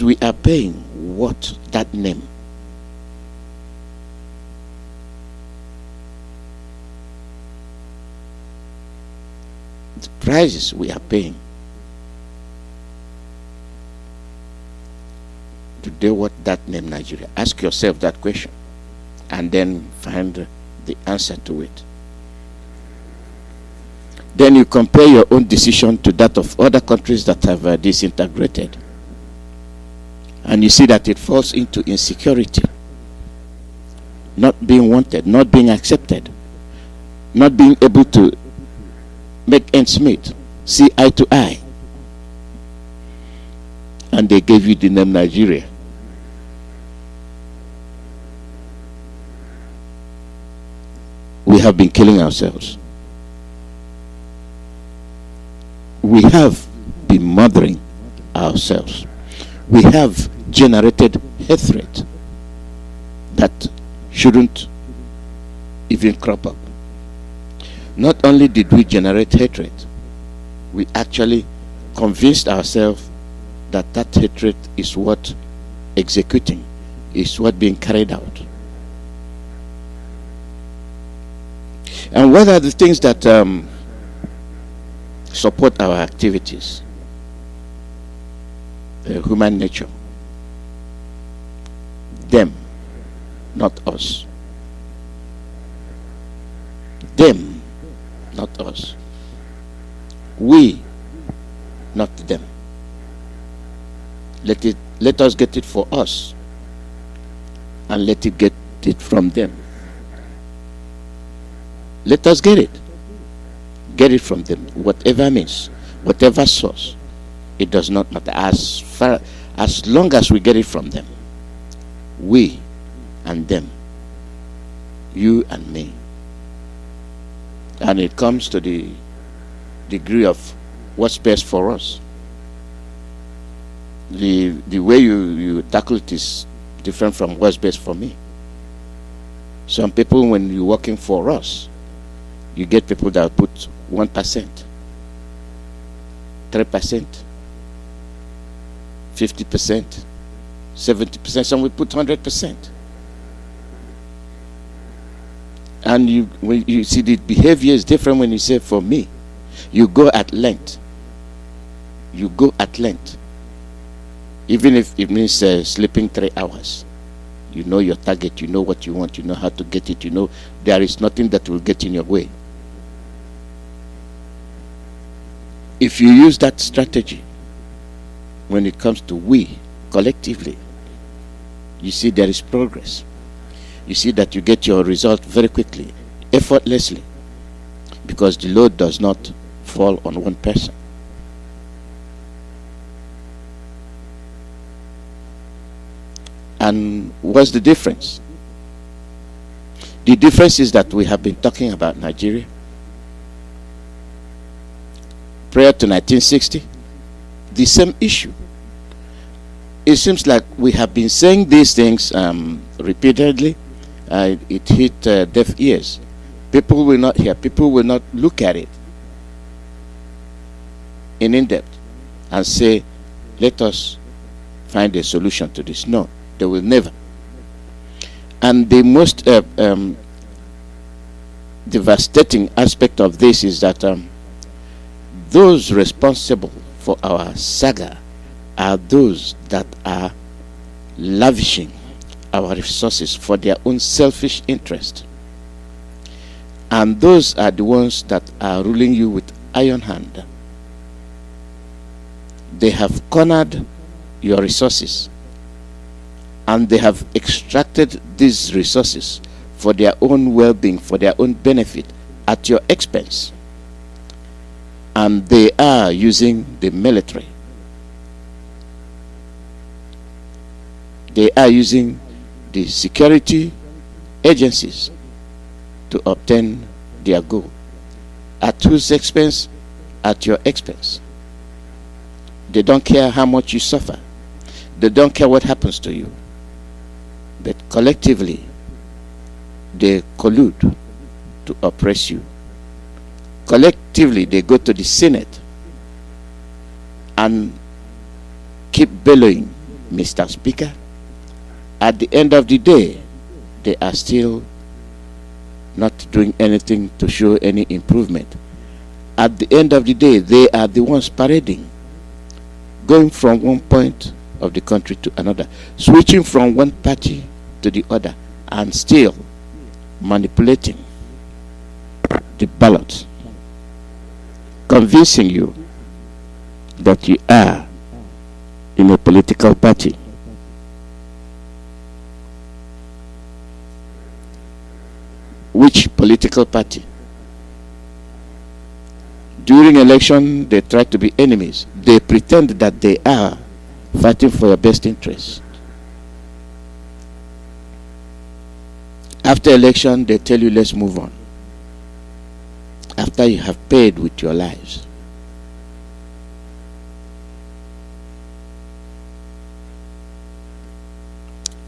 We are paying what that name. The prices we are paying to do what that name Nigeria. Ask yourself that question and then find the answer to it. Then you compare your own decision to that of other countries that have disintegrated. And you see that it falls into insecurity, not being wanted, not being accepted, not being able to make ends meet, see eye to eye. And they gave you the name Nigeria. We have been killing ourselves. We have been murdering ourselves. We have generated hatred that shouldn't even crop up. Not only did we generate hatred, we actually convinced ourselves that that hatred is what executing, is what being carried out. And what are the things that support our activities? Human nature. Them, not us. Them, not us. We, not them. Let us get it for us, and let it get it from them. Let us get it. Get it from them, whatever means, whatever source. It does not matter. As long as we get it from them, we and them, you and me. And it comes to the degree of what's best for us. The way you tackle it is different from what's best for me. Some people, when you're working for us, you get people that put 1%, 3%, 50%, 70%, some will put 100%. And when you see the behavior is different when you say for me. You go at length. You go at length. Even if it means sleeping 3 hours. You know your target, you know what you want, you know how to get it, you know there is nothing that will get in your way. If you use that strategy when it comes to we collectively, you see there is progress. You see that you get your result very quickly, effortlessly, because the load does not fall on one person. And what's the difference? The difference is that we have been talking about Nigeria prior to 1960, the same issue. It seems like we have been saying these things repeatedly. It hit deaf ears. People will not hear. People will not look at it in depth and say, let us find a solution to this. No, they will never. And the most devastating aspect of this is that those responsible for our saga are those that are lavishing our resources for their own selfish interest. And those are the ones that are ruling you with iron hand. They have cornered your resources, and they have extracted these resources for their own well-being, for their own benefit, at your expense. And they are using the military. They are using the security agencies to obtain their goal. At whose expense? At your expense. They don't care how much you suffer. They don't care what happens to you. But collectively, they collude to oppress you. Collectively, they go to the Senate and keep bellowing Mr. Speaker, at the end of the day, they are still not doing anything to show any improvement. At the end of the day, they are the ones parading, going from one point of the country to another, switching from one party to the other, and still manipulating the ballot, convincing you that you are in a political party. Which political party? During election, they try to be enemies. They pretend that they are fighting for your best interest. After election, they tell you, let's move on. After you have paid with your lives.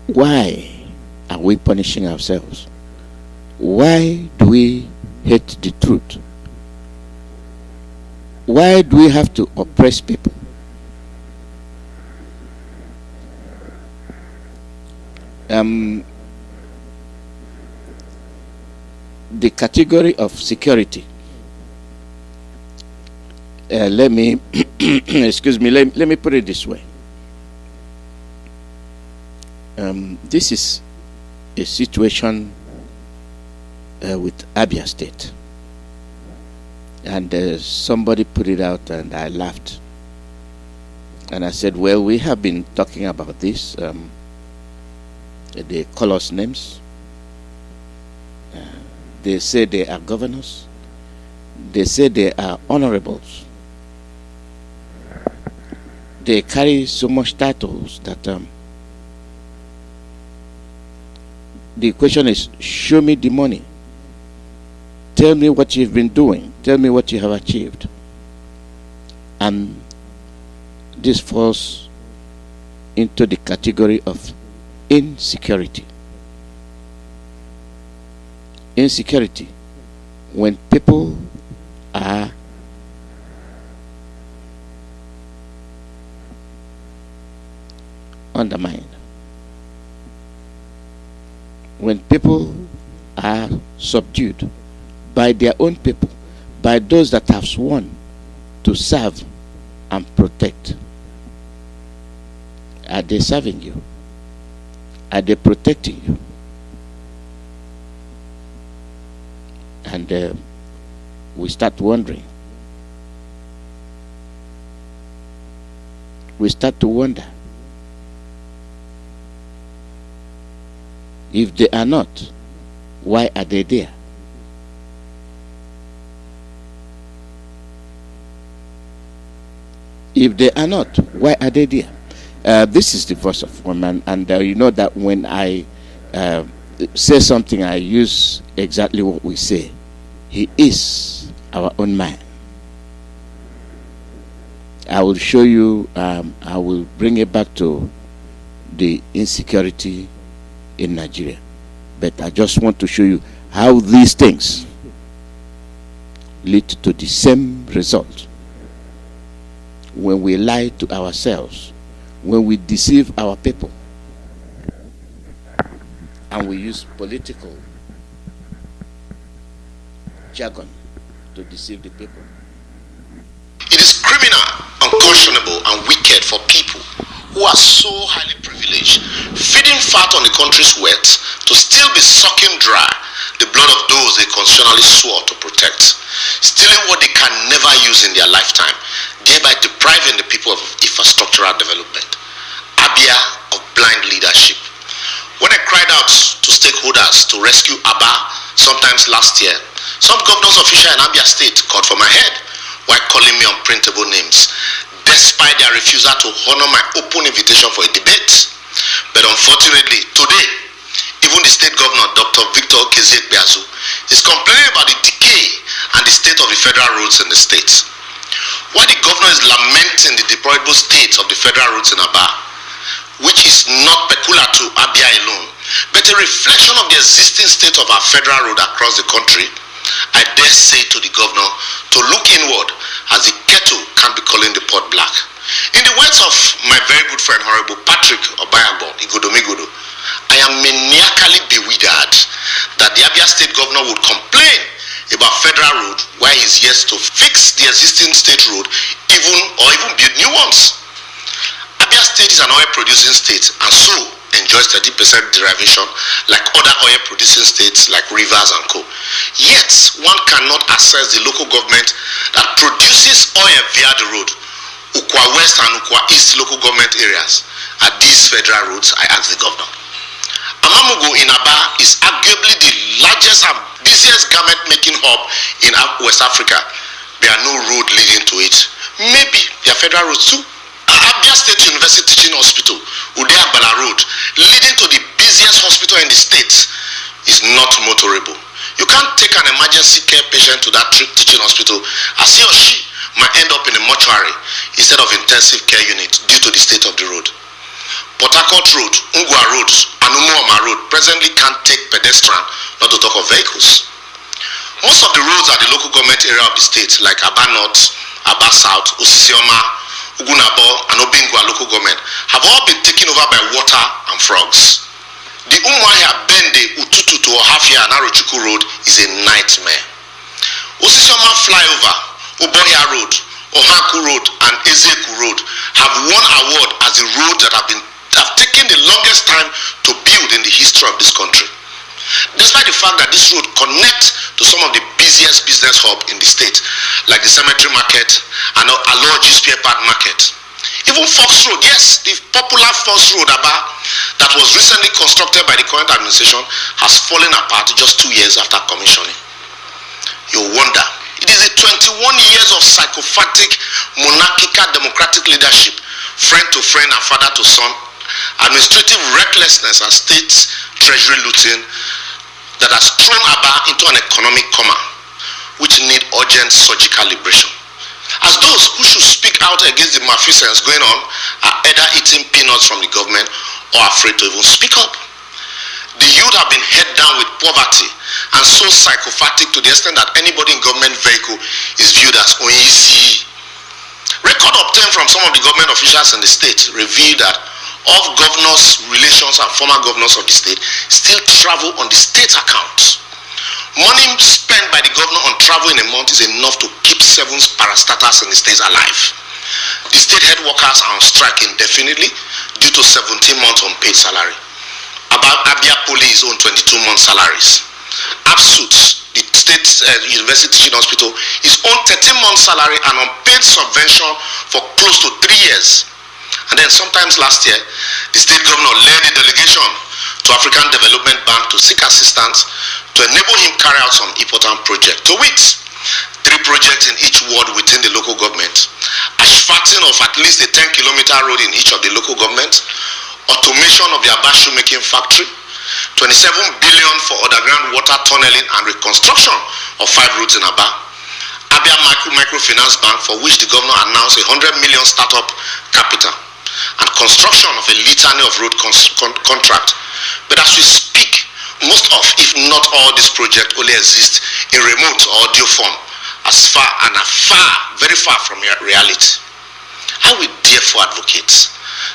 Why are we punishing ourselves? Why do we hate the truth? Why do we have to oppress people? The category of security. Let me excuse me. Let me put it this way. This is a situation with Abia State, and somebody put it out, and I laughed, and I said, "Well, we have been talking about this. They call us names. They say they are governors. They say they are honorables. They carry so much titles that the question is, show me the money. Tell me what you've been doing. Tell me what you have achieved." And this falls into the category of insecurity. Insecurity, when people are undermined, when people are subdued by their own people, by those that have sworn to serve and protect. Are they serving you? Are they protecting you? And we start wondering. We start to wonder. If they are not, why are they there? If they are not, why are they there? This is the voice of one man, and you know that when I say something, I use exactly what we say. He is our own man. I will show you, I will bring it back to the insecurity in Nigeria. But I just want to show you how these things lead to the same result. When we lie to ourselves, when we deceive our people, and we use political jargon to deceive the people. It is criminal, unconscionable, and wicked for people who are so highly privileged, feeding fat on the country's wealth, to still be sucking dry the blood of those they constitutionally swore to protect, stealing what they can never use in their lifetime, thereby depriving the people of infrastructural development. Abia of blind leadership. When I cried out to stakeholders to rescue Aba sometimes last year, some governors officials in Abia State called for my head while calling me unprintable names, despite their refusal to honor my open invitation for a debate. But unfortunately, today, even the state governor, Dr. Victor Okezie-Ikpeazu, is complaining about the decay and the state of the federal roads in the state. While the governor is lamenting the deplorable state of the federal roads in Aba, which is not peculiar to Abia alone, but a reflection of the existing state of our federal road across the country, I dare say to the governor to look inward, as the kettle can be calling the pot black. In the words of my very good friend, Honorable Patrick Obayagbo Igodomigodo, I am maniacally bewildered that the Abia State Governor would complain about federal road while he's yet to fix the existing state road even build new ones. Abia State is an oil producing state and so enjoys 30% derivation like other oil producing states like Rivers and Co. Yet one cannot access the local government that produces oil via the road. Ukwa West and Ukwa East local government areas are these federal roads, I asked the governor. Amamugo in Aba is arguably the largest and busiest garment making hub in West Africa. There are no road leading to it. Maybe there are federal roads too. Abia State University Teaching Hospital, Udeagbala Road, leading to the busiest hospital in the state, is not motorable. You can't take an emergency care patient to that teaching hospital as he or she might end up in a mortuary instead of intensive care unit due to the state of the road. Port Harcourt Road, Ungwa Road, and Umuoma Road presently can't take pedestrian, not to talk of vehicles. Most of the roads at the local government area of the state, like Aba North, Aba South, Osisioma, Ugunabo, and Obingwa local government, have all been taken over by water and frogs. The Umuahia Bende Ututu to Ohafia and Arochukwu Road is a nightmare. Osisioma Flyover, Obohia Road, Ohaku Road, and Ezeku Road have won award as the roads that have taken the longest time to build in the history of this country. Despite the fact that this road connects to some of the busiest business hubs in the state, like the Cemetery Market and Alozie Spare Part Market. Even Fox Road, yes, the popular Fox Road Aba that was recently constructed by the current administration has fallen apart just 2 years after commissioning. You wonder, it is the 21 years of psychopathic, monarchical, democratic leadership, friend to friend and father to son, administrative recklessness and state treasury looting that has thrown Aba into an economic coma which need urgent surgical liberation. As those who should speak out against the malfeasance going on are either eating peanuts from the government or afraid to even speak up. The youth have been head down with poverty and so psychopathic to the extent that anybody in government vehicle is viewed as oisi. Record obtained from some of the government officials in the state reveal that of governors' relations and former governors of the state still travel on the state account. Money spent by the governor on travel in a month is enough to keep 7 parastatals in the state alive. The state head workers are on strike indefinitely due to 17 months unpaid salary. Abia Police own 22 months salaries. ABSUT, the state university teaching hospital, is on 13 months salary and unpaid subvention for close to 3 years. And then sometimes last year, the state governor led a delegation to African Development Bank to seek assistance to enable him carry out some important projects. To wit, 3 projects in each ward within the local government, asphalting of at least a 10-kilometer road in each of the local governments, automation of the Aba shoemaking factory, 27 billion for underground water tunneling and reconstruction of 5 roads in Aba, Abia Microfinance Bank, for which the governor announced a 100 million startup capital, and construction of a litany of road contract. But as we speak, most of, if not all, this project only exists in remote or audio form, as far and very far from reality. I will therefore advocate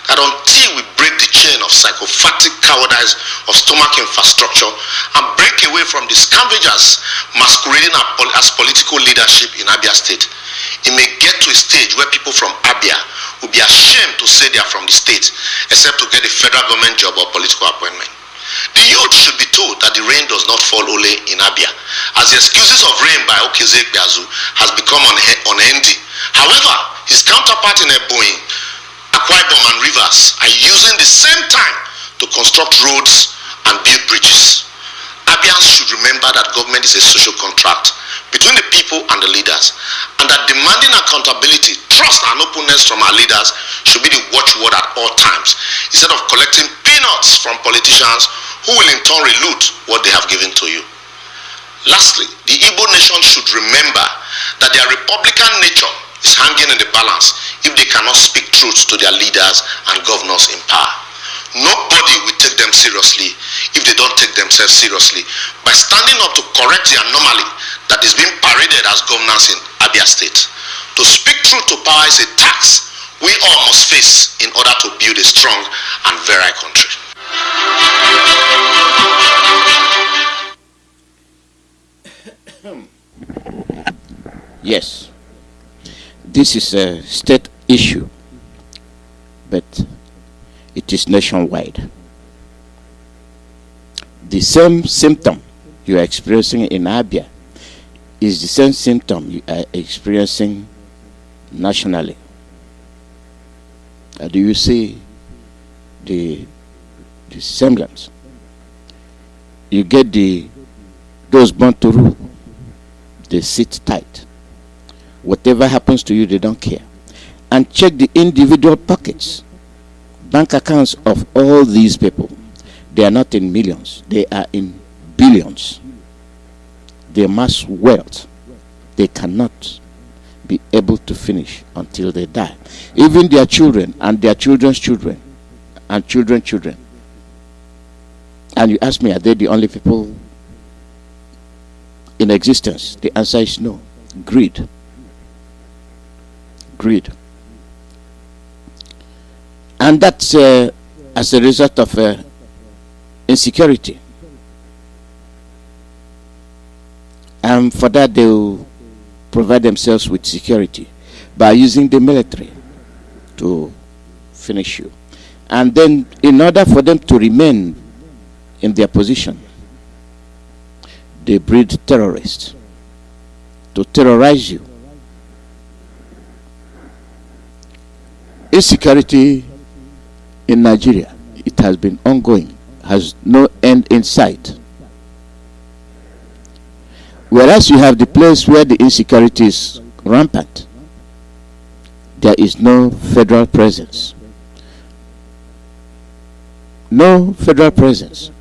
that until we break the chain of psychopathic cowardice of stomach infrastructure and break away from the scavengers masquerading as political leadership in Abia State, it may get to a stage where people from Abia will be ashamed to say they are from the state, except to get a federal government job or political appointment. The youth should be told that the rain does not fall only in Abia, as the excuses of rain by Okezek Biazu has become unending. However, his counterpart in Ebonyi, Akwa Ibom and Rivers are using the same time to construct roads and build bridges. Abians should remember that government is a social contract between the people and the leaders, and that demanding accountability, trust and openness from our leaders should be the watchword at all times, instead of collecting peanuts from politicians who will in turn reloot what they have given to you. Lastly, the Igbo nation should remember that their republican nature is hanging in the balance if they cannot speak truth to their leaders and governors in power. Nobody will take them seriously if they don't take themselves seriously by standing up to correct the anomaly that is being paraded as governance in Abia State. To speak truth to power is a tax we all must face in order to build a strong and virile country. Yes, this is a state issue, but it is nationwide. The same symptom you are experiencing in Abia is the same symptom you are experiencing nationally. Do you see the semblance? You get those born to rule, they sit tight. Whatever happens to you, they don't care. And check the individual pockets, bank accounts of all these people. They are not in millions, they are in billions. They amass wealth they cannot be able to finish until they die. Even their children and their children's children and children's children. And you ask me, are they the only people in existence? The answer is no. Greed. Greed. And that's as a result of insecurity. And for that, they will provide themselves with security by using the military to finish you. And then, in order for them to remain in their position, they breed terrorists to terrorize you. Insecurity in Nigeria, it has been ongoing, has no end in sight. Whereas you have the place where the insecurity is rampant, there is no federal presence. No federal presence.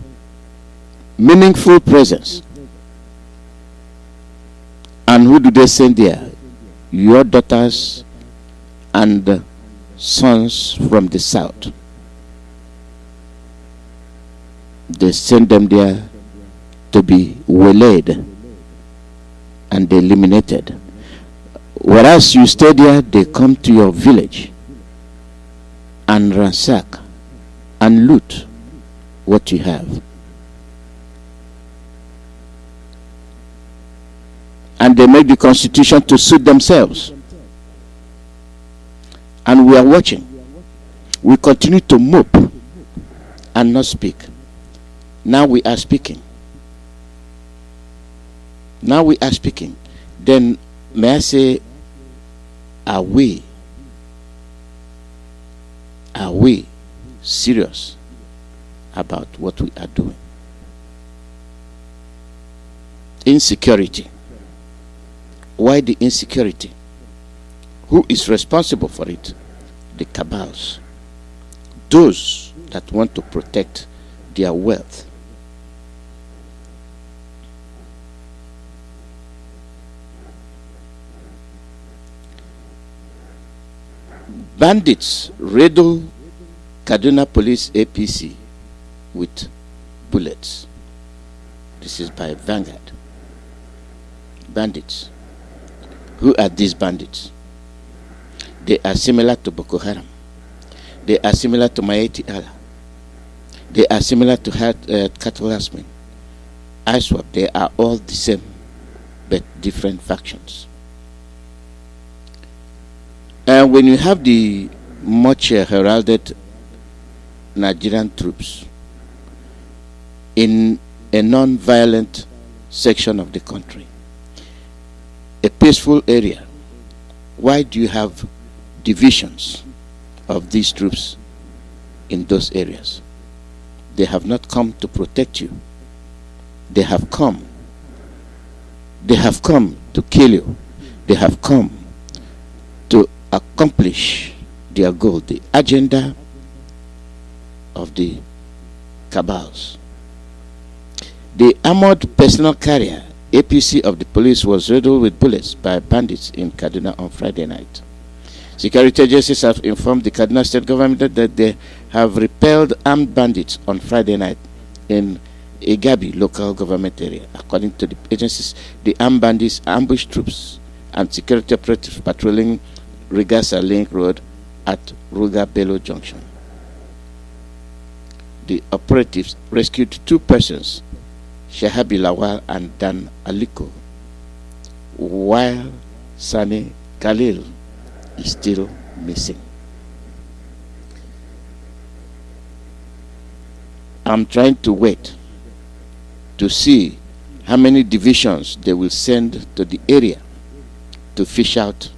Meaningful presence. And who do they send there? Your daughters and sons from the south. They send them there to be waylaid and eliminated. Whereas you stay there, they come to your village and ransack and loot what you have. And they make the constitution to suit themselves. And we are watching. We continue to mope and not speak. Now we are speaking. Now we are speaking. Then may I say, are we serious about what we are doing? Insecurity. Why the insecurity? Who is responsible for it? The cabals. Those that want to protect their wealth. Bandits riddle Kaduna Police APC with bullets. This is by Vanguard. Bandits. Who are these bandits? They are similar to Boko Haram. They are similar to Maeti Allah. They are similar to cattle herdsmen. ISWAP, they are all the same, but different factions. And when you have the much heralded Nigerian troops in a non-violent section of the country, a peaceful area, why do you have divisions of these troops in those areas? They have not come to protect you. They have come. They have come to kill you. They have come to accomplish their goal, the agenda of the cabals. The armored personal carrier APC of the police was riddled with bullets by bandits in Kaduna on Friday night. Security agencies have informed the Kaduna state government that they have repelled armed bandits on Friday night in Igabi local government area. According to the agencies, the armed bandits ambushed troops and security operatives patrolling Rigasa Link Road at Ruga Bello Junction. The operatives rescued 2 persons, Shahabi Lawal and Dan Aliko, while Sani Khalil is still missing. I'm trying to wait to see how many divisions they will send to the area to fish out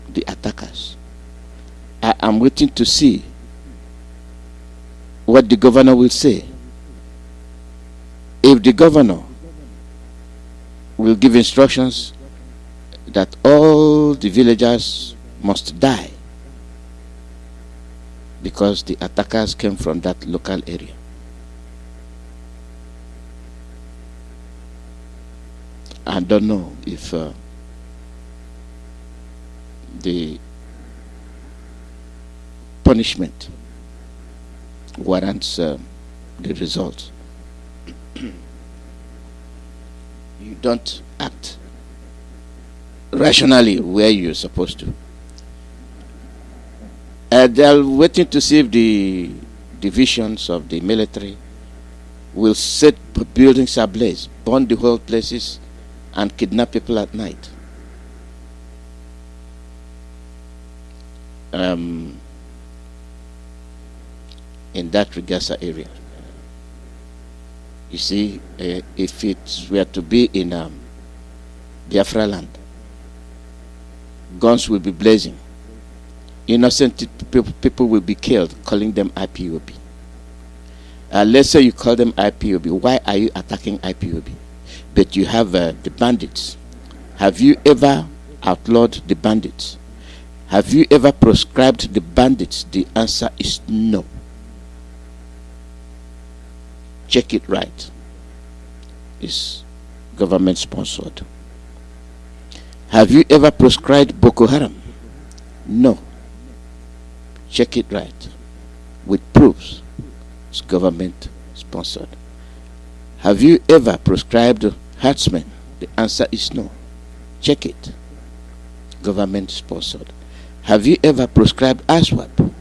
the attackers. I am waiting to see what the governor will say. If the governor will give instructions that all the villagers must die because the attackers came from that local area, I don't know if the punishment warrants the result. You don't act rationally where you're supposed to. They're waiting to see if the divisions of the military will set buildings ablaze, burn the whole places, and kidnap people at night. In that Regasa area. You see, if it were to be in Biafra land, guns will be blazing. Innocent people will be killed, calling them IPOB. Let's say you call them IPOB. Why are you attacking IPOB? But you have the bandits. Have you ever outlawed the bandits? Have you ever proscribed the bandits? The answer is no. Check it right. It's government sponsored. Have you ever proscribed Boko Haram? No. Check it right. With proofs. It's government sponsored. Have you ever proscribed herdsmen? The answer is no. Check it. Government sponsored. Have you ever proscribed ISWAP?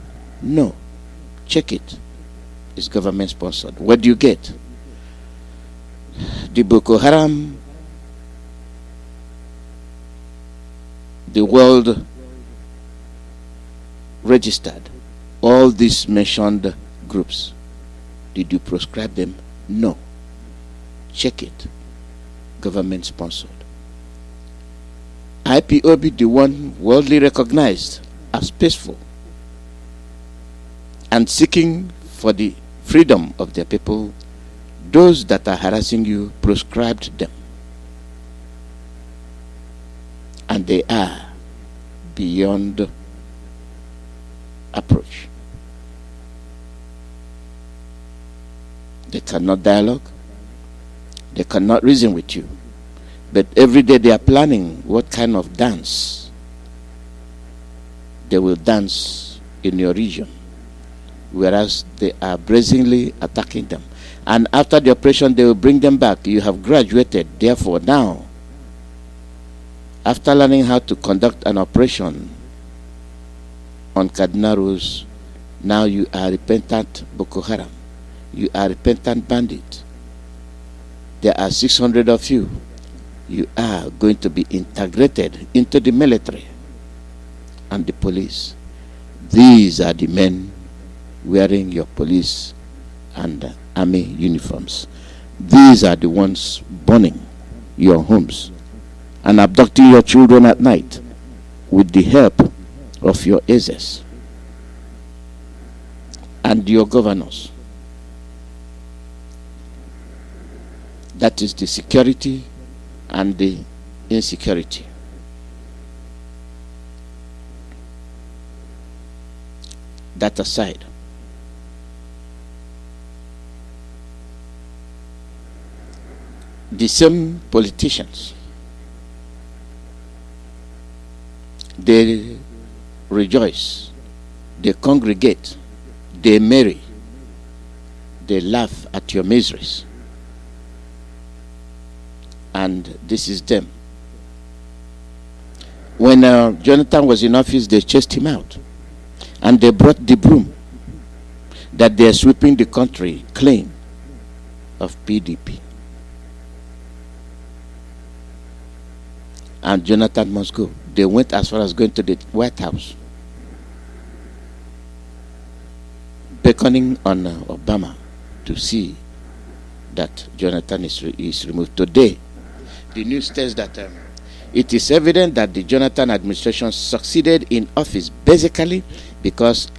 No. Check it. It's government sponsored. What do you get? The Boko Haram, the world registered, all these mentioned groups. Did you proscribe them? No. Check it. Government sponsored. IPOB, the one worldly recognized as peaceful and seeking for the freedom of their people, those that are harassing you proscribed them. And they are beyond approach. They cannot dialogue. They cannot reason with you. But every day they are planning what kind of dance they will dance in your region, whereas they are brazenly attacking them. And after the operation, they will bring them back. You have graduated. Therefore, now, after learning how to conduct an operation on Kadnaros, now you are repentant Boko Haram. You are repentant bandit. There are 600 of you. You are going to be integrated into the military and the police. These are the men wearing your police and army uniforms. These are the ones burning your homes and abducting your children at night with the help of your Ezes and your governors. That is the security and the insecurity. That aside, the same politicians, they rejoice, they congregate, they marry, they laugh at your miseries. And this is them. When Jonathan was in office, they chased him out. And they brought the broom that they are sweeping the country clean of PDP. And Jonathan must go. They went as far as going to the White House, beckoning on Obama to see that Jonathan is removed. Today, the news says that it is evident that the Jonathan administration succeeded in office basically because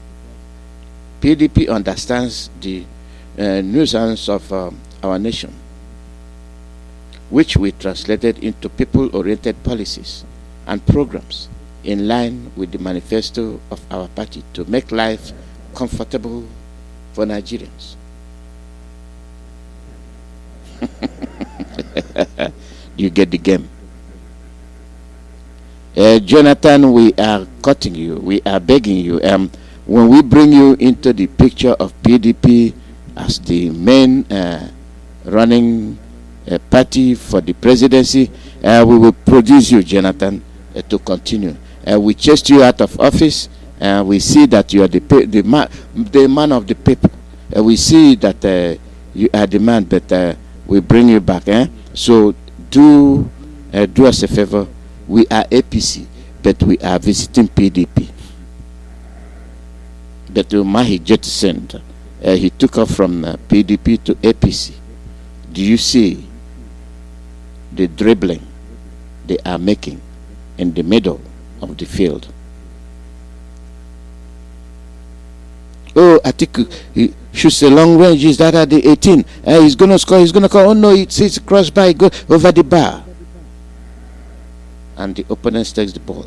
PDP understands the nuisance of our nation, which we translated into people-oriented policies and programs in line with the manifesto of our party to make life comfortable for Nigerians. You get the game. Jonathan, we are cutting you. We are begging you. When we bring you into the picture of PDP as the main running party for the presidency, we will produce you, Jonathan, to continue. We chased you out of office. We see that you are the man of the people. We see that you are the man, but we bring you back. So do us a favor. We are APC, but we are visiting PDP. But Mahi jettisoned. He took off from PDP to APC. Do you see the dribbling they are making in the middle of the field? Oh, Atiku, he shoots a long range. Is that at the 18? He's going to score. He's going to call. Oh no, it's crossed by. Go over the bar. And the opponent takes the ball.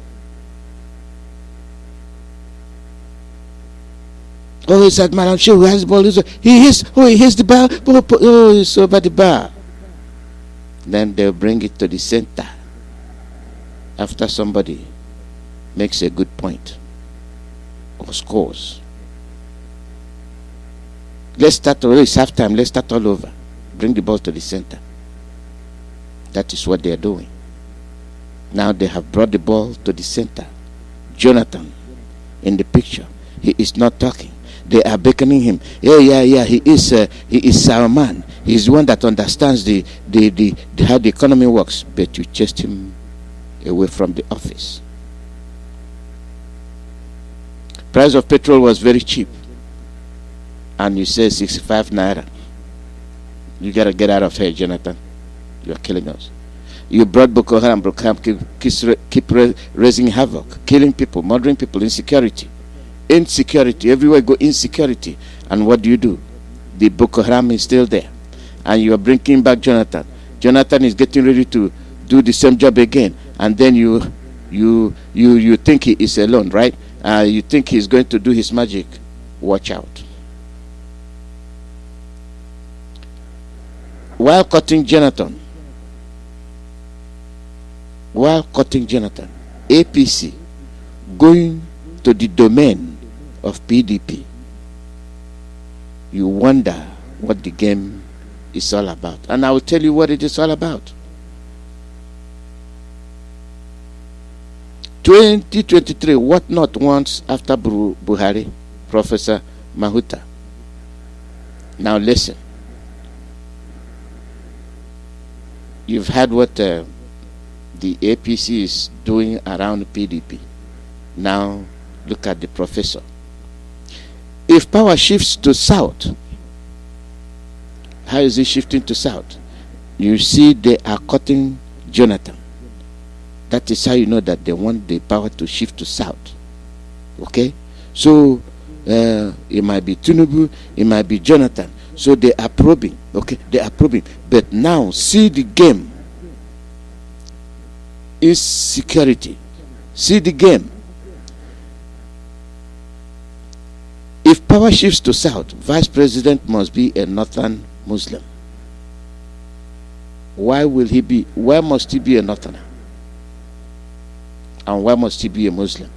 Oh, it's at Madam Shehu who has the ball. He hits the bar. Oh, it's over the bar. Then they'll bring it to the center after somebody makes a good point or scores. Let's start already. It's half time. Let's start all over. Bring the ball to the center. That is what they are doing. Now they have brought the ball to the center. Jonathan in the picture. He is not talking. They are beckoning him. Yeah. He is our man. He's the one that understands the how the economy works. But you chased him away from the office. Price of petrol was very cheap. And you say 65 naira. You gotta get out of here, Jonathan. You are killing us. You brought Boko Haram, keep raising havoc, killing people, murdering people, insecurity. Everywhere you go, insecurity. And what do? The Boko Haram is still there. And you are bringing back Jonathan. Jonathan is getting ready to do the same job again. And then you think he is alone, right? You think he's going to do his magic. Watch out. While cutting Jonathan, APC going to the domain of PDP, you wonder what the game is all about. And I will tell you what it is all about. 2023, what not wants after Buhari? Professor Mahuta. Now listen. You've heard what the APC is doing around PDP. Now look at the professor. If power shifts to south, how is it shifting to south? You see they are cutting Jonathan. That is how you know that they want the power to shift to south. Okay? So it might be Tinubu, it might be Jonathan. So they are probing. Okay? They are probing. But now see the game. Is security. See the game. If power shifts to south, vice president must be a northern Muslim. Why must he be a northerner? And why must he be a Muslim?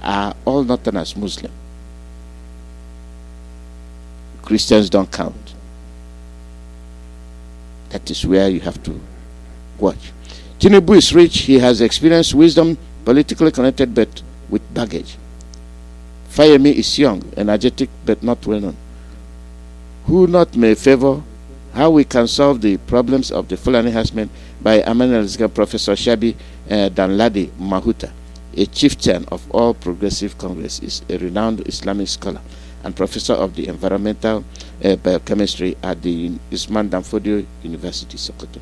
Are all northerners Muslim? Christians don't count. That is where you have to watch. Tinubu is rich. He has experience, wisdom, politically connected but with baggage. Fayemi is young, energetic but not well known. Who not may favor how we can solve the problems of the Fulani herdsmen by Amenelzga Professor Shabi Danladi Mahuta, a chieftain of All Progressive Congress, is a renowned Islamic scholar and professor of the environmental biochemistry at the Usman Danfodio University, Sokoto.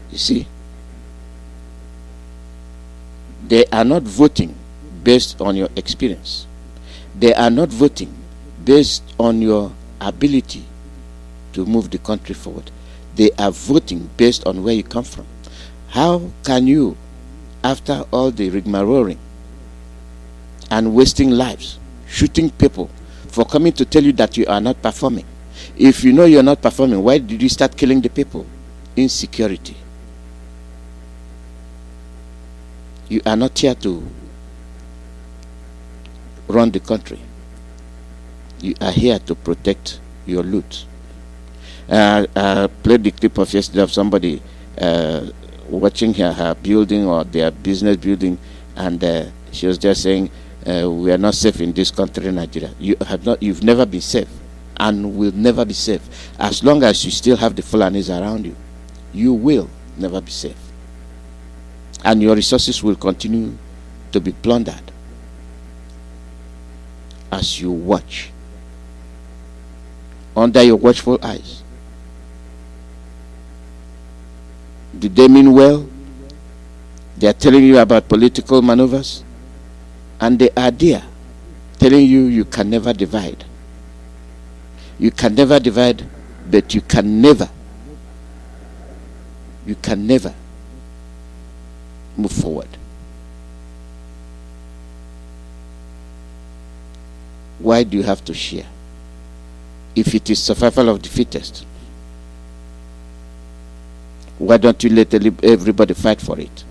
You see, they are not voting based on your experience. They are not voting based on your ability to move the country forward. They are voting based on where you come from. How can you, after all the rigmaroling and wasting lives, shooting people for coming to tell you that you are not performing? If you know you're not performing, why did you start killing the people? Insecurity. You are not here to run the country. You are here to protect your loot. I played the clip of yesterday of somebody watching her building or their business building, and she was just saying, we are not safe in this country, Nigeria. You've never been safe and will never be safe. As long as you still have the Fulanis around you, you will never be safe. And your resources will continue to be plundered as you watch under your watchful eyes. Do they mean well? They are telling you about political maneuvers, and they are there telling you you can never divide. You can never divide, but you can never move forward. Why do you have to share? If it is survival of the fittest, why don't you let everybody fight for it?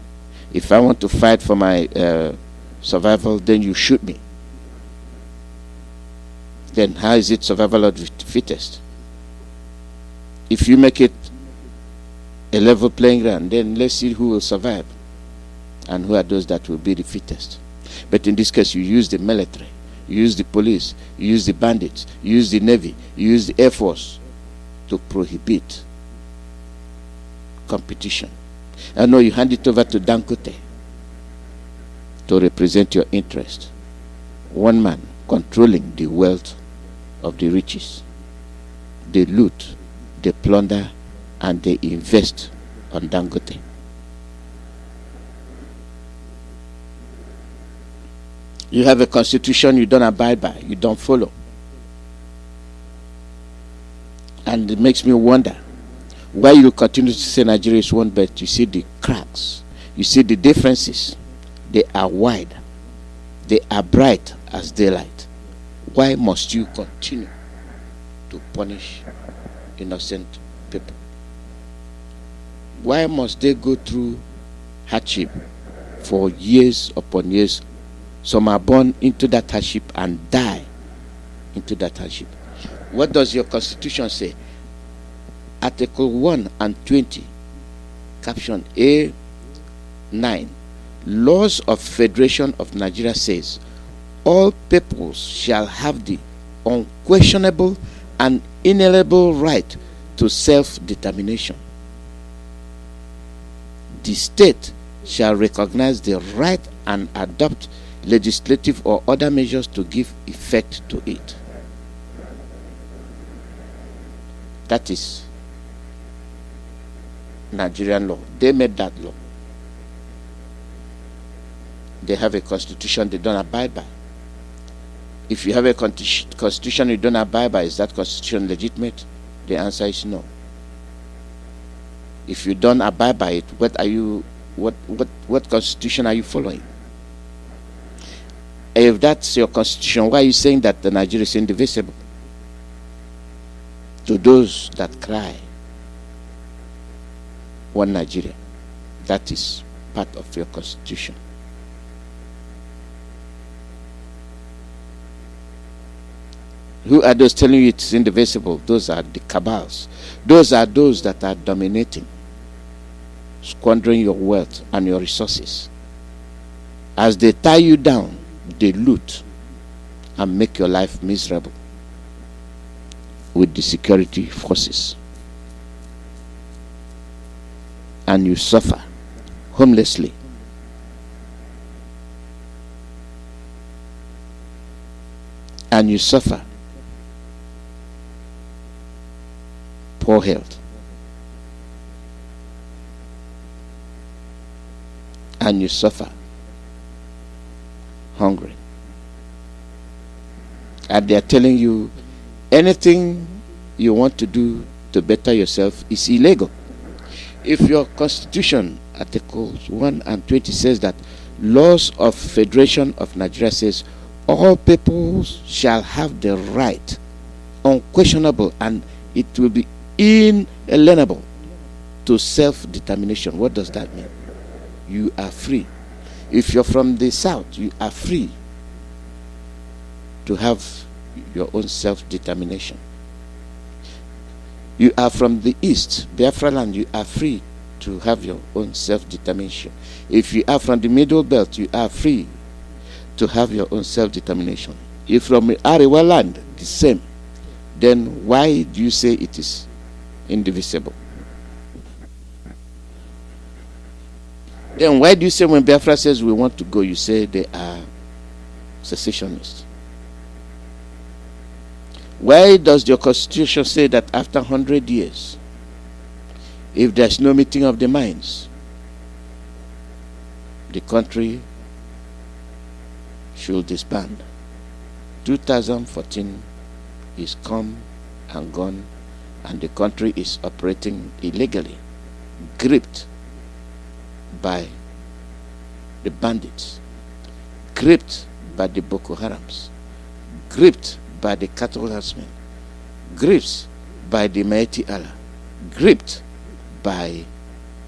If I want to fight for my survival, then you shoot me. Then how is it survival of the fittest? If you make it a level playing ground, then let's see who will survive and who are those that will be the fittest. But in this case, you use the military, you use the police, you use the bandits, you use the navy, you use the air force to prohibit competition. I know you hand it over to Dangote to represent your interest. One man controlling the wealth of the riches. They loot, they plunder, and they invest on Dangote. You have a constitution you don't abide by, you don't follow. And it makes me wonder why you continue to say Nigeria is one, but you see the cracks, you see the differences. They are wide, they are bright as daylight. Why must you continue to punish innocent people? Why must they go through hardship for years upon years? Some are born into that hardship and die into that hardship. What does your constitution say? Article 1 and 20, caption A9. Laws of Federation of Nigeria says, all peoples shall have the unquestionable and inalienable right to self-determination. The state shall recognize the right and adopt legislative or other measures to give effect to it. That is Nigerian law. They made that law. They have a constitution they don't abide by. If you have a constitution you don't abide by, is that constitution legitimate? The answer is no. If you don't abide by it, what constitution are you following? If that's your constitution, why are you saying that the Nigeria is indivisible? To those that cry, one Nigeria, that is part of your constitution. Who are those telling you it's indivisible? Those are the cabals. Those are those that are dominating squandering your wealth and your resources. As they tie you down, they loot and make your life miserable with the security forces. And you suffer homelessly. And you suffer poor health. And you suffer hungry. And they are telling you anything you want to do to better yourself is illegal. If your constitution, Articles 1 and 20 says that laws of Federation of Nigeria says all peoples shall have the right, unquestionable, and it will be inalienable to self-determination. What does that mean? You are free. If you're from the south, you are free to have your own self-determination. You are from the east, Biafra land, you are free to have your own self-determination. If you are from the middle belt, you are free to have your own self-determination. If from Arewa land, the same. Then why do you say it is indivisible? Then why do you say when Biafra says we want to go, you say they are secessionists? Why does your constitution say that after 100 years, if there's no meeting of the minds, the country should disband? 2014 is come and gone, and the country is operating illegally, gripped by the bandits, gripped by the Boko Harams, gripped by the cattle herdsmen, gripped by the Maiti Allah, gripped by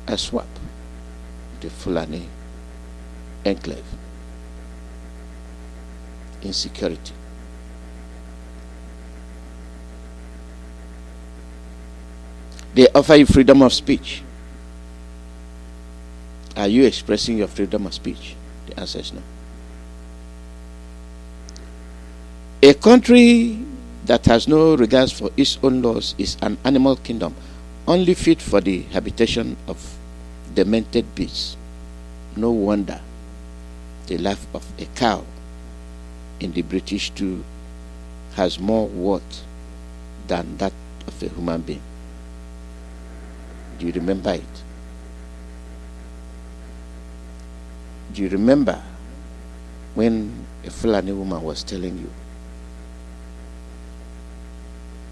Aswap, the Fulani enclave. Insecurity. They offer you freedom of speech. Are you expressing your freedom of speech? The answer is no. A country that has no regards for its own laws is an animal kingdom, only fit for the habitation of demented beasts. No wonder the life of a cow in the British too has more worth than that of a human being. Do you remember it? Do you remember when a Fulani woman was telling you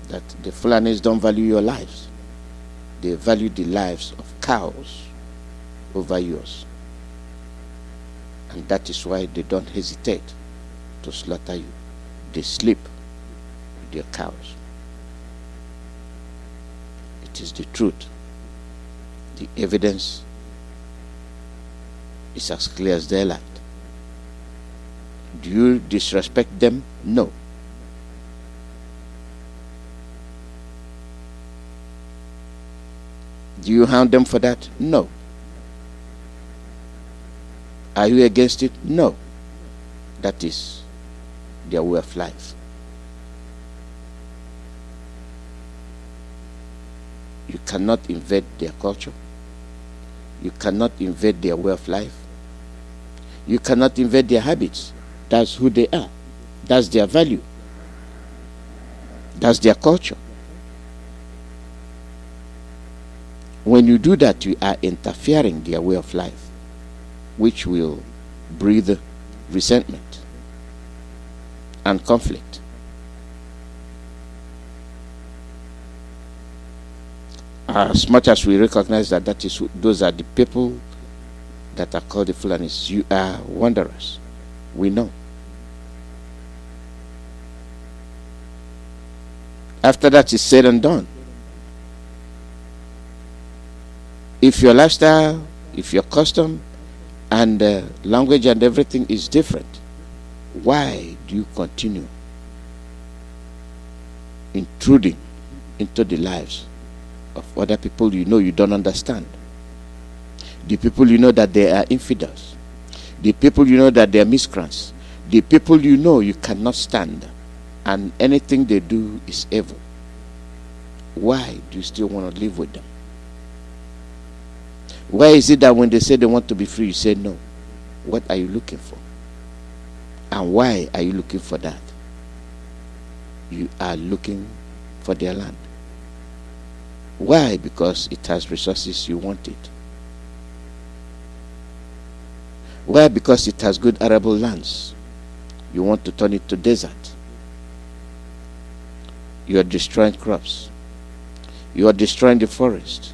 that the Fulanis don't value your lives? They value the lives of cows over yours. And that is why they don't hesitate to slaughter you. They sleep with their cows. It is the truth. The evidence is as clear as daylight. Do you disrespect them? No. Do you hound them for that? No. Are you against it? No. That is their way of life. You cannot invade their culture. You cannot invade their way of life. You cannot invade their habits. That's who they are. That's their value. That's their culture. When you do that, you are interfering their way of life, which will breed resentment and conflict. As much as we recognize that those are the people that are called the Fulanis, you are wanderers. We know. After that is said and done, if your lifestyle, if your custom and language and everything is different, why do you continue intruding into the lives of other people you know you don't understand? The people you know that they are infidels. The people you know that they are miscreants. The people you know you cannot stand, and anything they do is evil. Why do you still want to live with them? Why is it that when they say they want to be free, you say no? What are you looking for? And why are you looking for that? You are looking for their land. Why? Because it has resources, you want it. Why? Because it has good arable lands. You want to turn it to desert. You are destroying crops. You are destroying the forest.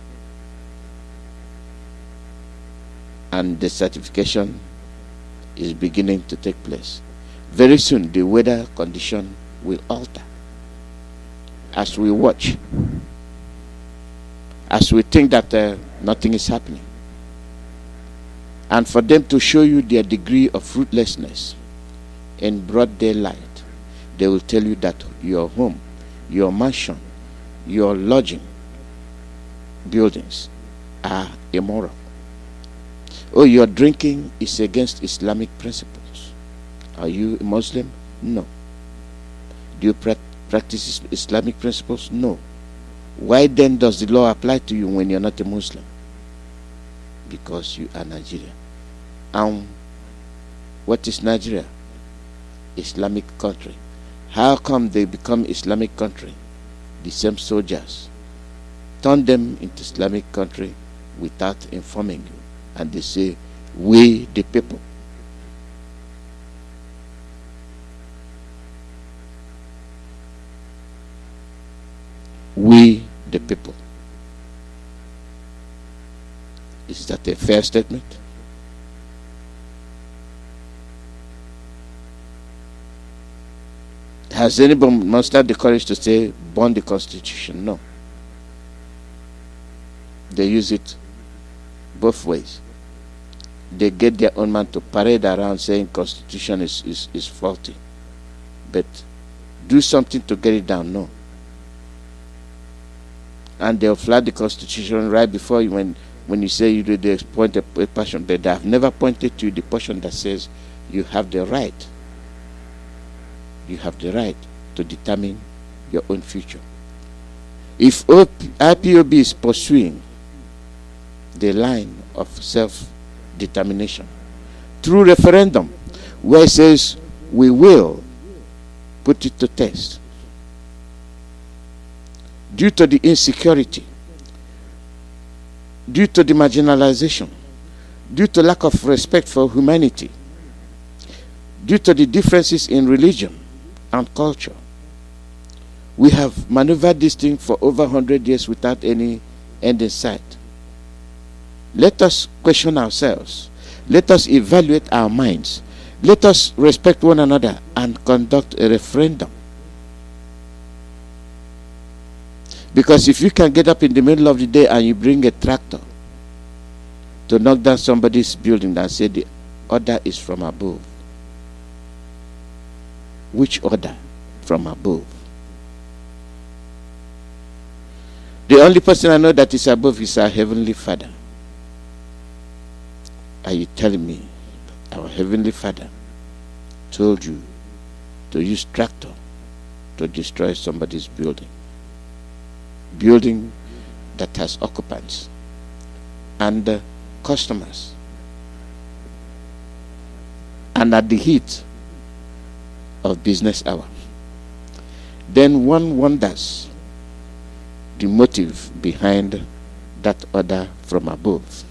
And the certification is beginning to take place. Very soon the weather condition will alter. As we watch, as we think that nothing is happening. And for them to show you their degree of fruitlessness in broad daylight, they will tell you that your home, your mansion, your lodging buildings are immoral. Oh, your drinking is against Islamic principles. Are you a Muslim? No. Do you practice Islamic principles? No. Why then does the law apply to you when you're not a Muslim? Because you are Nigerian. And what is Nigeria? Islamic country. How come they become Islamic country? The same soldiers turn them into Islamic country without informing you. And they say, we the people. We the people. Is that a fair statement? Has anybody mustered the courage to say, burn the Constitution? No. They use it both ways. They get their own man to parade around saying Constitution is faulty. But do something to get it down, no. And they'll flag the Constitution right before you when you say you do, they point a portion, but they have never pointed to the portion that says you have the right. You have the right to determine your own future. If IPOB is pursuing the line of self-determination through referendum, where it says we will put it to test, due to the insecurity, due to the marginalization, due to lack of respect for humanity, due to the differences in religion and culture, we have maneuvered this thing for over 100 years without any end in sight. Let us question ourselves. Let us evaluate our minds. Let us respect one another and conduct a referendum. Because if you can get up in the middle of the day and you bring a tractor to knock down somebody's building and say the order is from above, which order from above? The only person I know that is above is our Heavenly Father. Are you telling me our Heavenly Father told you to use tractor to destroy somebody's building? Building that has occupants and customers, and at the heat of business hour. Then one wonders the motive behind that order from above.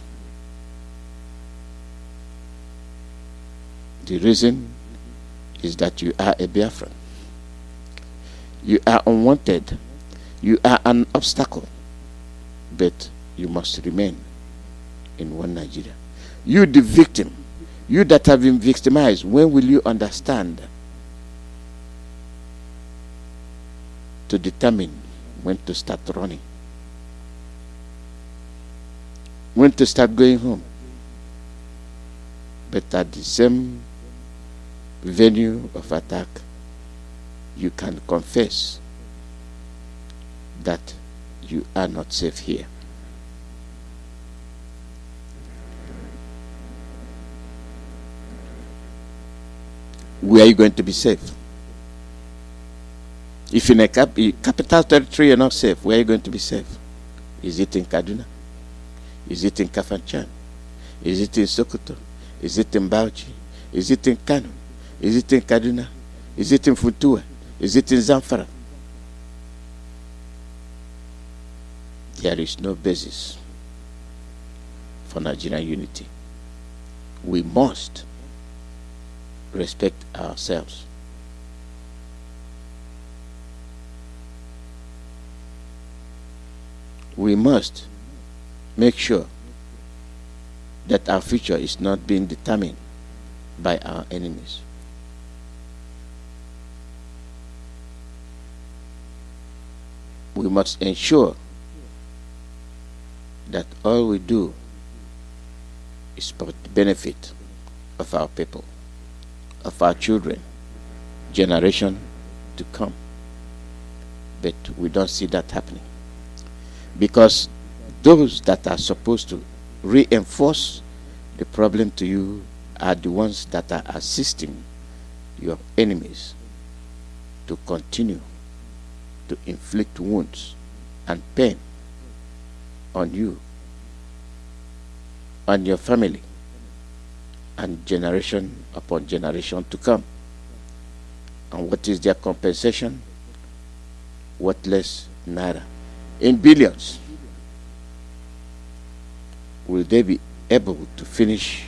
The reason is that you are a Biafran. You are unwanted. You are an obstacle. But you must remain in one Nigeria. You the victim. You that have been victimized, when will you understand to determine when to start running? When to start going home? But at the same venue of attack, you can confess that you are not safe here. where are you going to be safe? If in a capital territory you're not safe, where are you going to be safe? Is it in Kaduna? Is it in Kafanchan? Is it in Sokoto? Is it in Bauchi? Is it in Kano? Is it in Kaduna? Is it in Funtua? Is it in Zamfara? There is no basis for Nigerian unity. We must respect ourselves. We must make sure that our future is not being determined by our enemies. We must ensure that all we do is for the benefit of our people, of our children, generation to come. But we don't see that happening, because those that are supposed to reinforce the problem to you are the ones that are assisting your enemies to continue to inflict wounds and pain on you, on your family, and generation upon generation to come. And what is their compensation? Worthless naira. In billions. Will they be able to finish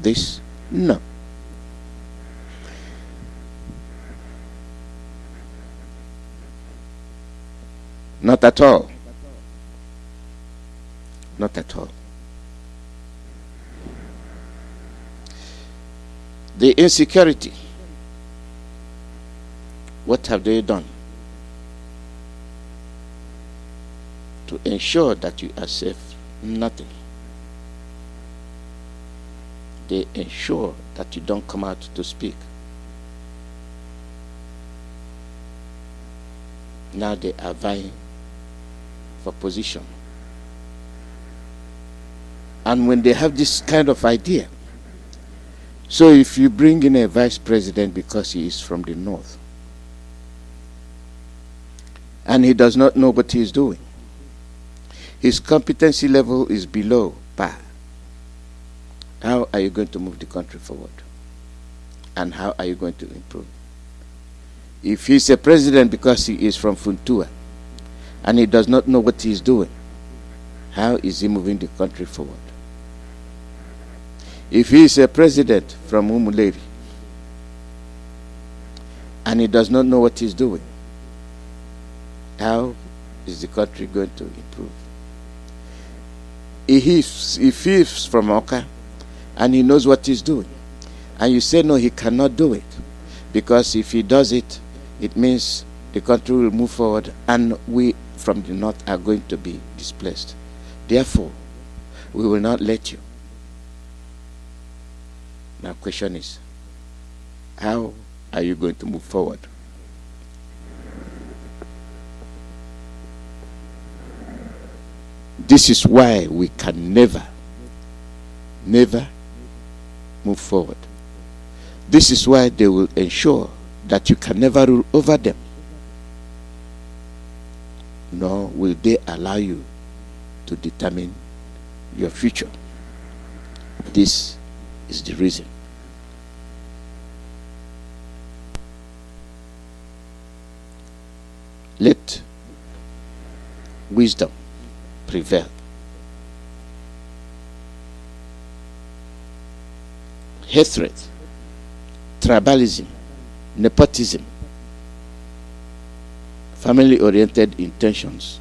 this? No. Not at all. Not at all. The insecurity. What have they done to ensure that you are safe? Nothing. They ensure that you don't come out to speak. Now they are vying for position. And when they have this kind of idea, so if you bring in a vice president because he is from the north, and he does not know what he is doing, his competency level is below par, how are you going to move the country forward? And how are you going to improve? If he's a president because he is from Funtua and he does not know what he is doing, how is he moving the country forward? If he is a president from Umuleri and he does not know what he is doing, how is the country going to improve? If he is from Oka and he knows what he's doing, and you say no, he cannot do it, because if he does it, it means the country will move forward and we from the north are going to be displaced. Therefore, we will not let you. Now, question is, how are you going to move forward? This is why we can never move forward. This is why they will ensure that you can never rule over them, nor will they allow you to determine your future. This is the reason. Let wisdom prevail. Hatred, tribalism, nepotism, family-oriented intentions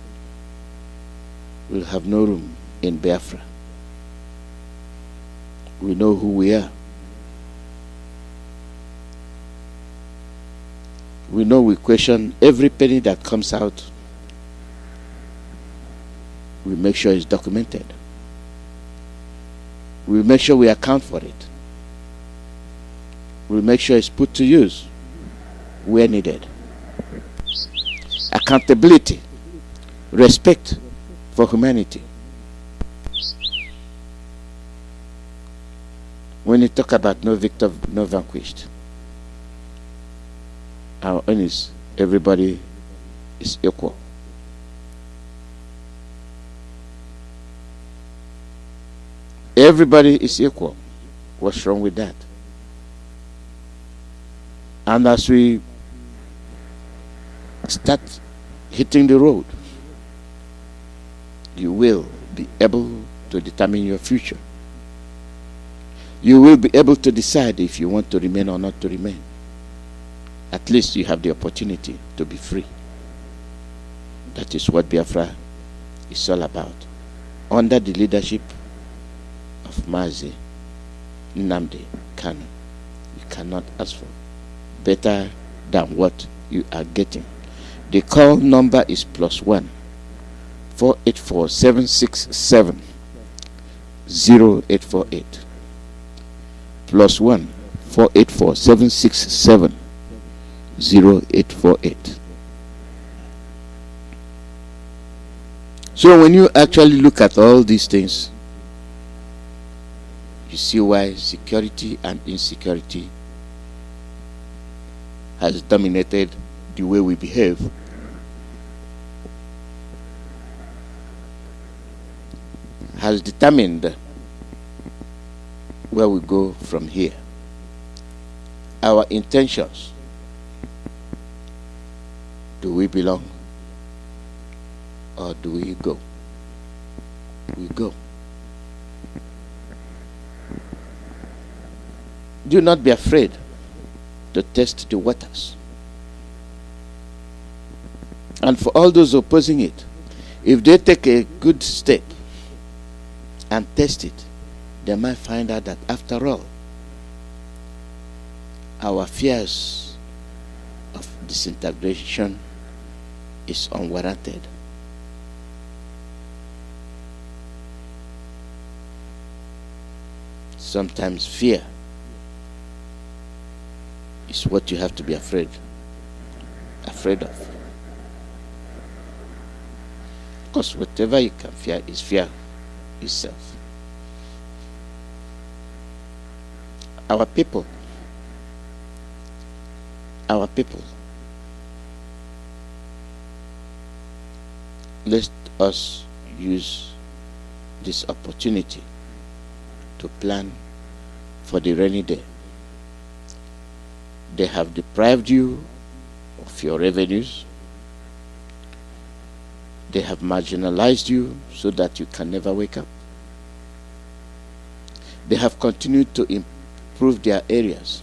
will have no room in Biafra. We know who we are. We know we question every penny that comes out. We make sure it's documented. We make sure we account for it. We make sure it's put to use where needed. Accountability, respect for humanity. When you talk about no victor, no vanquished, Our own is everybody is equal. Everybody is equal. What's wrong with that? And as we start hitting the road, you will be able to determine your future. You will be able to decide if you want to remain or not to remain. At least you have the opportunity to be free. That is what Biafra is all about. Under the leadership of Mazi Nnamdi Kanu, you cannot ask for better than what you are getting. The call number is +1 484 767 0848. +1 484 767 0848. So when you actually look at all these things, you see why security and insecurity has dominated the way we behave. Has determined where we go from here. Our intentions. Do we belong or do we go? We go. Do not be afraid to test the waters. And for all those opposing it, if they take a good step and test it, they might find out that after all, our fears of disintegration is unwarranted. Sometimes fear is what you have to be afraid of. Because whatever you can fear is fear itself. Our people, let us use this opportunity to plan for the rainy day. They have deprived you of your revenues. They have marginalized you so that you can never wake up. They have continued to improve their areas.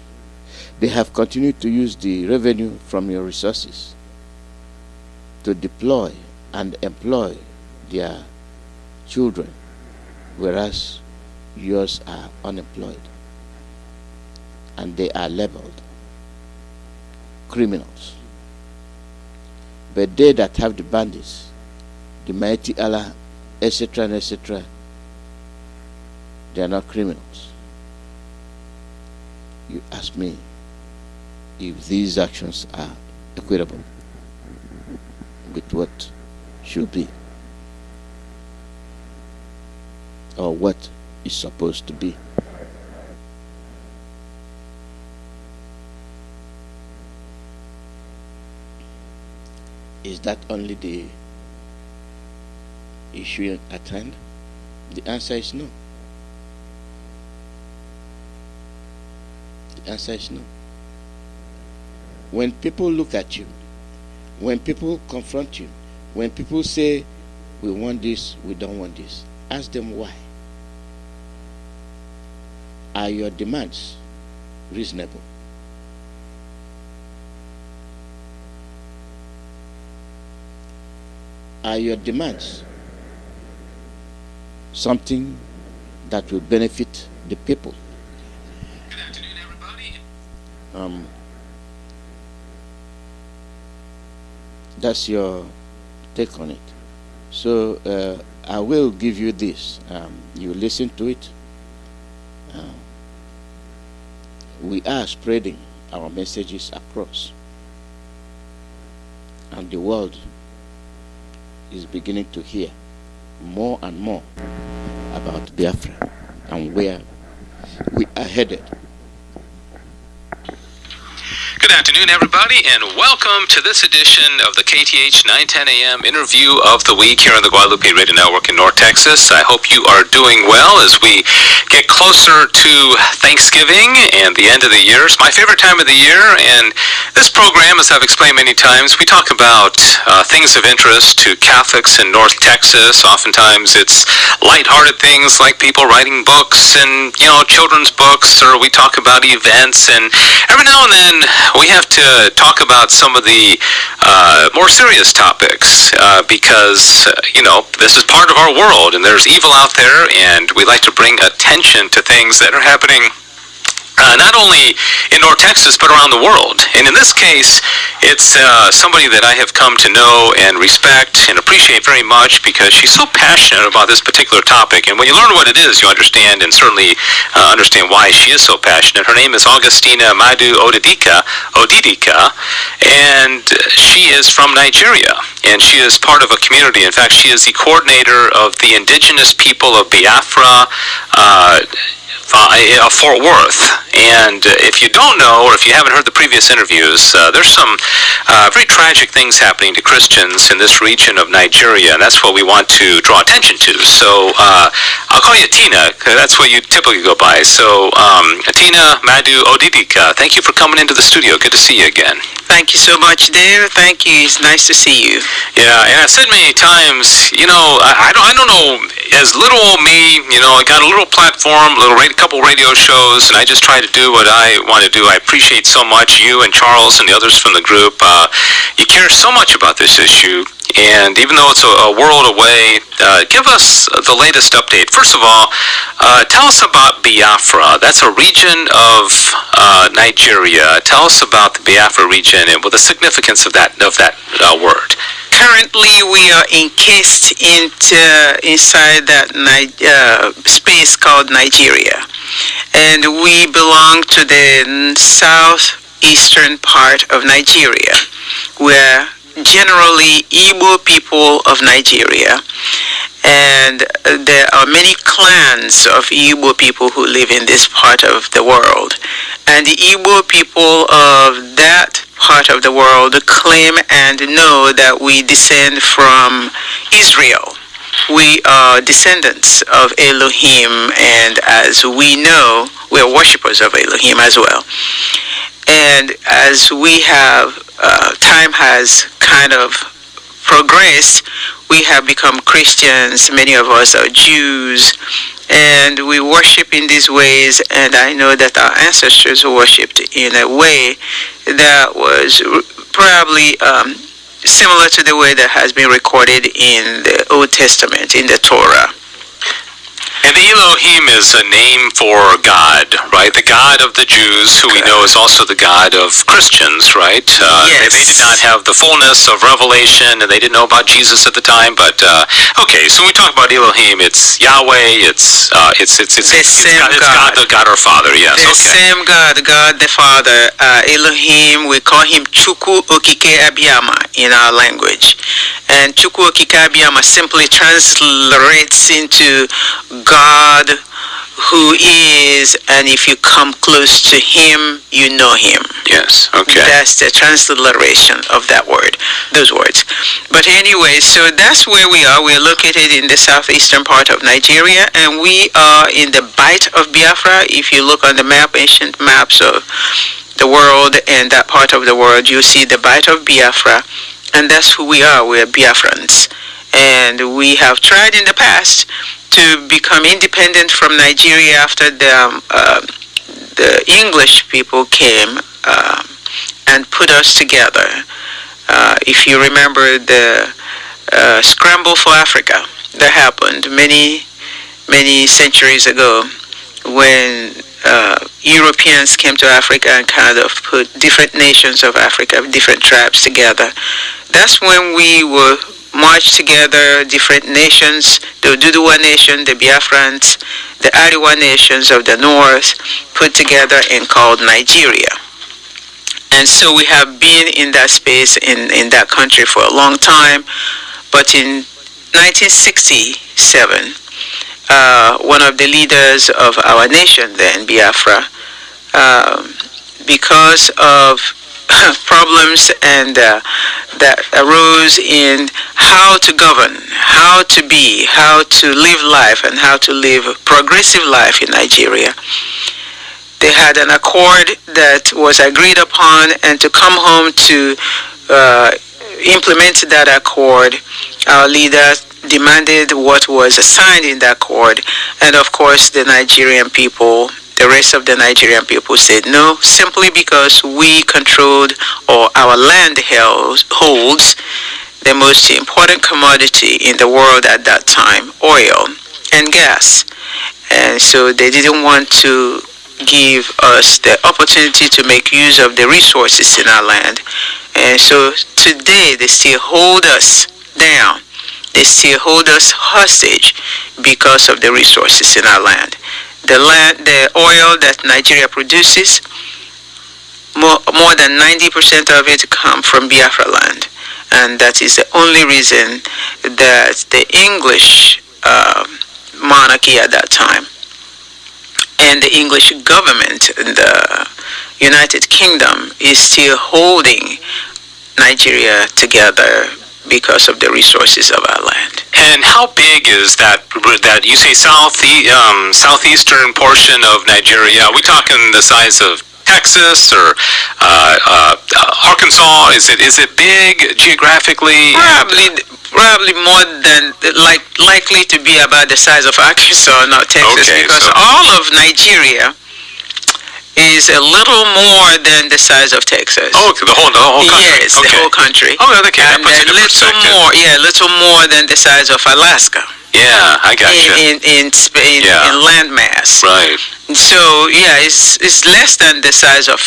They have continued to use the revenue from your resources to deploy and employ their children, whereas yours are unemployed. And they are labeled criminals. But they that have the bandits, the mighty Allah, etc., and etc., they are not criminals. You ask me if these actions are equitable with what should be or what is supposed to be. Is that only the issue at hand? The answer is no. The answer is no. When people look at you, when people confront you, when people say, we want this, we don't want this, ask them why. Are your demands reasonable? Are your demands something that will benefit the people? Good afternoon, everybody. That's your take on it. So I will give you this. You listen to it. We are spreading our messages across, and the world is beginning to hear more and more about Biafra and where we are headed. Good afternoon, everybody, and welcome to this edition of the KTH 910 AM interview of the week here on the Guadalupe Radio Network in North Texas. I hope you are doing well as we get closer to Thanksgiving and the end of the year. It's my favorite time of the year, and this program, as I've explained many times, we talk about things of interest to Catholics in North Texas. Oftentimes it's lighthearted things like people writing books and, children's books, or we talk about events, and every now and then we have to talk about some of the more serious topics because, this is part of our world and there's evil out there, and we like to bring attention to things that are happening not only in North Texas, but around the world. And in this case, it's somebody that I have come to know and respect and appreciate very much because she's so passionate about this particular topic. And when you learn what it is, you understand, and certainly understand why she is so passionate. Her name is Augustina Madu Odidika, and she is from Nigeria. And she is part of a community. In fact, she is the coordinator of the indigenous people of Biafra, Fort Worth. And if you don't know, or if you haven't heard the previous interviews, there's some very tragic things happening to Christians in this region of Nigeria, and that's what we want to draw attention to. So I'll call you Tina, because that's what you typically go by. So Tina Madu Odidika, thank you for coming into the studio. Good to see you again. Thank you so much, Dave. Thank you. It's nice to see you. Yeah, and I've said many times, I don't know, as little old me, I got a little platform, couple radio shows, and I just try to do what I want to do. I appreciate so much you and Charles and the others from the group. You care so much about this issue, and even though it's a world away, give us the latest update. First of all, tell us about Biafra. That's a region of Nigeria. Tell us about the Biafra region and what the significance of that word. Currently, we are encased inside that space called Nigeria, and we belong to the southeastern part of Nigeria, where generally Igbo people of Nigeria, and there are many clans of Igbo people who live in this part of the world, and the Igbo people of that part of the world claim and know that we descend from Israel. We are descendants of Elohim, and as we know, we are worshippers of Elohim as well. And as we have, time has kind of progressed, we have become Christians. Many of us are Jews, and we worship in these ways, and I know that our ancestors worshipped in a way that was probably similar to the way that has been recorded in the Old Testament, in the Torah. And the Elohim is a name for God, right? The God of the Jews, who we know is also the God of Christians, right? Yes. They did not have the fullness of revelation, and they didn't know about Jesus at the time. But okay, so when we talk about Elohim, it's Yahweh. It's the same God. God our Father. Yes. The same God, God the Father. Elohim, we call him Chukwu Okike Abiyama in our language, and Chukwu Okike Abiyama simply translates into God who is, and if you come close to him, you know him. Yes, okay. That's the transliteration of that word, those words. But anyway, so that's where we are. We're located in the southeastern part of Nigeria, and we are in the Bight of Biafra. If you look on the map, ancient maps of the world and that part of the world, you'll see the Bight of Biafra, and that's who we are. We're Biafrans. And we have tried in the past to become independent from Nigeria after the English people came and put us together. If you remember the scramble for Africa that happened many centuries ago, when Europeans came to Africa and kind of put different nations of Africa, different tribes together. That's when we were marched together, different nations, the Oduduwa nation, the Biafrans, the Ariwa nations of the north, put together and called Nigeria. And so we have been in that space, in that country for a long time. But in 1967, one of the leaders of our nation then, Biafra, because of problems and that arose in how to govern, how to be, how to live life, and how to live progressive life in Nigeria. They had an accord that was agreed upon, and to come home to implement that accord, our leader demanded what was assigned in the accord, and of course the Nigerian people, the rest of the Nigerian people said no, simply because we controlled, or our land holds, the most important commodity in the world at that time, oil and gas. And so they didn't want to give us the opportunity to make use of the resources in our land. And so today they still hold us down. They still hold us hostage because of the resources in our land. The oil that Nigeria produces, more than 90% of it come from Biafra land. And that is the only reason that the English monarchy at that time and the English government in the United Kingdom is still holding Nigeria together because of the resources of our land. And how big is that you say southeastern portion of Nigeria? Are we talking the size of Texas or Arkansas? Is it big geographically? Probably more than likely to be about the size of Arkansas, not Texas, okay, because all of Nigeria is a little more than the size of Texas. Oh, the whole country. Yes, okay. The whole country. Oh, okay, that and puts it in perspective. Little more than the size of Alaska. Yeah, I got you. In land mass. Right. So it's less than the size of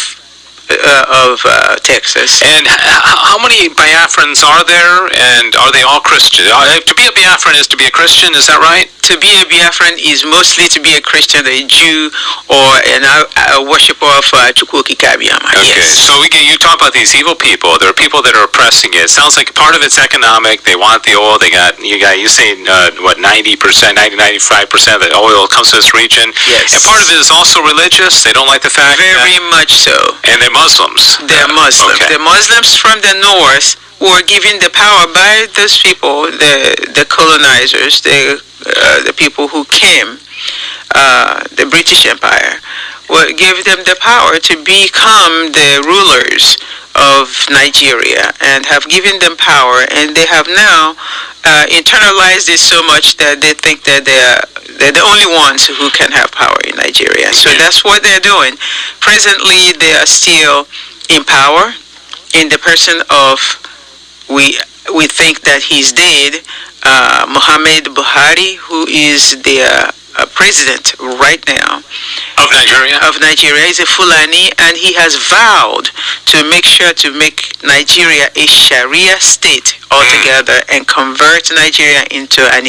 Texas. And how many Biafrans are there, and are they all Christian? To be a Biafran is to be a Christian, is that right? To be a Biafran is mostly to be a Christian, a Jew, or a worshiper of Chukwuemeka. Okay, yes. so you talk about these evil people. There are people that are oppressing it. It sounds like part of it's economic. They want the oil. You say 90%, 95% of the oil comes to this region. Yes. And part of it is also religious. They don't like the fact very much so. And they're Muslims. They're Muslims. Okay. The Muslims from the north were given the power by those people, the colonizers, the people who came, the British Empire, gave them the power to become the rulers of Nigeria, and have given them power, and they have now internalized it so much that they think that they're the only ones who can have power in Nigeria. So that's what they're doing. Presently, they are still in power in the person of, we think that he's dead, Muhammad Buhari, who is the president right now of Nigeria. He's a Fulani, and he has vowed to make sure to make Nigeria a Sharia state altogether and convert Nigeria into an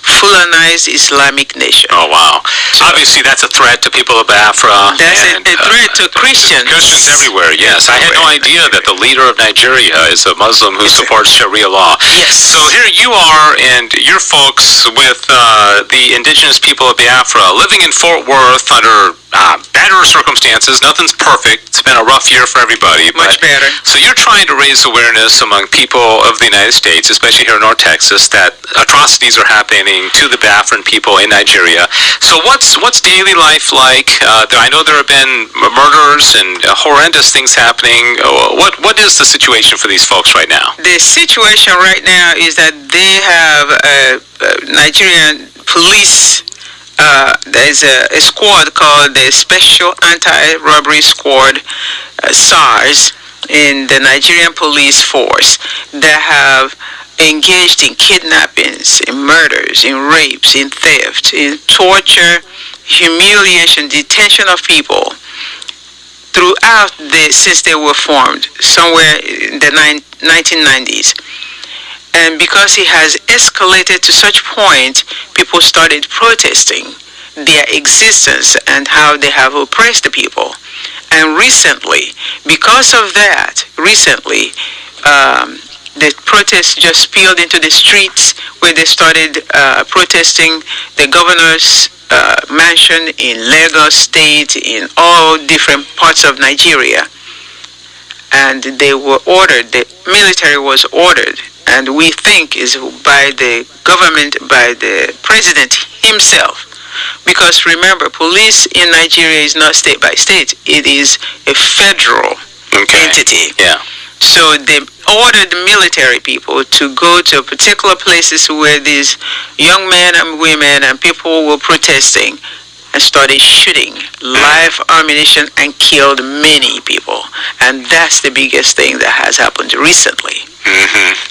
Fulanized Islamic nation. Oh, wow. Obviously, that's a threat to people of Biafra. That's a threat to Christians. Christians everywhere, yes. I had no idea that the leader of Nigeria is a Muslim who supports Sharia law. Yes. So here you are and your folks with the indigenous people of Biafra living in Fort Worth under better circumstances. Nothing's perfect. It's been a rough year for everybody. Much better. So you're trying to raise awareness among people of the United States, especially here in North Texas, that atrocities are happening to the Biafran people in Nigeria. So what's daily life like? I know there have been murders and horrendous things happening. What is the situation for these folks right now? The situation right now is that they have Nigerian police. There's a squad called the Special Anti-Robbery Squad, SARS, in the Nigerian police force that have engaged in kidnappings, in murders, in rapes, in theft, in torture, humiliation, detention of people throughout since they were formed, somewhere in the 1990s. And because it has escalated to such point, people started protesting their existence and how they have oppressed the people. And recently, because of that, the protests just spilled into the streets, where they started protesting the governor's mansion in Lagos State, in all different parts of Nigeria. and they were ordered, the military was ordered, and we think is by the government, by the president himself. Because remember, police in Nigeria is not state by state, it is a federal entity. Yeah. So they ordered military people to go to particular places where these young men and women and people were protesting, and started shooting live ammunition and killed many people. And that's the biggest thing that has happened recently.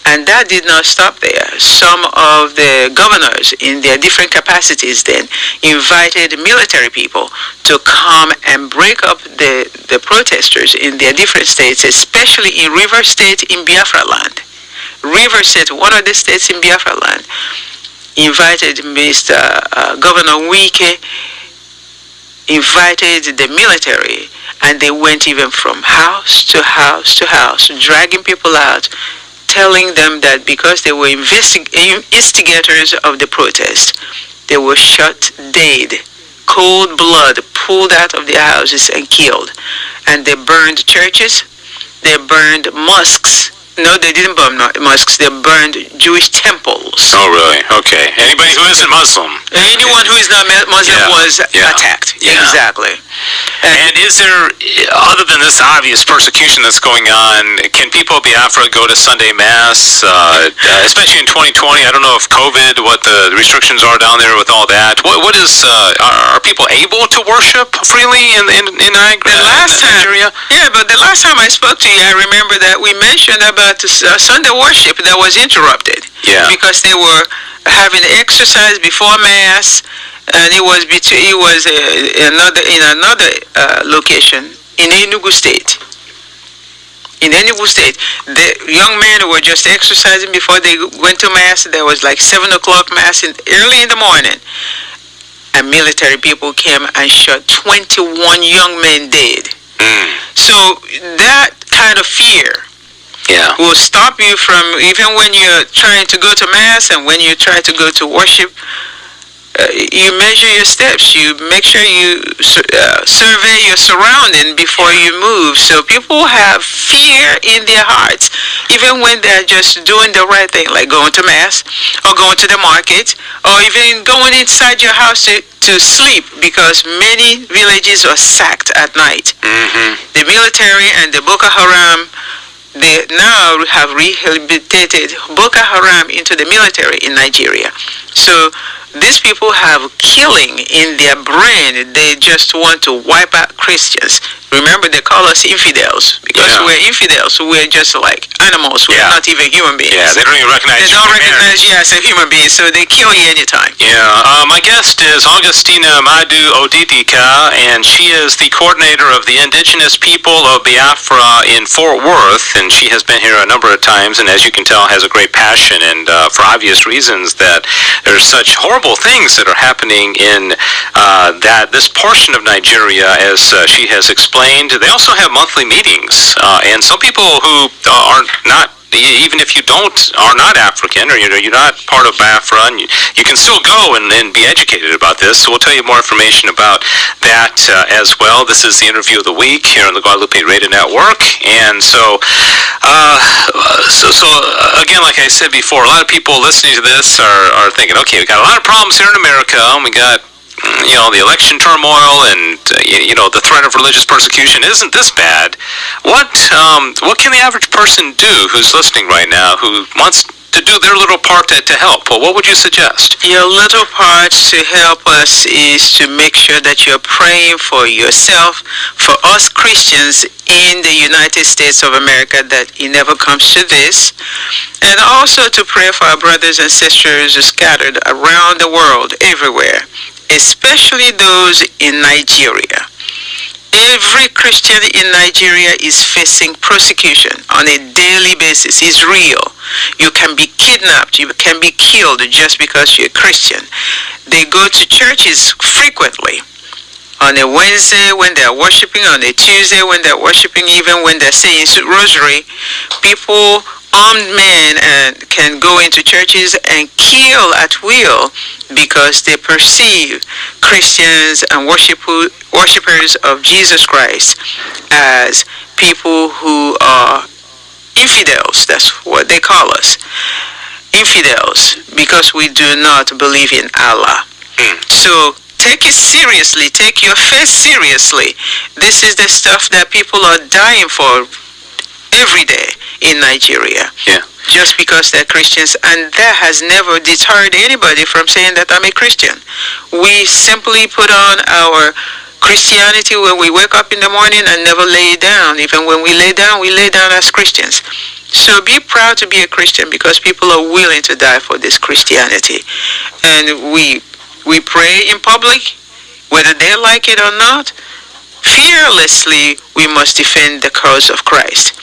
And that did not stop there. Some of the governors in their different capacities then invited military people to come and break up the protesters in their different states, especially in River State in Biafra land. River State, one of the states in Biafra land, invited Mr. Governor Wike, invited the military, and they went even from house to house to house, dragging people out, telling them that because they were instigators of the protest, they were shot dead, cold blood pulled out of their houses and killed. And they burned churches, they burned mosques. No, they didn't burn mosques, they burned Jewish temples. Oh, really? Okay. Anybody who isn't Muslim. Anyone who is not Muslim was attacked. Yeah. Exactly. And is there, other than this obvious persecution that's going on, can people of Biafra go to Sunday Mass, especially in 2020? I don't know if COVID, what the restrictions are down there with all that. What is, are people able to worship freely in Nigeria? Yeah, but the last time I spoke to you, I remember that we mentioned about Sunday worship that was interrupted. Yeah. Because they were having exercise before Mass, and it was in another location in Enugu State. In Enugu State, the young men were just exercising before they went to Mass. There was like 7 o'clock Mass early in the morning, and military people came and shot 21 young men dead. So that kind of fear will stop you from, even when you're trying to go to Mass and when you try to go to worship, you measure your steps, you make sure you survey your surrounding before you move. So people have fear in their hearts, even when they're just doing the right thing, like going to Mass or going to the market or even going inside your house to sleep, because many villages are sacked at night. The military and the Boko Haram, they now have rehabilitated Boko Haram into the military in Nigeria. So these people have killing in their brain. They just want to wipe out Christians. Remember, they call us infidels because we're infidels. We're just like animals. We're not even human beings. Yeah, they don't even recognize you. They don't recognize you as a human being, so they kill you anytime. Yeah, my guest is Augustina Madu Odidika, and she is the coordinator of the indigenous people of Biafra in Fort Worth, and she has been here a number of times, and as you can tell, has a great passion, and for obvious reasons that there's such horrible things that are happening in this portion of Nigeria, as she has explained. They also have monthly meetings, and some people who are not, even if you are not African, or you're not part of Biafra, and you can still go and be educated about this. So we'll tell you more information about that as well. This is the interview of the week here on the Guadalupe Radio Network, and so again, like I said before, a lot of people listening to this are thinking, okay, we got a lot of problems here in America, and we got the election turmoil and the threat of religious persecution. Isn't this bad? What can the average person do who's listening right now, who wants to do their little part to help? Well, what would you suggest? Your little part to help us is to make sure that you're praying for yourself, for us Christians in the United States of America, that it never comes to this, and also to pray for our brothers and sisters scattered around the world, everywhere, especially those in Nigeria. Every Christian in Nigeria is facing persecution on a daily basis. It's real. You can be kidnapped. You can be killed just because you're a Christian. They go to churches frequently. On a Wednesday when they're worshiping, on a Tuesday when they're worshiping, even when they're saying rosary, people, armed men, can go into churches and kill at will because they perceive Christians and worshippers of Jesus Christ as people who are infidels. That's what they call us. Infidels, because we do not believe in Allah. So take it seriously. Take your faith seriously. This is the stuff that people are dying for every day in Nigeria. Yeah. Just because they're Christians, and that has never deterred anybody from saying that I'm a Christian. We simply put on our Christianity when we wake up in the morning and never lay down. Even when we lay down as Christians. So be proud to be a Christian, because people are willing to die for this Christianity. And we pray in public, whether they like it or not. Fearlessly, we must defend the cause of Christ.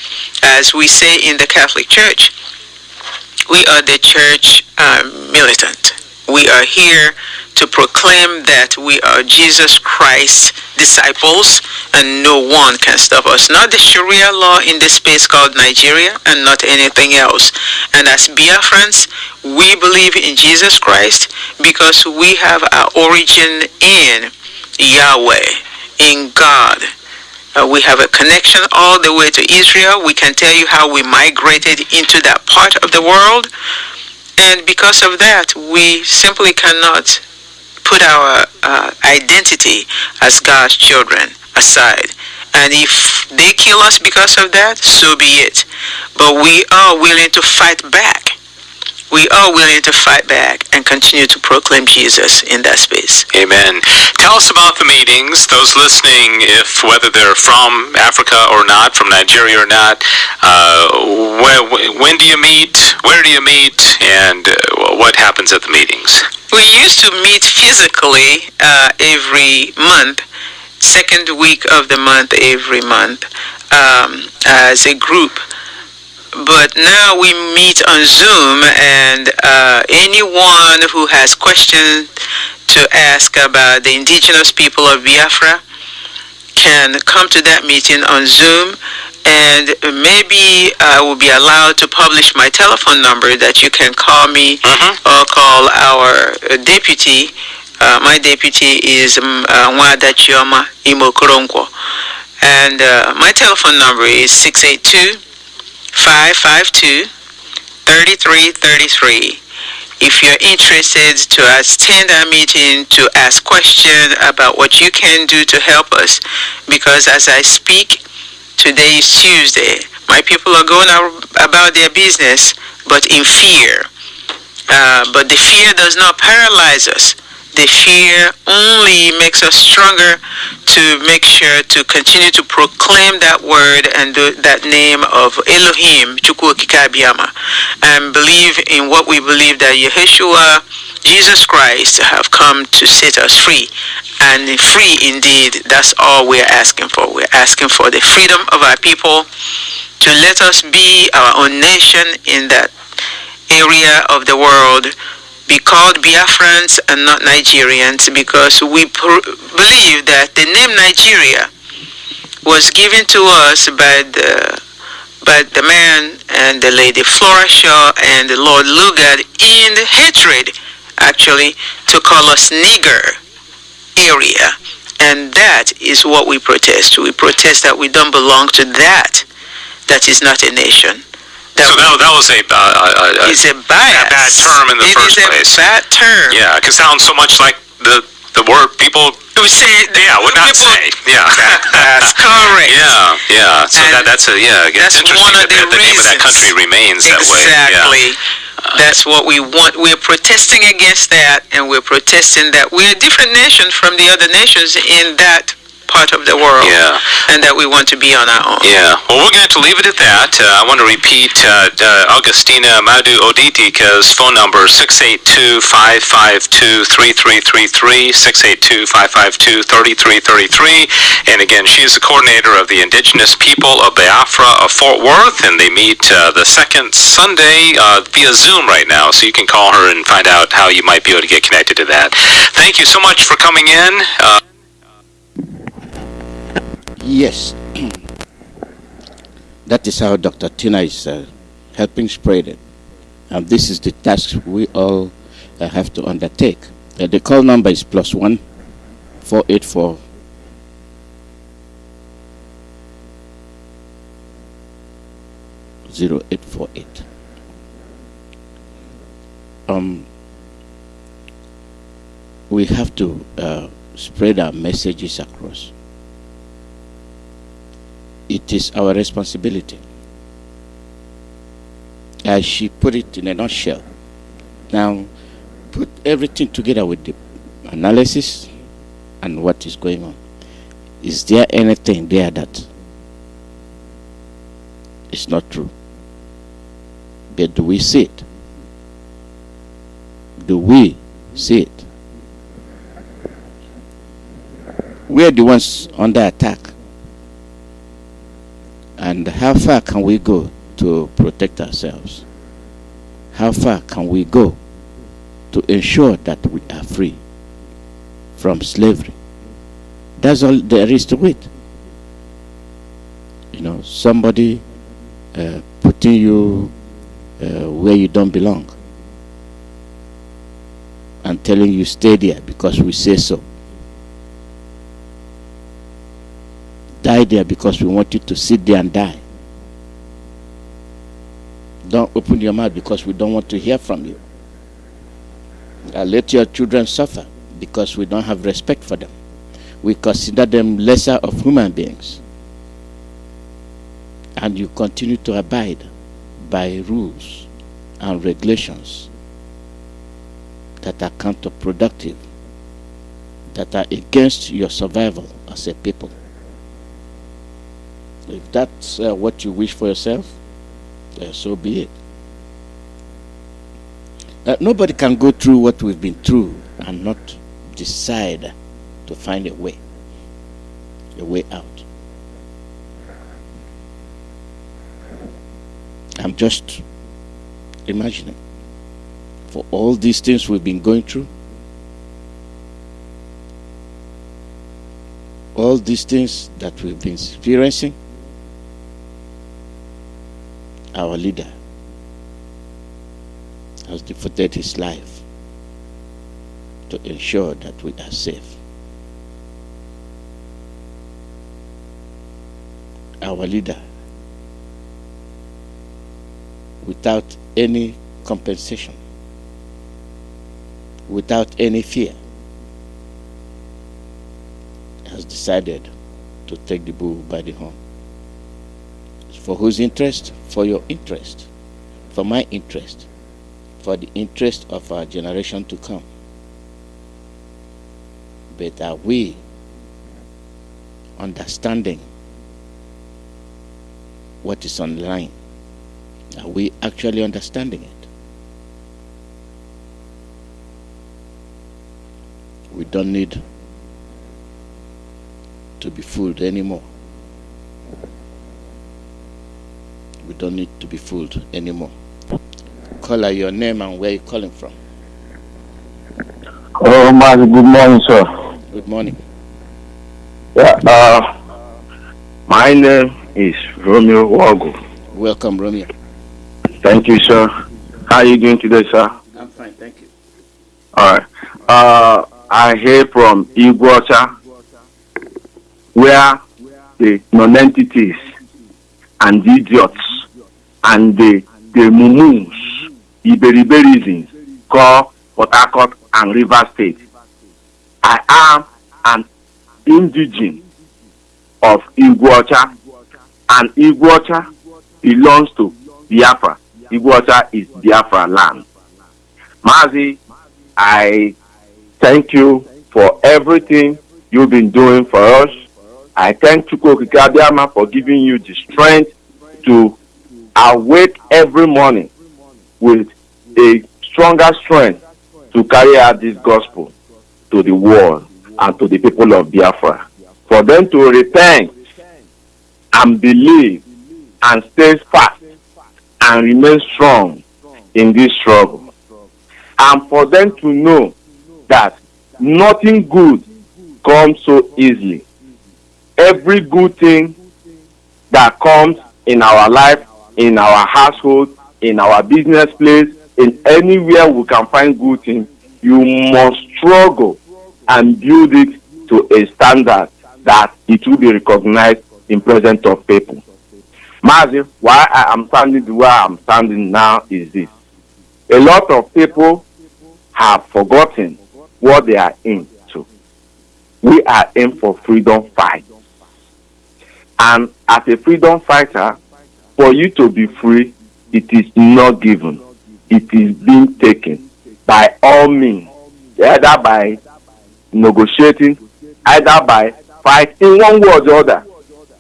As we say in the Catholic Church, we are the church militant. We are here to proclaim that we are Jesus Christ's disciples, and no one can stop us. Not the Sharia law in this space called Nigeria, and not anything else. And as Biafrans, we believe in Jesus Christ because we have our origin in Yahweh, in God. We have a connection all the way to Israel. We can tell you how we migrated into that part of the world. And because of that, we simply cannot put our identity as God's children aside. And if they kill us because of that, so be it. But we are willing to fight back. We are willing to fight back and continue to proclaim Jesus in that space. Amen. Tell us about the meetings. Those listening, if whether they're from Africa or not, from Nigeria or not, when do you meet? Where do you meet? And what happens at the meetings? We used to meet physically every month, second week of the month every month, as a group. But now we meet on Zoom, and anyone who has questions to ask about the indigenous people of Biafra can come to that meeting on Zoom, and maybe I will be allowed to publish my telephone number that you can call me or call our deputy. My deputy is Mwada Chioma Imokoronko, and my telephone number is 682-552-3333. If you're interested to attend our meeting, to ask questions about what you can do to help us, because as I speak, today is Tuesday. My people are going about their business, but in fear. But the fear does not paralyze us. The fear only makes us stronger to make sure to continue to proclaim that word and that name of Elohim, Chukwuemeka, and believe in what we believe, that Yeshua, Jesus Christ, have come to set us free. And free indeed, that's all we're asking for. We're asking for the freedom of our people, to let us be our own nation in that area of the world, be called Biafrans and not Nigerians, because we believe that the name Nigeria was given to us by the man and the lady Flora Shaw and the Lord Lugard in hatred, actually, to call us nigger area. And that is what we protest. We protest that we don't belong to that. That is not a nation. So that was a bad term in the first place. It is a bad term. Yeah, it can sound so much like the word people would say. Would not say. Yeah, that's correct. Yeah. So that's it's interesting that the name of that country remains that way. Exactly. That's what we want. We're protesting against that, and we're protesting that we're a different nation from the other nations in that part of the world, and that we want to be on our own. Yeah. Well, we're going to have to leave it at that. I want to repeat Augustina Madu Oditika's phone number, 682-552-3333, 682-552-3333. And again, she's the coordinator of the Indigenous People of Biafra of Fort Worth, and they meet the second Sunday via Zoom right now, so you can call her and find out how you might be able to get connected to that. Thank you so much for coming in. Yes, that is how Dr. Tina is helping spread it. And this is the task we all have to undertake. The call number is +1 484 0848. We have to spread our messages across. It is our responsibility. As she put it in a nutshell. Now, put everything together with the analysis and what is going on. Is there anything there that is not true? But do we see it? Do we see it? We are the ones under attack. And how far can we go to protect ourselves? How far can we go to ensure that we are free from slavery? That's all there is to it. You know, somebody putting you where you don't belong and telling you stay there because we say so. Die there because we want you to sit there and die. Don't open your mouth because we don't want to hear from you. Let your children suffer because we don't have respect for them. We consider them lesser of human beings. And you continue to abide by rules and regulations that are counterproductive, that are against your survival as a people. If that's what you wish for yourself, so be it. Nobody can go through what we've been through and not decide to find a way out. I'm just imagining, for all these things we've been going through, all these things that we've been experiencing, our leader has devoted his life to ensure that we are safe. Our leader, without any compensation, without any fear, has decided to take the bull by the horn. For whose interest? For your interest, for my interest, for the interest of our generation to come. But are we understanding what is on the line? Are we actually understanding it? We don't need to be fooled anymore. We don't need to be fooled anymore. Caller, your name and where you're calling from. Oh, Mazi, good morning, sir. Good morning. Yeah, my name is Romeo Wago. Welcome, Romeo. Thank you, sir. How are you doing today, sir? I'm fine, thank you. All right. I hear from Iguacha, where the non-entities and the idiots and the mumus, Iberiberisms, call Port Harcourt and River State. I am an indigene of Iguacha, and Iguacha belongs to Biafra. Iguacha is Biafra land. Mazi, I thank you for everything you've been doing for us. I thank Chukwuemeka for giving you the strength to awake every morning with a stronger strength to carry out this gospel to the world and to the people of Biafra. For them to repent and believe and stay fast and remain strong in this struggle. And for them to know that nothing good comes so easily. Every good thing that comes in our life, in our household, in our business place, in anywhere we can find good things, you must struggle and build it to a standard that it will be recognized in presence of people. Mazi, why I am standing the way I am standing now is this. A lot of people have forgotten what they are into. We are in for freedom fight. And as a freedom fighter, for you to be free, it is not given. It is being taken by all means, either by negotiating, either by fight in one way or the other.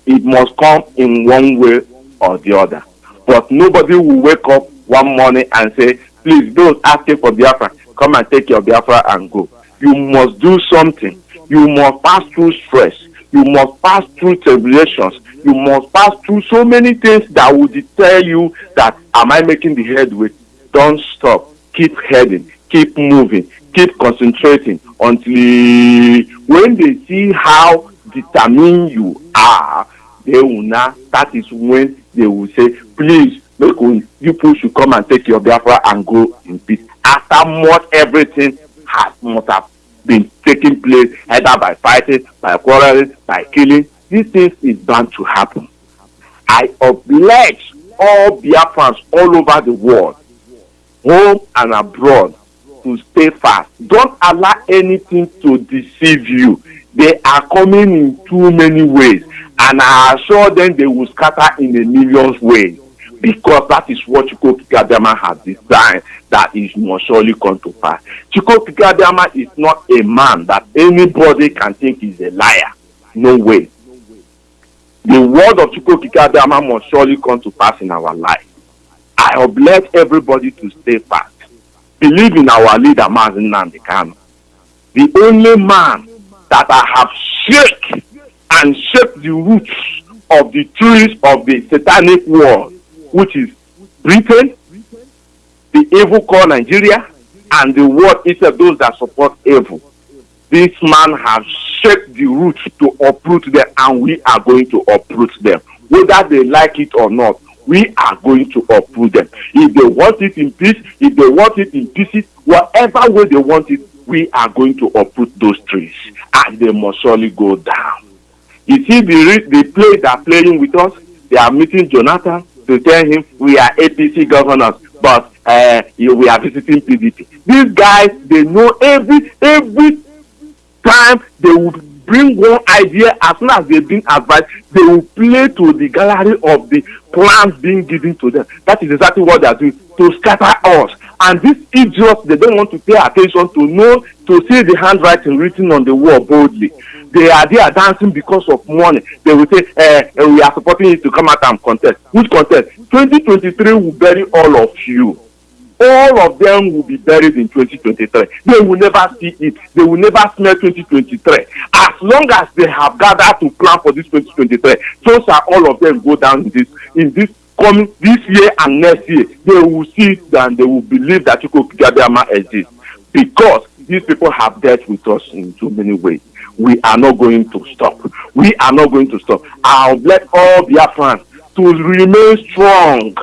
It must come in one way or the other. But nobody will wake up one morning and say, please don't ask for Biafra, come and take your Biafra and go. You must do something. You must pass through stress. You must pass through tribulations. You must pass through so many things that will deter you that, am I making the headway? Don't stop. Keep heading. Keep moving. Keep concentrating until when they see how determined you are, they will now, that is when they will say, please, you people should come and take your Biafra and go in peace. After much everything must have been taking place, either by fighting, by quarreling, by killing. These things is bound to happen. I oblige all Biafrans all over the world, home and abroad, to stay fast. Don't allow anything to deceive you. They are coming in too many ways, and I assure them they will scatter in a million ways, because that is what Chukwuemeka has designed, that is must surely come to pass. Chukwuemeka is not a man that anybody can think is a liar. No way. The word of Chukwuemeka must surely come to pass in our life. I oblige everybody to stay fast. Believe in our leader, Mazi Nnamdi, the only man that I have shaped the roots of the trees of the satanic world, which is Britain, the evil called Nigeria, and the world itself, those that support evil. This man has shaped the roots to uproot them, and we are going to uproot them. Whether they like it or not, we are going to uproot them. If they want it in peace, if they want it in pieces, whatever way they want it, we are going to uproot those trees, and they must surely go down. You see the play they're playing with us, they are meeting Jonathan to tell him we are APC governors, but we are visiting PDP. These guys, they know every time they would bring one idea, as soon as they've been advised, they will play to the gallery of the plans being given to them. That is exactly what they are doing, to scatter us. And these idiots, they don't want to pay attention to know, to see the handwriting written on the wall boldly. They are there dancing because of money. They will say, we are supporting you to come out and contest. Which contest? 2023 will bury all of you. All of them will be buried in 2023. They will never see it. They will never smell 2023. As long as they have gathered to plan for this 2023, so shall all of them go down in this coming this year and next year. They will see it and they will believe that Chukwuemeka exists, because these people have dealt with us in so many ways. We are not going to stop. We are not going to stop. I'll let all Biafrans to remain strong.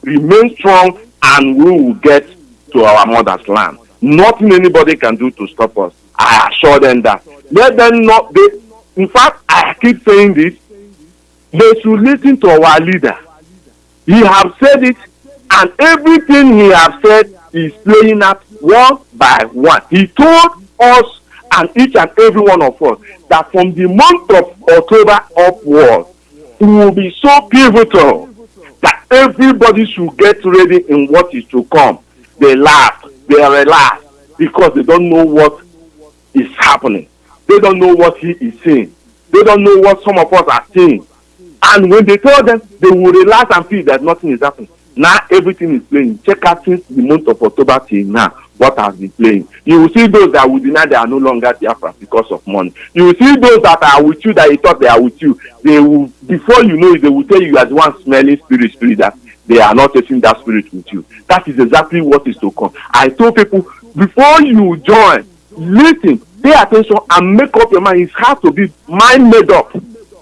Remain strong, and we will get to our mother's land. Nothing anybody can do to stop us. I assure them that. Let them not be. In fact, I keep saying this. They should listen to our leader. He has said it, and everything he has said is playing out one by one. He told us, and each and every one of us, that from the month of October upward, it will be so pivotal that everybody should get ready in what is to come. They laugh, they relax, because they don't know what is happening. They don't know what he is saying. They don't know what some of us are saying. And when they tell them, they will relax and feel that nothing is happening. Now everything is playing. Check out since the month of October till now what has been playing. You will see those that will deny they are no longer Biafra because of money. You will see those that are with you that you thought they are with you. They will, before you know it, they will tell you as one smelling spirit that they are not taking that spirit with you. That is exactly what is to come. I told people, before you join, listen, pay attention and make up your mind. It has to be mind made up.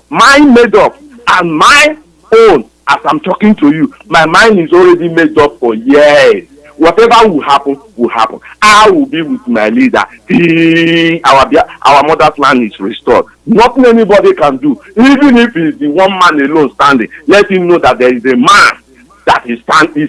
Mind made up. And my own, as I'm talking to you, my mind is already made up for years. whatever will happen, will happen. I will be with my leader till our mother's land is restored. Nothing anybody can do, even if it's the one man alone standing. Let him know that there is a man that is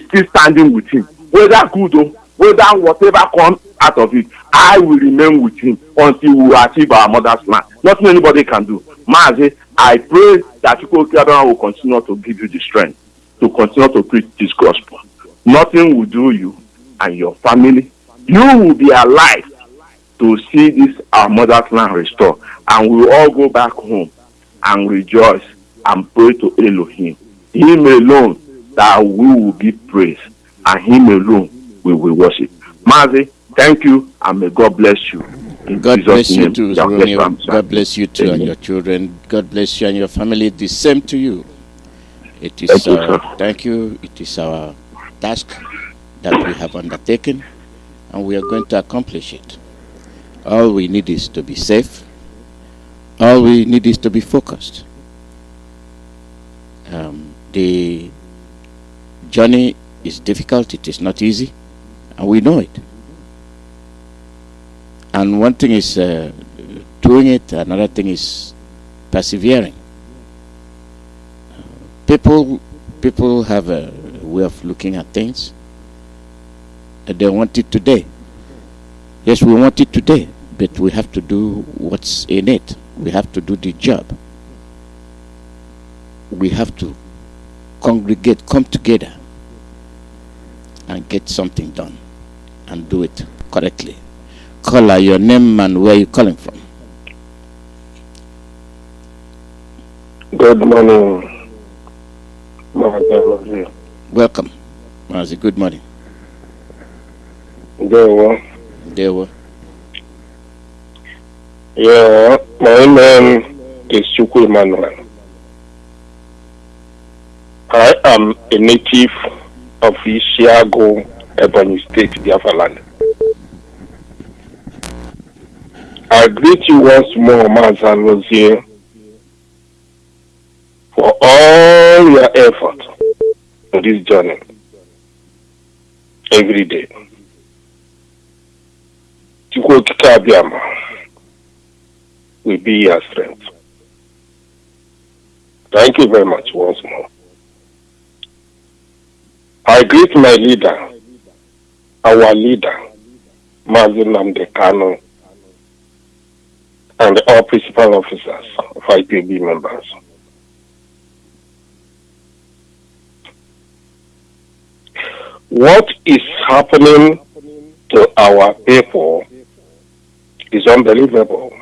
still standing with him. Whether good or whether whatever comes out of it, I will remain with him until we achieve our mother's land. Nothing anybody can do. Mazi, I pray that Chukwuemeka will continue to give you the strength to continue to preach this gospel. Nothing will do you and your family. You will be alive to see this our mother's land restored, and we will all go back home and rejoice and pray to Elohim. Him alone that we will give praise, and him alone we will worship. Mazi, thank you, and may God bless you. In God Jesus' bless you name. too, Yeah, Romeo. bless you, God bless you too, Amen. and your children. God bless you and your family. The same to you. It is Thank you, sir. thank you. It is our task that we have undertaken, and we are going to accomplish it. All we need is to be safe. All we need is to be focused. The journey is difficult. It is not easy, and we know it. And one thing is doing it, another thing is persevering. People have a way of looking at things. They want it today. Yes, we want it today, but we have to do what's in it. We have to do the job. We have to congregate, come together, and get something done, and do it correctly. Caller, your name and where you calling from? Good morning, Mazi. Welcome, Mazi. Good morning. There were. Yeah, my name is Chukwuemeka. I am a native of Isiago, Ebonyi State, Biafra land. I greet you once more, Mazi Alozie, for all your effort on this journey every day. Chukwuemeka will be your strength. Thank you very much once more. I greet my leader, our leader, Mazi Kanu, and all principal officers of IPB members. What is happening to our people is unbelievable.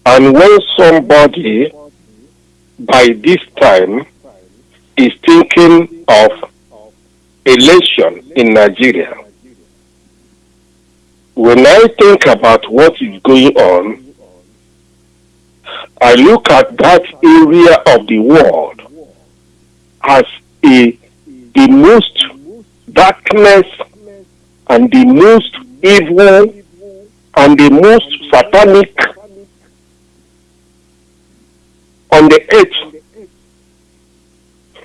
And when somebody by this time is thinking of election in Nigeria, when I think about what is going on, I look at that area of the world as the most darkness and the most evil and the most satanic on the earth,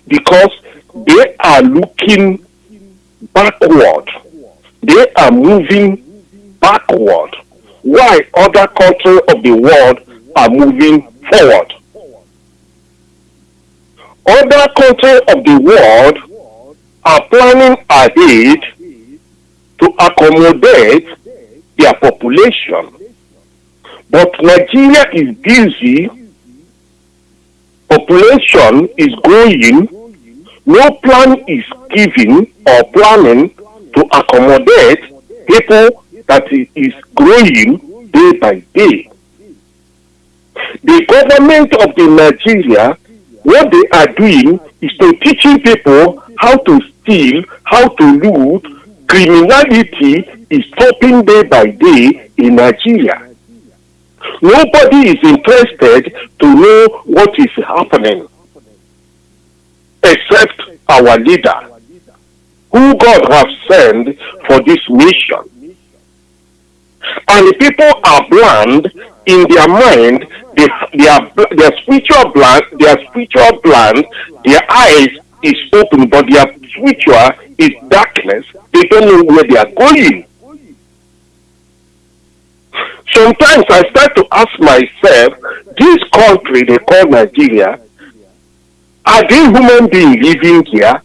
because they are looking backward. They are moving backward, while other countries of the world are moving forward. Other countries of the world are planning ahead to accommodate their population. But Nigeria is busy, population is growing, no plan is given or planning to accommodate people that is growing day by day. The government of the Nigeria, what they are doing is to teaching people how to steal, how to loot. Criminality is stopping day by day in Nigeria. Nobody is interested to know what is happening except our leader, who God has sent for this mission. And the people are blind in their mind, their spiritual blind, their eyes is open, but their future is darkness. They don't know where they are going. Sometimes I start to ask myself, this country they call Nigeria, are they human beings living here?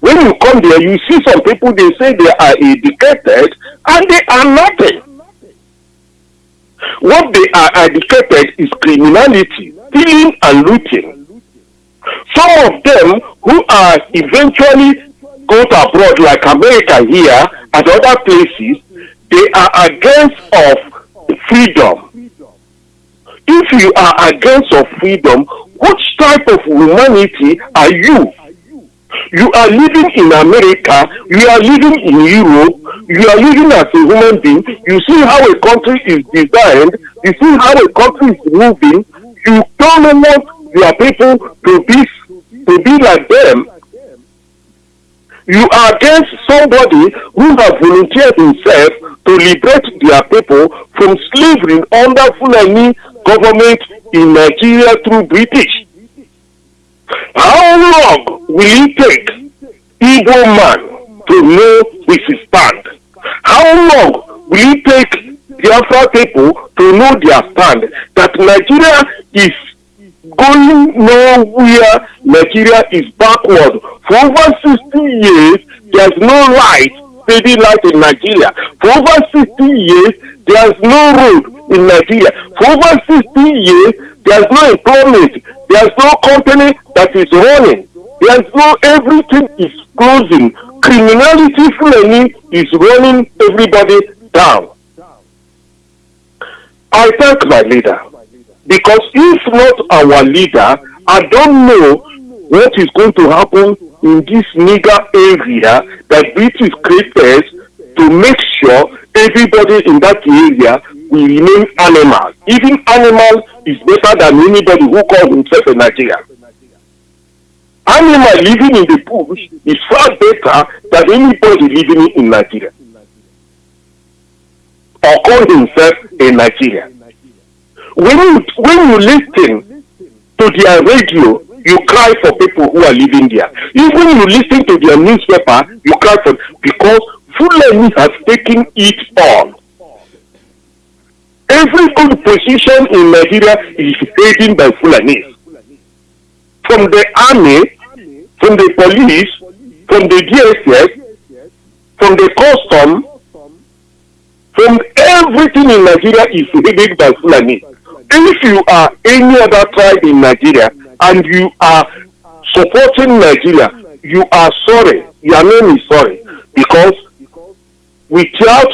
When you come there, you see some people, they say they are educated, and they are nothing. What they are educated is criminality, stealing and looting. Some of them who are eventually go to abroad, like America here and other places, they are against of freedom. If you are against of freedom, which type of humanity are you? You are living in America, you are living in Europe, you are living as a human being, you see how a country is designed, you see how a country is moving, you don't want your people to be like them. You are against somebody who has volunteered himself to liberate their people from slavery under Fulani government in Nigeria through British. How long will it take Igbo man to know his stand? How long will it take Biafra people to know their stand? That Nigeria is going nowhere, Nigeria is backward. For over 60 years, there's no light, steady light in Nigeria. For over 60 years, there's no road in Nigeria. For over 60 years, there's no employment. There's no company that is running. There's no, everything is closing. Criminality Fulani is running everybody down. I thank my leader. Because if not our leader, I don't know what is going to happen in this nigger area that British created to make sure everybody in that area will remain animals. Even animal is better than anybody who calls himself a Nigerian. Animal living in the bush is far better than anybody living in Nigeria or call himself a Nigerian. When you listen to their radio, you cry for people who are living there. Even you listen to their newspaper, you cry for, because Fulani has taken it all. Every good position in Nigeria is taken by Fulani. From the army, from the police, from the DSS, from the custom, from everything in Nigeria is headed by Fulani. If you are any other tribe in Nigeria and you are supporting Nigeria, you are sorry. Your name is sorry. Because without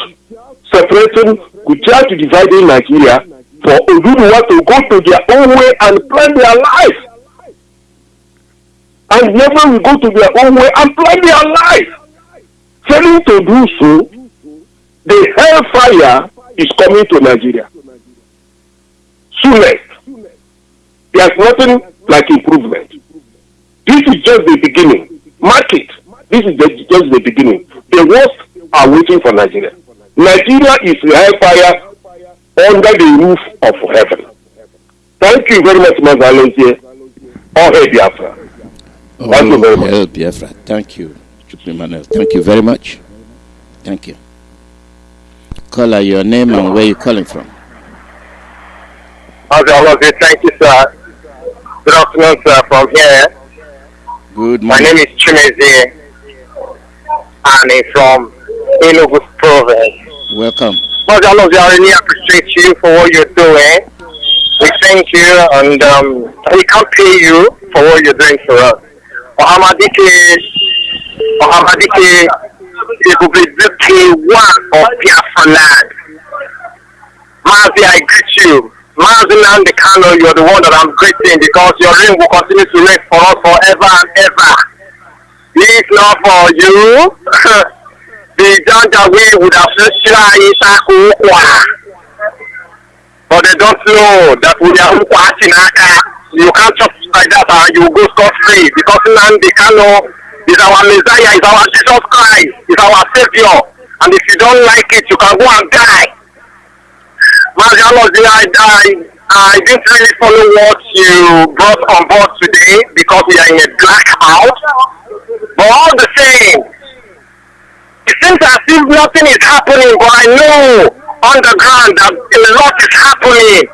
separating, without dividing Nigeria, for Oduduwa to go to their own way and plan their life. And never will go to their own way and plan their life. Failing to do so, the hellfire is coming to Nigeria. Soonest. There's nothing like improvement. This is just the beginning. Mark it. This is just the beginning. The worst are waiting for Nigeria. Nigeria is the hellfire under the roof of heaven. Thank you very much, Mazi Alozie. All hail Biafra. Thank you very much. Biafra. Thank you, Chukwuemeka. Thank you very much. Thank you. Caller, your name and where you calling from. Alozie, thank you, sir. Good afternoon, sir, from here. Good morning. My name is Chimezi, and I'm from Enugu Province. Welcome. Alozie, I really appreciate you for what you're doing. We thank you, and we can't pay you for what you're doing for us. Ohamadike, Ipob, one of Biafra land. Mazi, I greet you. Mazi and the Kano, you're the one that I'm greeting because your reign will continue to reign for us forever and ever. If not for you, the Janja way would have tried but they don't know that we are watching. You can't just like that and you go scot-free because Nnamdi Kanu is our Messiah, is our Jesus Christ, is our Savior. And if you don't like it, you can go and die. Mazi Alozie, I didn't really follow what you brought on board today because we are in a blackout. But all the same, it seems as if nothing is happening, but I know underground that a lot is happening.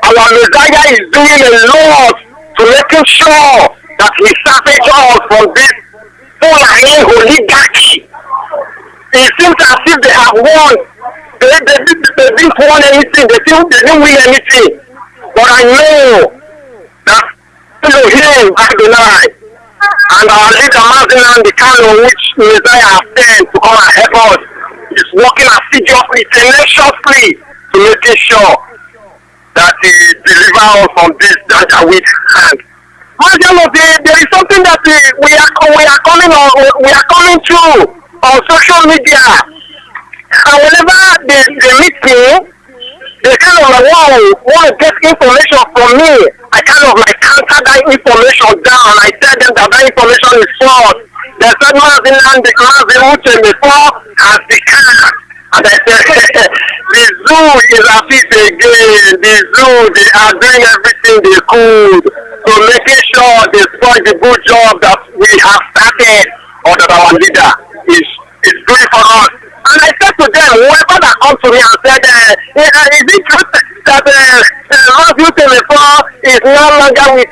Our Messiah is doing a lot to making sure that he salvage us from this Fulani oligarchy. It seems as if they have won. They didn't won anything. They didn't win anything. But I know that Elohim Adonai and our leader Mazi and the Kano, which Messiah has sent to come and help us, is working assiduously, tenaciously to making sure that he deliver us from this Janjaweed hand. There is something that we are coming through on social media, and whenever they meet me, they kind of want to get information from me. I kind of counter that information down. I tell them that information is false. They said Mazi before has the cat. And I said, the zoo is at it again. The zoo, they are doing everything they could to making sure they spoil the good job that we have started, or that our leader is doing for us. And I said to them, whoever that comes to me and said, is it true that Mazi is no longer with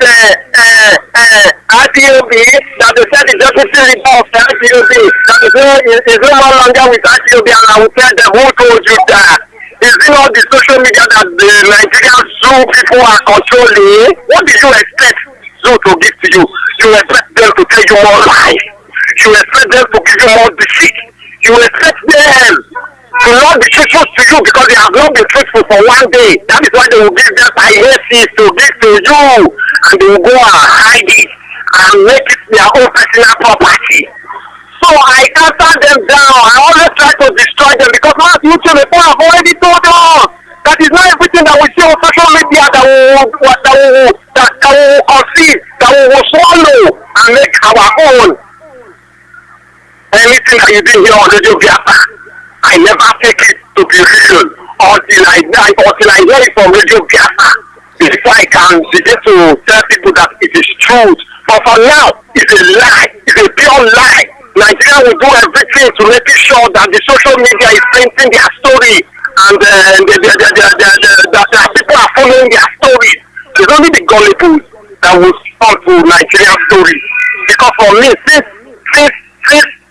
IPOB, that they said the deputy leader of IPOB, that is no longer with IPOB, and I will tell them, who told you that? Is it not the social media that the Nigerian zoo people are controlling? What did you expect zoo to give to you? You expect them to tell you more lies. You expect them to give you more deceit. You expect them to not be truthful to you because they have not been truthful for one day. That is why they will give them IACs to give to you, and they will go and hide it and make it their own personal property. So I answer them down. I always try to destroy them because before I've already told us that is not everything that we see on social media that we will conceive, that we will swallow and make our own. Anything that you didn't hear on Radio Biafra, I never take it to be real until I hear it from Radio Biafra. Before I can begin to tell people that it is truth. But for now, it's a lie. It's a pure lie. Nigeria will do everything to make sure that the social media is painting their story, and that people are following their story. It's only the gullible that will fall to Nigerian story. Because for me, since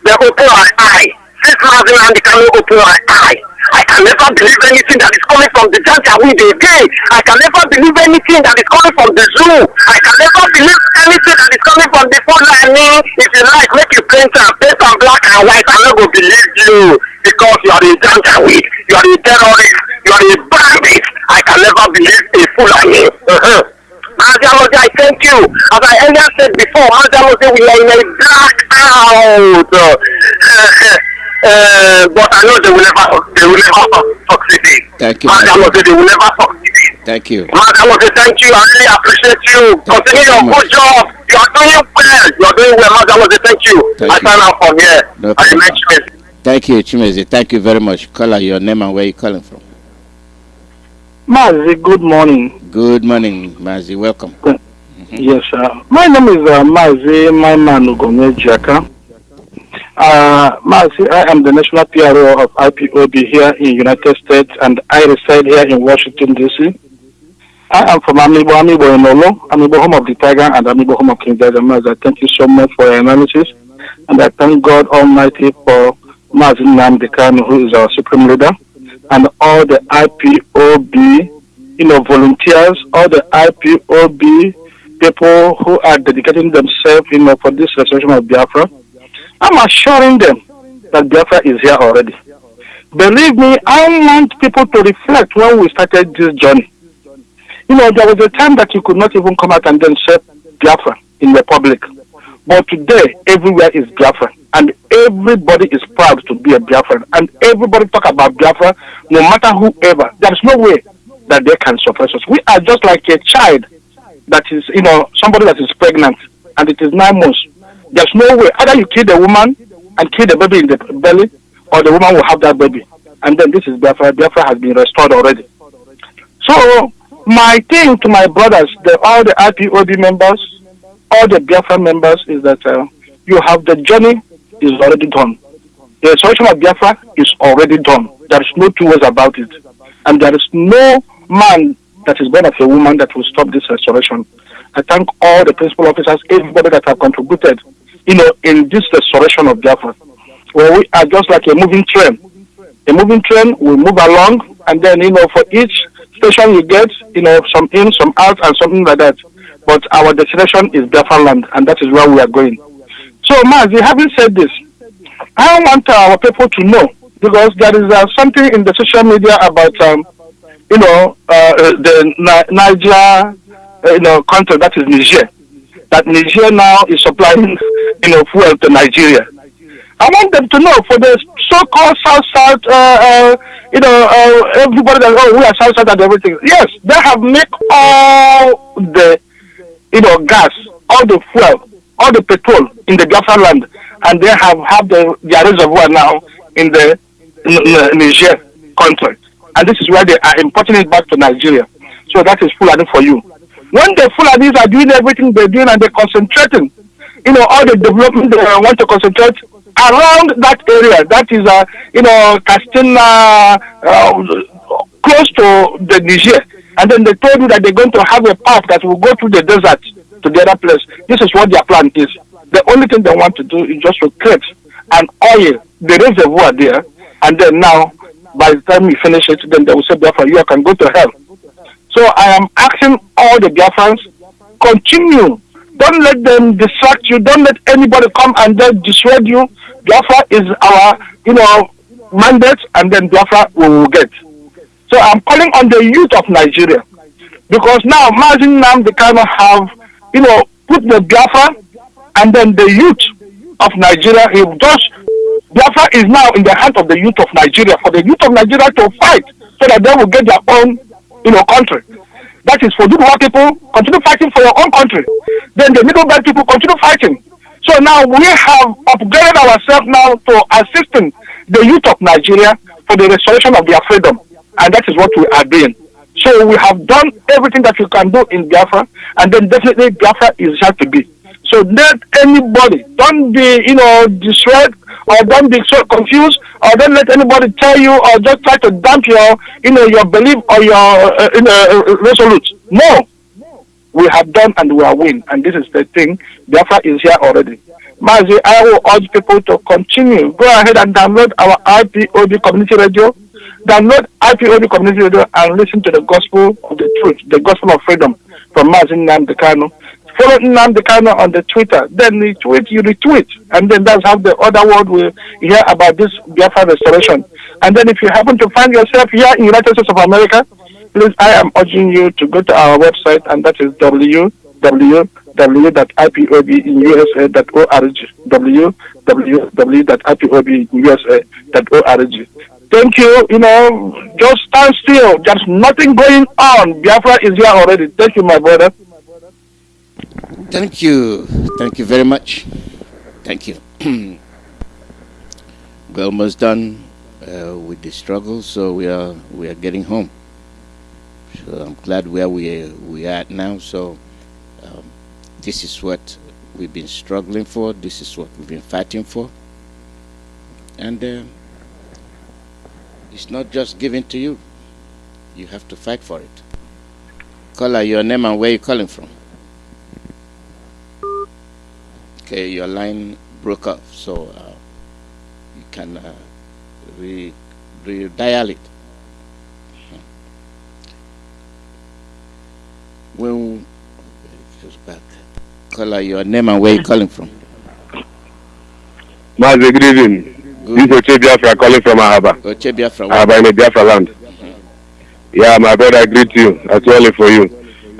they open my eye, since Mazi and the Kano open my eye, I can never believe anything that is coming from the Janjaweed again. I can never believe anything that is coming from the zoo. I can never believe anything that is coming from the Fulani. If you like, make you paint and black and white, I'm not going to believe you because you are a Janjaweed, you are a terrorist, you are a bandit. I can never believe a Fulani. Alozie, I thank you. As I earlier said before, Alozie, we are in a blackout. But I know they will never succeed. Thank you. Alozie, they will never succeed. Thank you. Alozie, thank you. I really appreciate you. Continue your good job. You are doing well. You are doing well, Alozie. Thank you. I sign out from here. No I mention. Thank you, Chimezi. Thank you very much. Caller, your name and where you calling from? Mazi, good morning. Good morning, Mazi. Welcome. Yes, sir. My name is Mazi, my man Ugome Jaka. Mazi, I am the national PRO of IPOB here in United States, and I reside here in Washington, D.C. I am from Amibo Enolo, Amibo home of the Tiger, and Amibo home of King David. Mazi, thank you so much for your analysis, and I thank God Almighty for Mazi Nnamdi Kanu, who is our supreme leader, and all the IPOB, volunteers, all the IPOB people who are dedicating themselves, for this restoration of Biafra. I'm assuring them that Biafra is here already. Believe me, I want people to reflect when we started this journey. There was a time that you could not even come out and then say Biafra in the public. But today, everywhere is Biafra. And everybody is proud to be a Biafran. And everybody talk about Biafra, no matter whoever. There's no way that they can suppress us. We are just like a child that is, somebody that is pregnant and it is 9 months. There's no way. Either you kill the woman and kill the baby in the belly, or the woman will have that baby. And then this is Biafra. Biafra has been restored already. So, my thing to my brothers, all the IPOB members, all the Biafra members is that you have the journey is already done. The restoration of Biafra is already done. There is no two ways about it. And there is no man that is born of a woman that will stop this restoration. I thank all the principal officers, everybody that have contributed, in this restoration of Biafra. Well, we are just like a moving train. A moving train will move along, and then, for each station you get, some in, some out, and something like that. But our destination is Biafra land, and that is where we are going. So, Mazi, having said this, I want our people to know, because there is something in the social media about, the Niger, country, that is Niger. That Niger now is supplying, fuel to Nigeria. I want them to know, for the so-called South, everybody that, we are South and everything. Yes, they have made all the, gas, all the fuel, all the petrol in the Biafra land, and they have their reservoir now in the Niger country. And this is where they are importing it back to Nigeria. So that is Fulani for you. When the Fulanis are doing everything they're doing and they're concentrating, all the development they want to concentrate around that area, that is, Castina, close to the Niger. And then they told you that they're going to have a path that will go through the desert to the other place. This is what their plan is. The only thing they want to do is just to create an oil, the reservoir there, and then now, by the time we finish it, then they will say, Biafra, you can go to hell. So I am asking all the Biafrans, continue. Don't let them distract you. Don't let anybody come and then dissuade you. Biafra is our, mandate, and then Biafra we will get. So I'm calling on the youth of Nigeria, because now Mazi Nnamdi Kanu have, put the Biafra, and then the youth of Nigeria, Biafra is now in the hands of the youth of Nigeria, for the youth of Nigeria to fight so that they will get their own, country. That is for the poor people, continue fighting for your own country. Then the middle belt people continue fighting. So now we have upgraded ourselves now to assisting the youth of Nigeria for the restoration of their freedom. And that is what we are doing. So we have done everything that we can do in Biafra, and then definitely Biafra is here to be. So let anybody, don't be, dissuaded, or don't be so confused, or don't let anybody tell you, or just try to dump your, your belief or your, resolute. No. We have done and we are win, and this is the thing. Biafra is here already. Mazi, I will urge people to continue. Go ahead and download our IPOB community radio. Download IPOB community radio and listen to the gospel of the truth, the gospel of freedom from Mazi Nnamdi Kanu. Follow Nnamdi Kanu on the Twitter. Then you retweet, and then that's how the other world will hear about this Biafra restoration. And then if you happen to find yourself here in the United States of America, please, I am urging you to go to our website, and that is www.ipobinUSA.org. www.ipobinUSA.org. Thank you. Just stand still. There's nothing going on. Biafra is here already. Thank you, my brother. Thank you. Thank you very much. Thank you. We're almost done with the struggle, so we are getting home. So I'm glad where we are at now. So this is what we've been struggling for. This is what we've been fighting for. And it's not just given to you. You have to fight for it. Call out your name and where you're calling from. Okay, your line broke off, so you can redial it. When just back, call out your name and where you're calling from. Mazi, good evening. This is Oche Biafra calling from Ahaba. Oche Biafra. Ahaba in the Biafra land. Yeah, my brother, I greet you. That's all for you.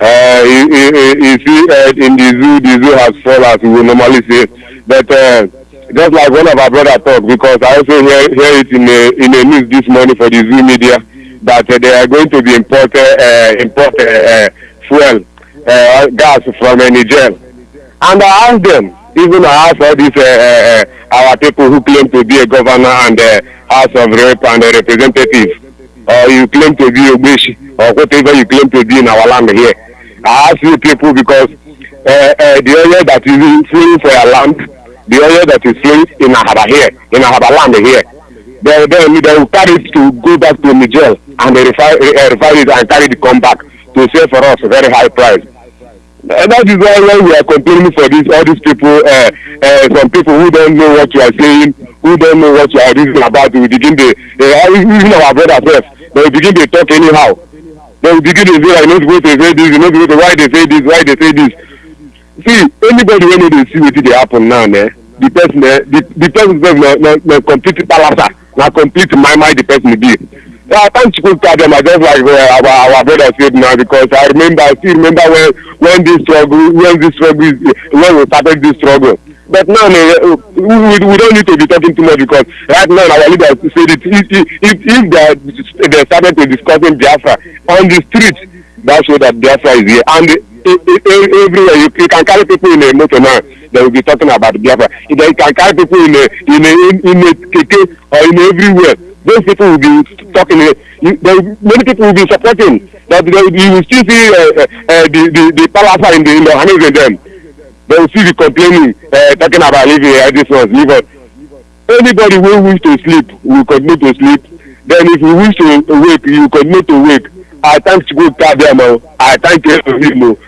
You see, in the zoo has fallen, as we will normally say. But just like one of our brothers talked, because I also hear it in the news this morning for the zoo media, that they are going to be import fuel, gas from Niger. And I asked them, even I asked all these our people who claim to be a governor and House of Rep and a representative, or you claim to be a wish, or whatever you claim to be in our land here. I ask you people, because the area that is free for your land, the oil that is flowing in Ahaba here, in Ahaba land here. They will carry it to go back to Niger and they refine it and carry it come back to sell for us a very high price. That is why when we are complaining for this, all these people, some people who don't know what you are saying, who don't know what you are reasoning about, we begin to, even our brothers first, they will begin to talk anyhow. They will begin to say, I know supposed to say this, you know why they say this, why they say this. See, anybody when they see what they happen now, the person the complete palasa, not complete my the person be. I can't tell them I just like our brother said now, because I still remember when this struggle, when we started this struggle. But now we don't need to be talking too much, because right now our leaders said it. If they started to discussing Biafra on the street, that shows that Biafra is here. And everywhere you can carry people in a motor now, they will be talking about Biafra. If they can carry people in a keke or in everywhere, those people will be talking. Many people will be supporting. That you will still see the palasa in the hands of them. They will still be complaining, talking about leaving this one, leave us. Anybody who wish to sleep will continue to sleep. Then if you wish to wake, you continue to wake. I thank Chukwuemeka. I thank him.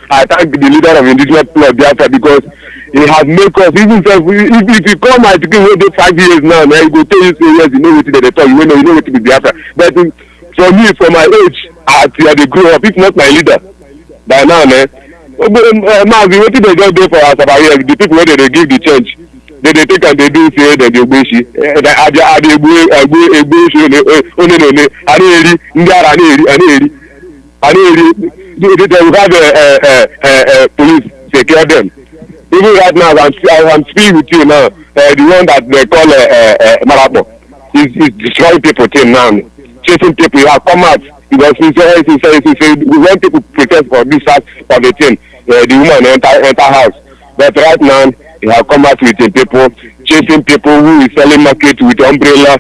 I thank the leader of indigenous people of Biafra, because he has made us, even if you come and give away 5 years now, he will tell you, say, yes, you know what they talk, you know what to be Biafra. But for me, for my age, I they grow up, if not my leader, by now, Mazi, what did they just do for us about here? The people where they give the change, they take and they do say that they bushi. They will have police secure them. Even right now, I'm speaking with you now. The one that they call Marapo is destroying people till now, chasing people. You have come out because when people protest for this side of the thing, the woman enter house. But right now, you have come out with people, chasing people who is selling market with umbrella,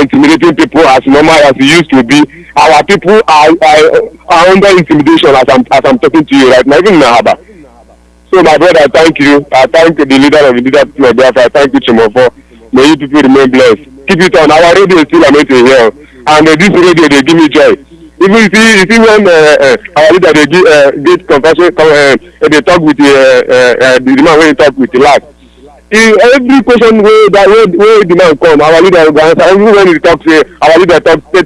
intimidating people as normal as it used to be. Our people are under intimidation as I'm talking to you right now, even in Ahaba. So my brother, thank you. I thank the leader of the leader of Biafra. I thank you, Chimofo. May you people remain blessed. Keep it on. Our radio is still amazing here. And this radio, they give me joy. Even you see when our leader, they get compassion, they talk with the man when he talk with the last. Every question where the man come, our leader will answer. Even when he talk, say, our leader talk, say,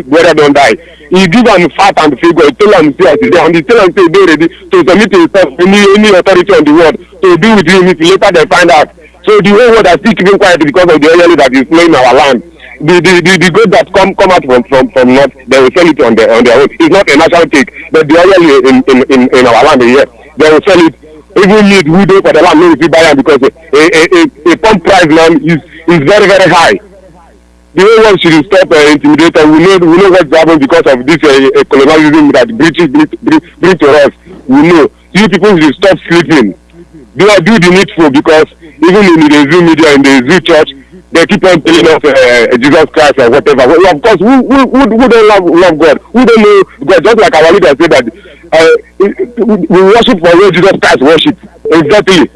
brother don't die. He give them fat and figure, tell them say, and he tell them say they ready to submit himself any authority on the world to do with him if later they find out. So the whole world are still keeping quiet because of the oil that is flowing in our land. The gold that come out from north, they will sell it on their own. It's not a national take, but the oil in our land here, they will sell it. Even need who do for the land, no, if you buy it, because a pump price now is very, very high. The whole world should stop intimidating. We know what's happening because of this colonialism that British bring to us. We know. You people should stop sleeping. Do the needful, because even in the Zoo media, in the Zoo church, they keep on telling us Jesus Christ or whatever. Well, of course, who don't love God? Who don't know God? Just like our leader said that we worship for where Jesus Christ worship. Exactly.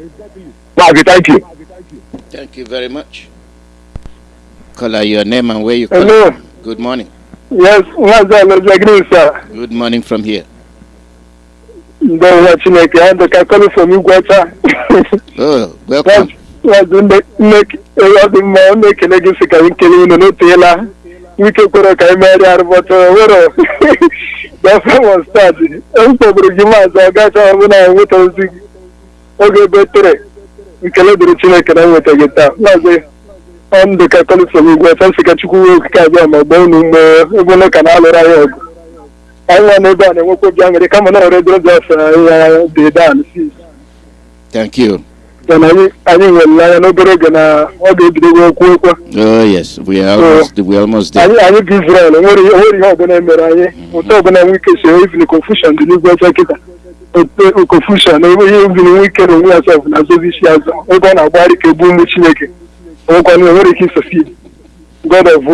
Mazi, thank you. Thank you very much. Caller, your name and where you call. Hello. Good morning. Yes, Alozie, sir. Good morning from here. Don't watch Chineke. I'm the calling from Iguacha. Oh, welcome. Was make legacy can kill you no tailor. We can put a camera, but that was started. I'm probably give us a gata when I went on the okay, better. We can let the Chineke and I will take it out. I'm the Catholic from Iguacha, Chukwuemeka, my bone, even a canal. I want to done and walk young and come on already the dance. Thank you. Then I will no better all the work. Oh yes, we almost there. I will give Israel and what you have been a week if the confusion the new words confusion even weekend and we ourselves as this year we're going to buy a boom which make it. We're going to succeed. God of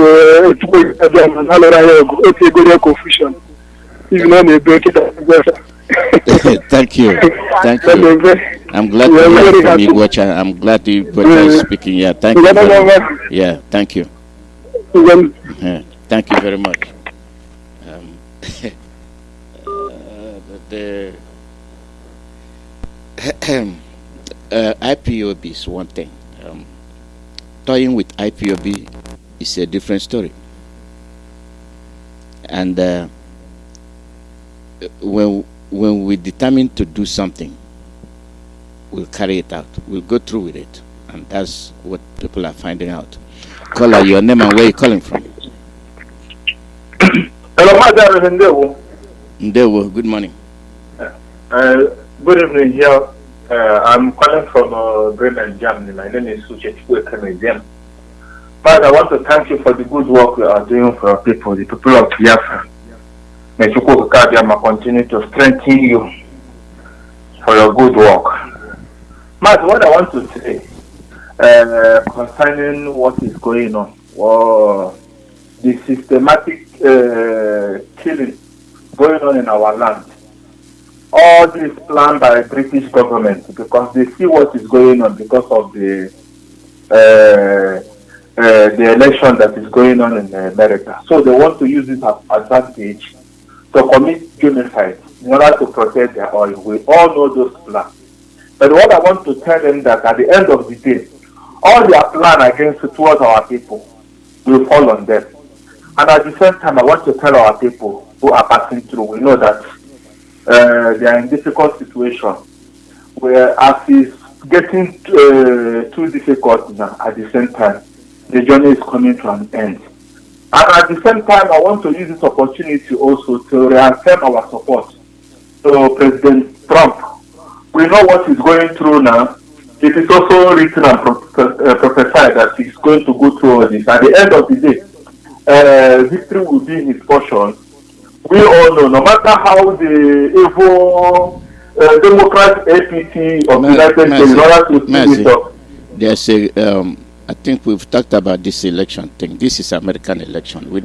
confusion. Even though they break it up. Thank you. Thank you. I'm glad to hear from Igwacha. I'm glad Igwacha is speaking. Yeah, thank you. Yeah, thank you. Thank you very much. The IPOB is one thing. Toying with IPOB is a different story. And when we determine to do something, we'll carry it out. We'll go through with it. And that's what people are finding out. Caller, your name and where you're calling from. Hello, Mazi. Ndewo, good morning. Good evening here. I'm calling from Bremen, Germany. My name is Chukwuemeka. But I want to thank you for the good work you are doing for our people, the people of Biafra. May Chukwuemeka continue to strengthen you for your good work. Mazi, what I want to say concerning what is going on, the systematic killing going on in our land. All this planned by the British government because they see what is going on because of the election that is going on in America. So they want to use this advantage to commit genocide in order to protect their oil. We all know those plans. But what I want to tell them that at the end of the day, all their plan against towards our people will fall on them. And at the same time, I want to tell our people who are passing through, we know that they are in difficult situation where as it's getting too difficult now, at the same time, the journey is coming to an end. And at the same time, I want to use this opportunity also to reaffirm our support to President Trump. We know what he's going through now. It is also written and prophesied that he's going to go through all this. At the end of the day, victory will be his portion. We all know, no matter how the evil Democrat APT of the United States in order to see it up. There's a, I think we've talked about this election thing. This is American election. We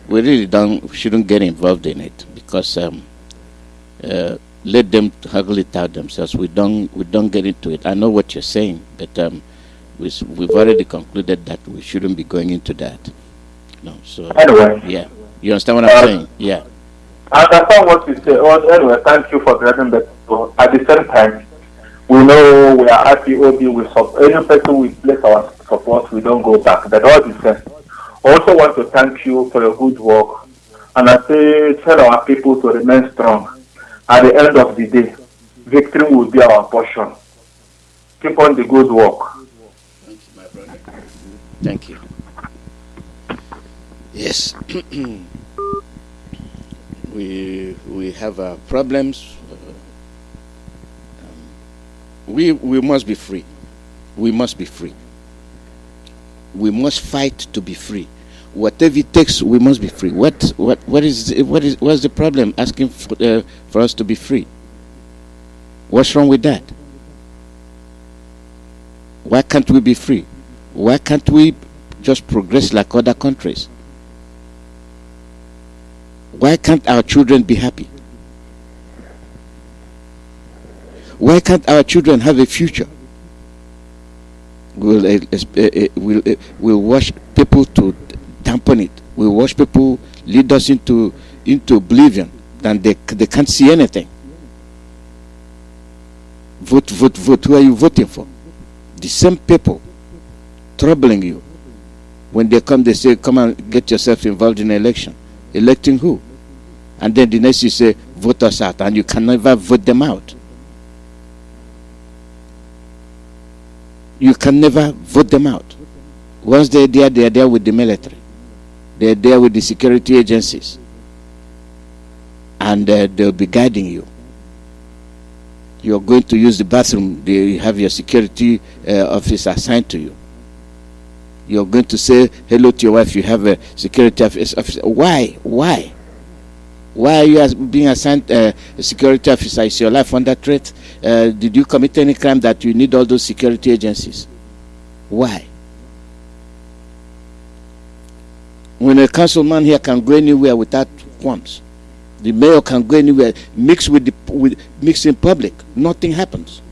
really shouldn't get involved in it because let them haggle it out themselves. We don't get into it. I know what you're saying, but we've already concluded that we shouldn't be going into that. No, so anyway, yeah, you understand what I'm saying? Yeah. I understand what you say. Well, anyway, thank you for grabbing that. At the same time, we know we are IPOB. We support any person we place our support. We don't go back. That's all the same. I also want to thank you for your good work, and I say tell our people to remain strong. At the end of the day, victory will be our portion. Keep on the good work. Thank you, my brother. Thank you. Yes. We have problems. We must be free. We must be free. We must fight to be free. Whatever it takes, we must be free. What's the problem asking for us to be free? What's wrong with that? Why can't we be free? Why can't we just progress like other countries? Why can't our children be happy? Why can't our children have a future? We'll watch people to dampen it. We'll watch people lead us into oblivion, and they can't see anything. Vote, vote, vote. Who are you voting for? The same people troubling you. When they come, they say, come and get yourself involved in an election. Electing who? And then the next you say, vote us out, and you can never vote them out. You can never vote them out. Once they're there with the military. They're there with the security agencies. And they'll be guiding you. You're going to use the bathroom, they have your security officer assigned to you. You're going to say hello to your wife, you have a security officer. Why? Why are you being assigned a security officer? Is your life under threat? Did you commit any crime that you need all those security agencies? Why? When a councilman here can go anywhere without qualms, The mayor can go anywhere, mix in public, nothing happens.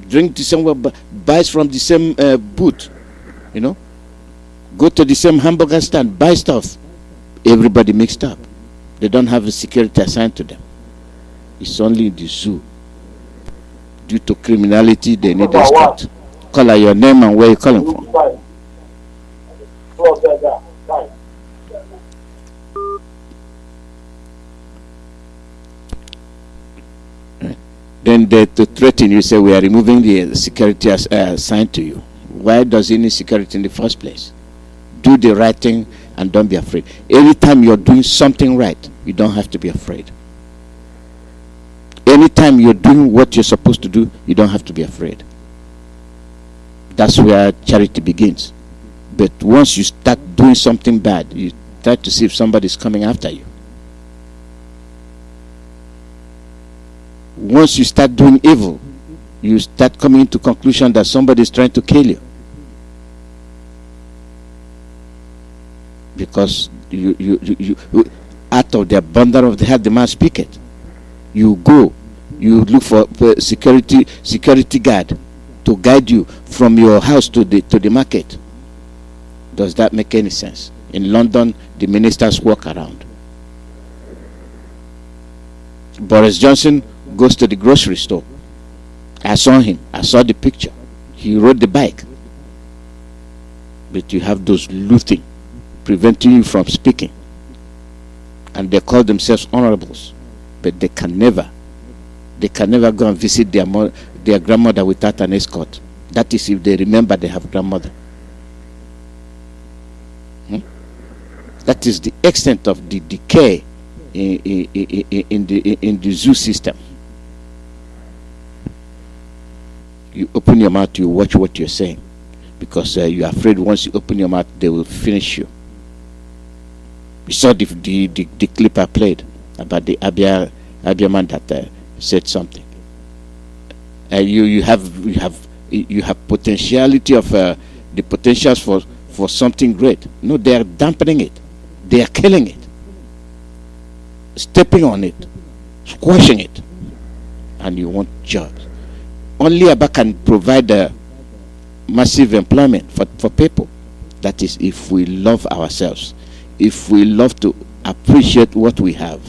Drink the same, buys from the same booth, go to the same hamburger stand, buy stuff. Everybody mixed up. They don't have a security assigned to them. It's only in the zoo. Due to criminality, they need escort. Call out your name and where you're calling from. Then to threaten you, say we are removing the security assigned to you. Why does he need security in the first place? Do the right thing and don't be afraid. Anytime you're doing something right, you don't have to be afraid. Anytime you're doing what you're supposed to do, you don't have to be afraid. That's where charity begins. But once you start doing something bad, you try to see if somebody's coming after you. Once you start doing evil, you start coming to conclusion that somebody's trying to kill you. Because you out of the abundance of the heart, the man speaketh. You go, you look for security guard to guide you from your house to the market. Does that make any sense? In London, the ministers walk around. Boris Johnson goes to the grocery store. I saw him. I saw the picture. He rode the bike. But you have those looting, preventing you from speaking. And they call themselves honorables. But they can never go and visit their grandmother without an escort. That is if they remember they have grandmother. That is the extent of the decay in the zoo system. You open your mouth, you watch what you're saying, because you're afraid once you open your mouth, they will finish you. You saw the clip I played about the Abia man that said something. You have potentiality of the potentials for something great. No, they are dampening it. They are killing it, stepping on it, squashing it, and you want jobs. Only Abba can provide massive employment for people. That is, if we love ourselves, if we love to appreciate what we have,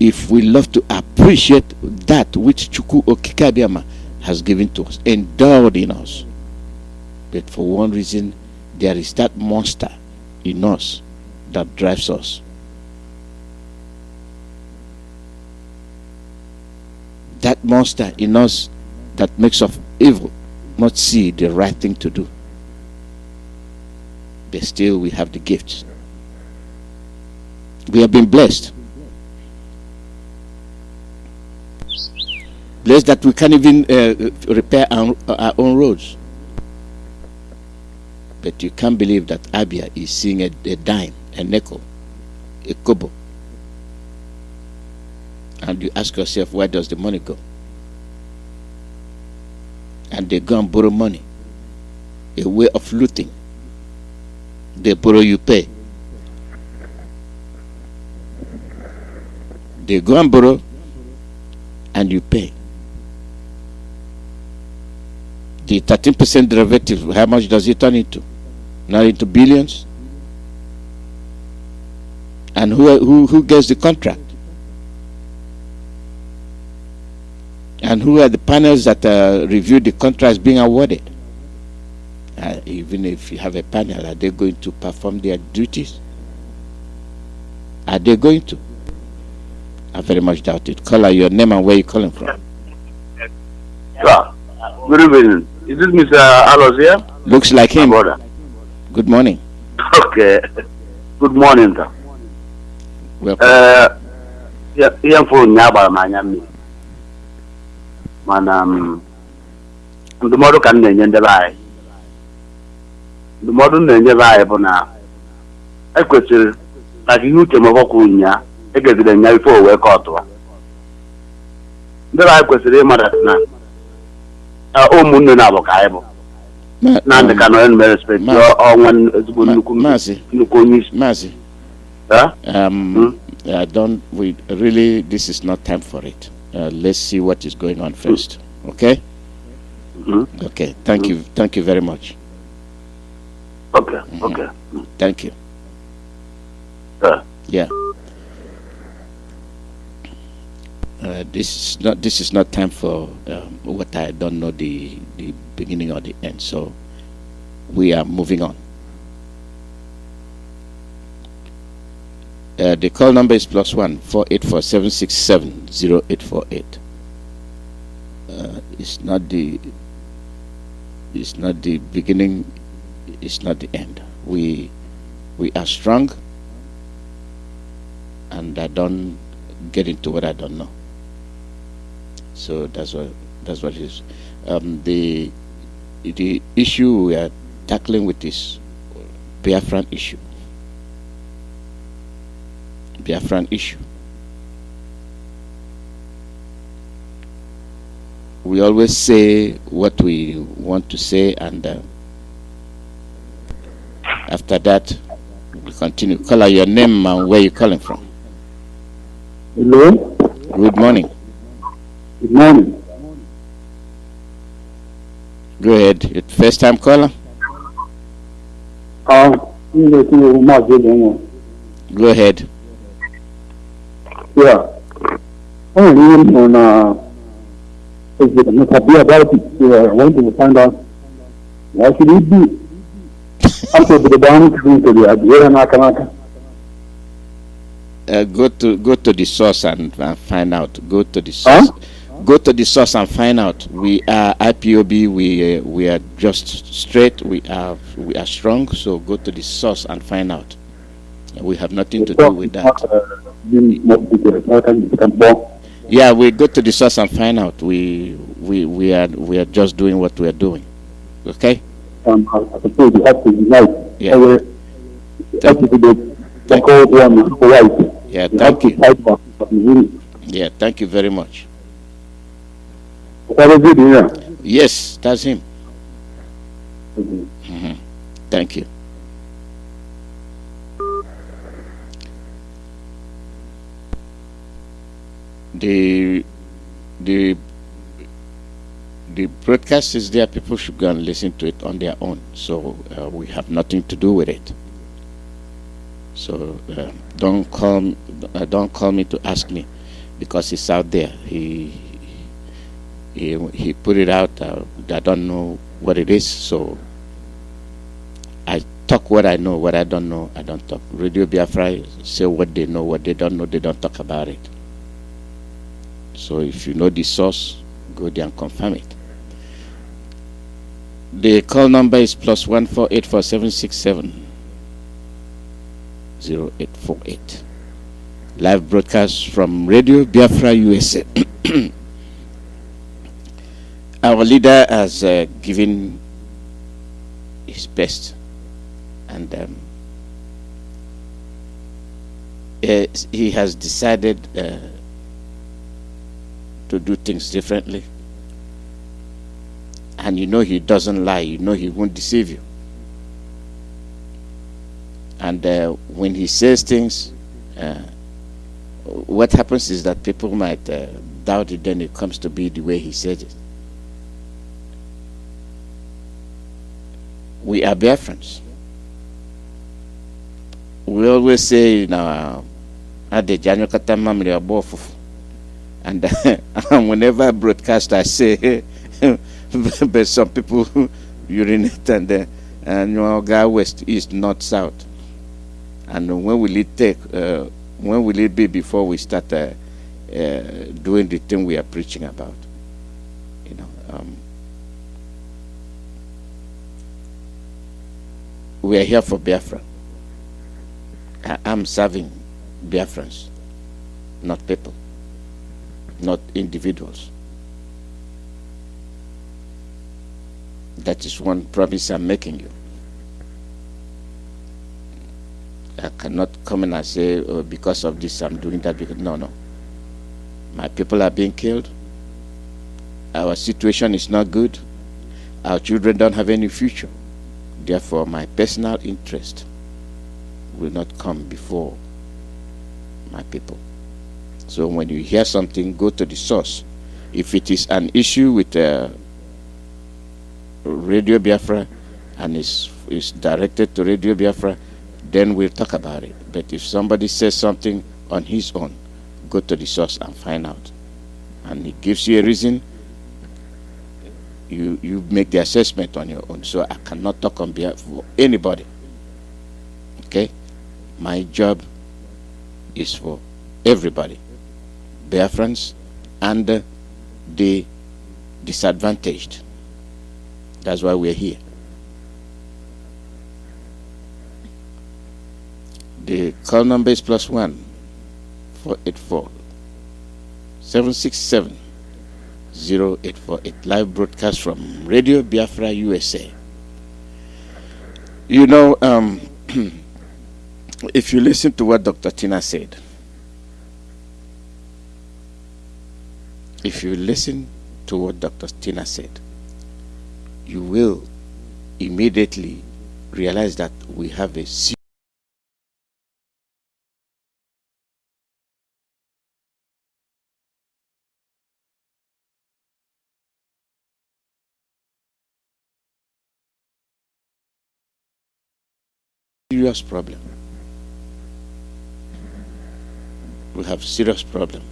if we love to appreciate that which Chukwuemeka has given to us, endowed in us. But for one reason, there is that monster in us that drives us. That monster in us that makes us evil, not see the right thing to do. But still we have the gifts. We have been blessed. Blessed that we can't even repair our own roads. But you can't believe that Abia is seeing a dime, a nickel, a kobo. And you ask yourself, where does the money go? And they go and borrow money. A way of looting. They borrow, you pay. They go and borrow, and you pay. The 13% derivative, how much does it turn into? Not into billions? And who gets the contract? And who are the panels that review the contracts being awarded? Even if you have a panel, are they going to perform their duties? Are they going to? I very much doubt it. Call out your name and where you're calling from. Sir, good evening. Is this Mr. Alozie? Looks like him. My brother. Good morning. Okay. Good morning, sir. Welcome. Here for Nyaba Miami. Manam. The model can name the lie. The modern name the lie, Bona. I question that you came over Kunya, I get the name for work out. The lie question, Madana. Mundu na bokaibo. Nande kano en respect. Mazi. I don't. We really. This is not time for it. Let's see what is going on first. Okay. Okay. Thank you. Thank you very much. Okay. Okay. Thank you. Yeah. This is not time for what I don't know the beginning or the end. So we are moving on. The call number is +1 484 0848. It's not the beginning. It's not the end. We are strong, and I don't get into what I don't know. So that's what it is. The issue we are tackling with this Biafran issue. We always say what we want to say, and after that we continue. Call out your name and where you're calling from. Hello. Good morning. Good morning. Go ahead. First time caller. Go ahead. Yeah. I'm happy about it. I want to find out what should it be. After the down to the idea and go to the source and find out. Go to the source. Huh? Go to the source and find out. We are IPOB. We are just straight. We are strong. So go to the source and find out. We have nothing to do with that. Yeah, we go to the source and find out. We are just doing what we are doing. Okay. I suppose you have to unite. Yeah. Yeah. Thank you. Yeah. Thank you very much. Yes, that's him. Thank you. The broadcast is there. People should go and listen to it on their own. So we have nothing to do with it. So don't call me to ask me, because it's out there. He put it out. I don't know what it is. So I talk what I know. What I don't know, I don't talk. Radio Biafra say what they know. What they don't know, they don't talk about it. So if you know the source, go there and confirm it. The call number is +1 484 0848. Live broadcast from Radio Biafra USA. Our leader has given his best, and he has decided to do things differently. And you know he doesn't lie. You know he won't deceive you. And when he says things, what happens is that people might doubt it, then it comes to be the way he said it. We are Biafrans. We always say, now, and whenever I broadcast, I say, but some people urinate and your guy west, east, north, south. And when will it take? When will it be before we start doing the thing we are preaching about? You know, we are here for Biafra. I'm serving Biafrans, not people, not individuals. That is one promise I'm making you. I cannot come in and say, oh, because of this I'm doing that. Because no. My people are being killed. Our situation is not good. Our children don't have any future. Therefore, my personal interest will not come before my people. So when you hear something, go to the source. If it is an issue with Radio Biafra and is directed to Radio Biafra, then we'll talk about it. But if somebody says something on his own, go to the source and find out. And it gives you a reason, you make the assessment on your own. So I cannot talk on behalf of anybody. Okay? My job is for everybody, Biafrans and the disadvantaged. That's why we're here. The call number is +1 484 767 0848. Live broadcast from Radio Biafra USA. You know, if you listen to what Dr. Tina said, you will immediately realize that we have a serious problem. We have serious problem.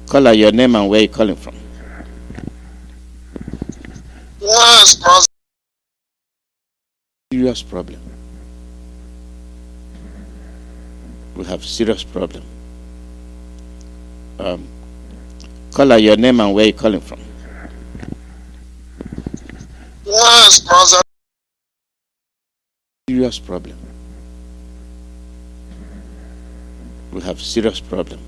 Caller, your name and where you calling from? Yes, brother. Serious problem. We have serious problem. Caller, your name and where you calling from? Yes, brother. Serious problem. We have serious problem.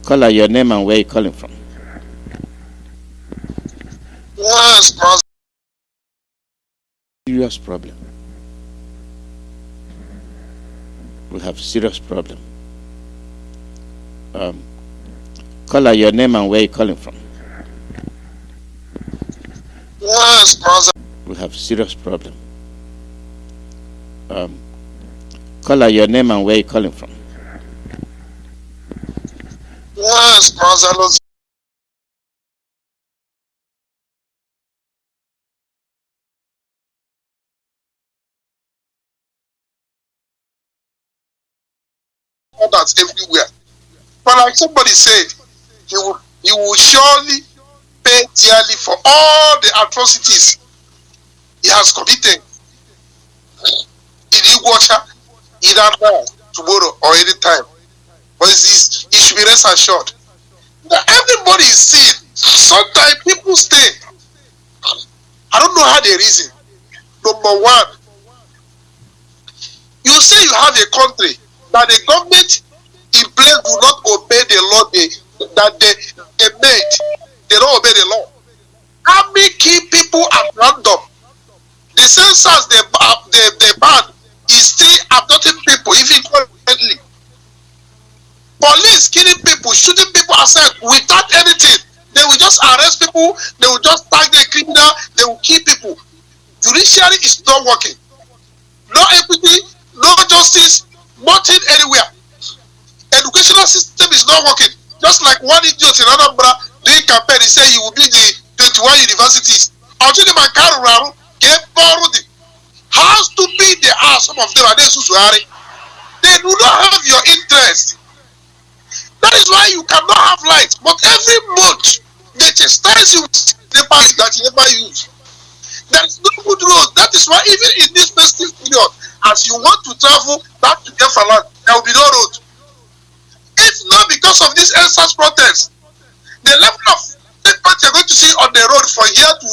Caller, your name and where you calling from? Yes, brother. Serious problem. We have serious problem. Caller, your name and where you calling from? Yes, brother. We have serious problem. Caller, your name and where you calling from? Yes, brother. Alozie. That's everywhere. But like somebody said, you will surely pay dearly for all the atrocities he has committed in Iguacha, either now, tomorrow, or any time. But it should be rest assured that everybody is seeing. Sometimes people stay. I don't know how they reason. Number one, you say you have a country that the government in place do not obey the law they made. They don't obey the law. Army kill people at random. The census they ban is still abducting people, even currently. Police killing people, shooting people aside without anything. They will just arrest people, they will just tag the criminal, they will kill people. Judiciary is not working. No equity, no justice, nothing anywhere. Educational system is not working. Just like one idiot in Anambra doing campaign, he said he will be the 21 universities. Has stupid they are, some of them are they do not have your interest. That is why you cannot have light. But every month they chastise you with the pass that you never use. There is no good road. That is why even in this festive period, as you want to travel back to Biafra land, there will be no road. If not because of this NSAS protest, the level of impact you're going to see on the road from here to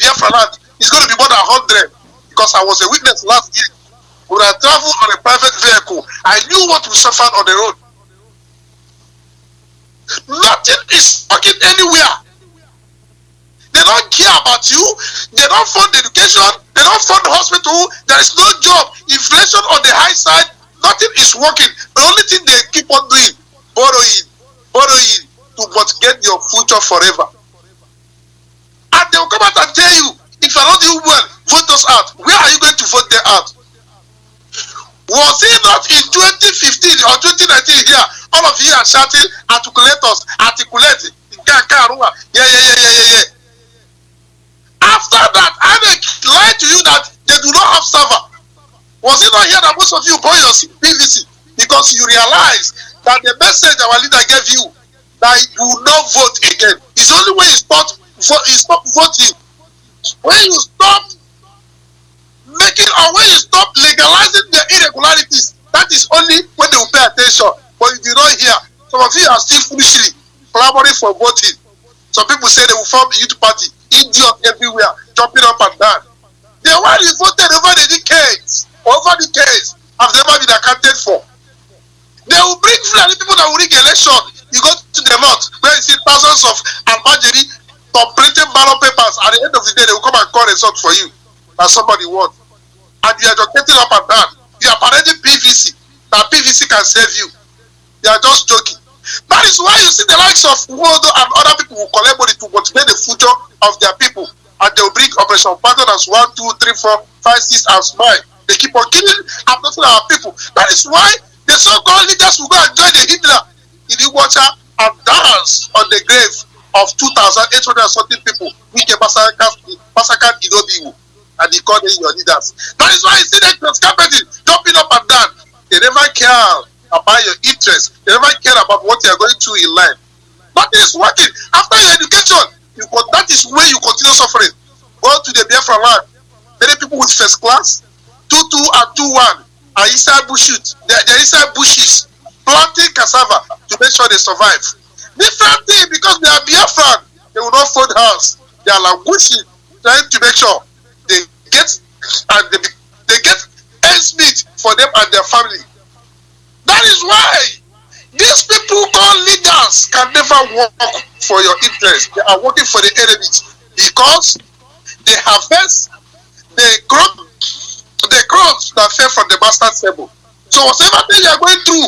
Biafra land is going to be more than 100. Because I was a witness last year. When I traveled on a private vehicle, I knew what we suffered on the road. Nothing is working anywhere. They don't care about you. They don't fund education. They don't fund hospital. There is no job. Inflation on the high side. Nothing is working. The only thing they keep on doing, borrowing to but get your future forever. And they will come out and tell you, if you are not doing well, vote us out. Where are you going to vote them out? Was it not in 2015 or 2019 here? All of you are shouting, articulate us, articulate. Yeah. After that, INEC lied to you that they do not have server. Was it not here that most of you bought your PVC because you realize that the message our leader gave you that you will not vote again? It's only when you stop voting, when you stop making or when you stop legalizing the irregularities, that is only when they will pay attention. But you do not hear. Some of you are still foolishly clamoring for voting. Some people say they will form a youth party. Idiots everywhere, jumping up and down. The one you voted over the decades have never been accounted for. They will bring Fulani people that will rig election. You go to the north where you see thousands of Almajiri completing ballot papers. At the end of the day, they will come and call result for you that somebody won. And you are just getting up and down. You are parading PVC. That PVC can save you. You are just joking. That is why you see the likes of Wodo and other people who collect money to motivate the future of their people. And they will bring Operation Pattern as 1, 2, 3, 4, 5, 6 as mine. They keep on killing and nothing our people. That is why the so-called leaders will go and join the Hitler in the water and dance on the grave of 2,800 something people who get massacred in Obiwu. And they call them your leaders. That is why you see them carpeting, jumping up and down. They never care about your interest. They never care about what you are going through in life. Nothing is working. After your education, that is where you continue suffering. Go to the Biafra land. Many people with first class, 2-2 and 2-1 are inside bushes. They're inside bushes, planting cassava to make sure they survive. Different thing because they are Biafran. They will not fold house. They are languishing, trying to make sure they get and they get ends meet for them and their family. That is why these people called leaders can never work for your interest. They are working for the enemies because they harvest the crumbs that fell from the bastard table. So whatever thing you are going through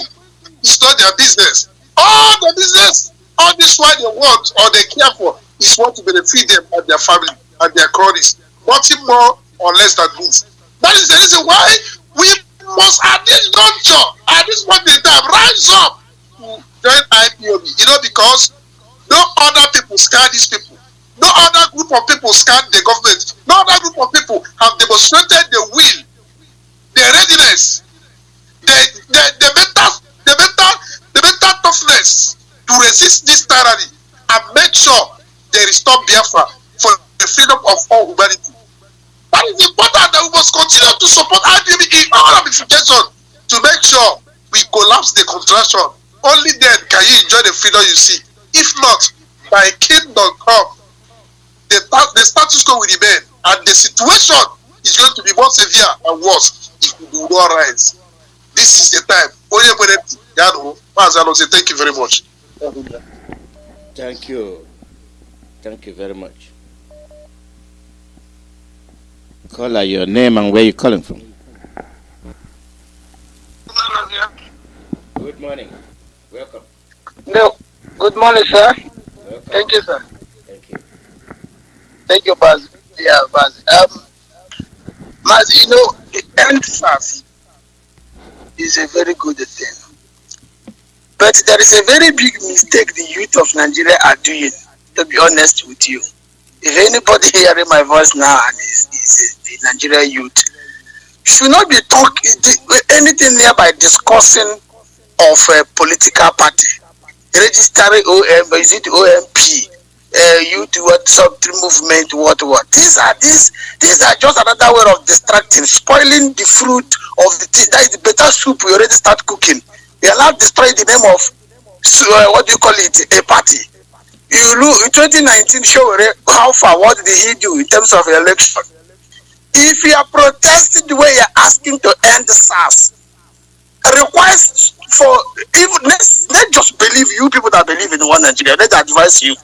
is not their business. All the business, all this why they want or they care for is what to benefit them and their family and their cronies. Nothing more or less than this. That is the reason why we must at this juncture, at this point in time, rise up to join IPOB. You know, because no other people scare these people. No other group of people scare the government. No other group of people have demonstrated the will, the readiness, the mental toughness to resist this tyranny and make sure they restore Biafra for the freedom of all humanity. That is important that we must continue to support IPOB in all ramifications to make sure we collapse the contraction. Only then can you enjoy the freedom you see. If not, by kingdom come, the status quo will remain and the situation is going to be more severe and worse if we do not rise. This is the time. Mazi Alozie, thank you very much. Thank you. Thank you very much. Caller, your name and where you calling from. Good morning. Welcome. No. Good morning, sir. Welcome. Thank you, sir. Thank you. Thank you, Mazi. Yeah, Mazi. Mazi, you know, the NSAS is a very good thing. But there is a very big mistake the youth of Nigeria are doing, to be honest with you. If anybody hearing my voice now and is the Nigerian youth, should not be talking anything nearby discussing of a political party, registering is it OMP, youth something movement, what. These are just another way of distracting, spoiling the fruit of the tea. That is the better soup we already start cooking. They are now destroying the name of what do you call it, a party. You look in 2019 show how far, what did he do in terms of election? If you are protesting the way you are asking to end SARS, request for even let's just believe you people that believe in one Nigeria, let's advise you.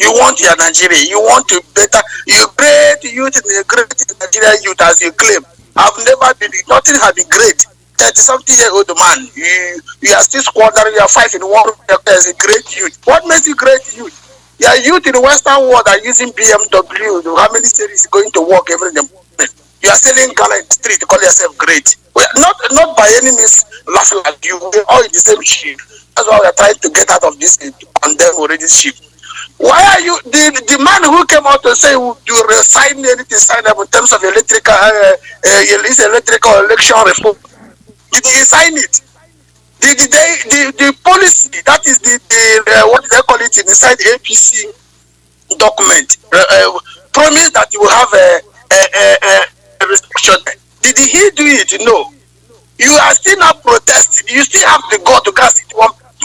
You want your Nigeria, you want to better, you great youth in the great Nigerian youth as you claim. I've never been, nothing has been great. 30-something-year-old man, you are still squandering your 5 in 1 as a great youth. What makes you great youth? Your youth in the Western world are using BMW. How many series going to work every day? You are selling gala in the street to call yourself great. We are not by any means laughing at you. We are all in the same ship. That's why we are trying to get out of this to condemn already ship. Why are you the man who came out to say you resign anything signed up in terms of electrical election reform? Did he sign it? The policy, that is the what do they call it inside the APC document, promise that you will have a restriction. Did he do it? No. You are still not protesting. You still have the God to cast it.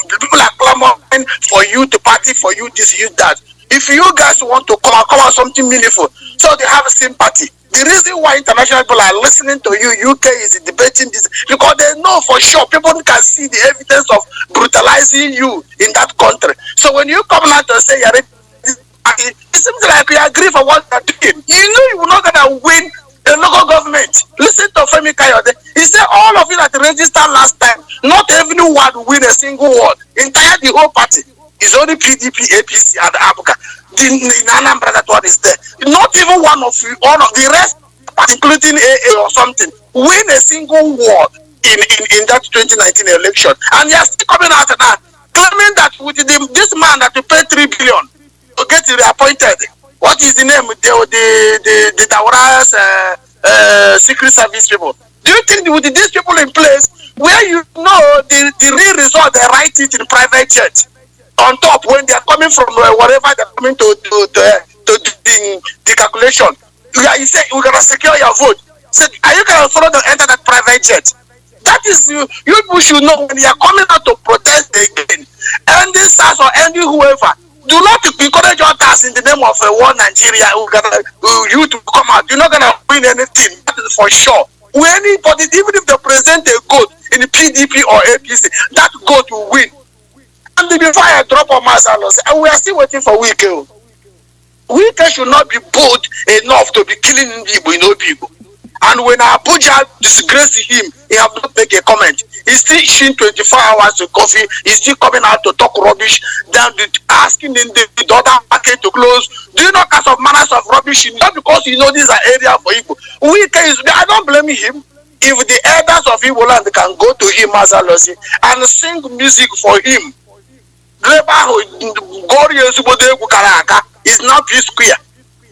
People are clamoring for you to party, for you this, you that. If you guys want to come out something meaningful, so they have sympathy. The reason why international people are listening to you, UK is debating this, because they know for sure people can see the evidence of brutalizing you in that country. So when you come out and say you're it seems like you agree for what you're doing. You know you're not gonna win the local government. Listen to Femi Kayode. He said all of you that registered last time, not everyone will win a single word. Entire the whole party is only PDP, APC, and Abuka. The Anambra that one is there. Not even one of you, all of the rest, including AA or something, win a single word in that 2019 election. And you're still coming out now, claiming that with this man that you pay 3 billion to get reappointed. What is the name? The Daura's Secret Service people. Do you think with these people in place, where you know the real result, they write it in private jet on top when they are coming from wherever they're coming to the calculation? You say we're gonna secure your vote. So are you gonna follow them enter that private jet? That is you people should know when you are coming out to protest again, and this SARS or any whoever. Do not encourage others in the name of one Nigeria you to come out. You're not going to win anything. That is for sure. When anybody, even if they present a goat in the PDP or APC, that goat will win. And before I drop on Mazi, and we are still waiting for Wike. Wike should not be bold enough to be killing people in people. And when Abuja disgraced him, he have not made a comment. He's still issuing 24 hours to coffee. He's still coming out to talk rubbish. Then asking the other market to close. Do you know kinds of manners of rubbish? Not because you know these are areas for Igbo. I don't blame him. If the elders of Igbo land can go to him as Alozie and sing music for him, is now P Square.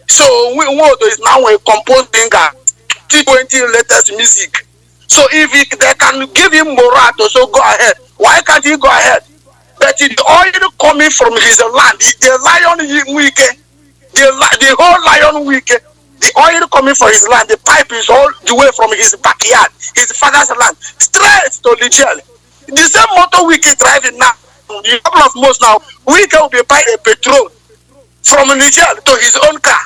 So Wodo is now a composing 20 latest music. So if they can give him morale to so go ahead, why can't he go ahead? But the oil coming from his land, the lion week, the whole lion week, the oil coming from his land, the pipe is all the way from his backyard, his father's land, straight to Nigeria. The same motor we keep driving now, a couple of months now, we can be buying a petrol from Nigeria to his own car.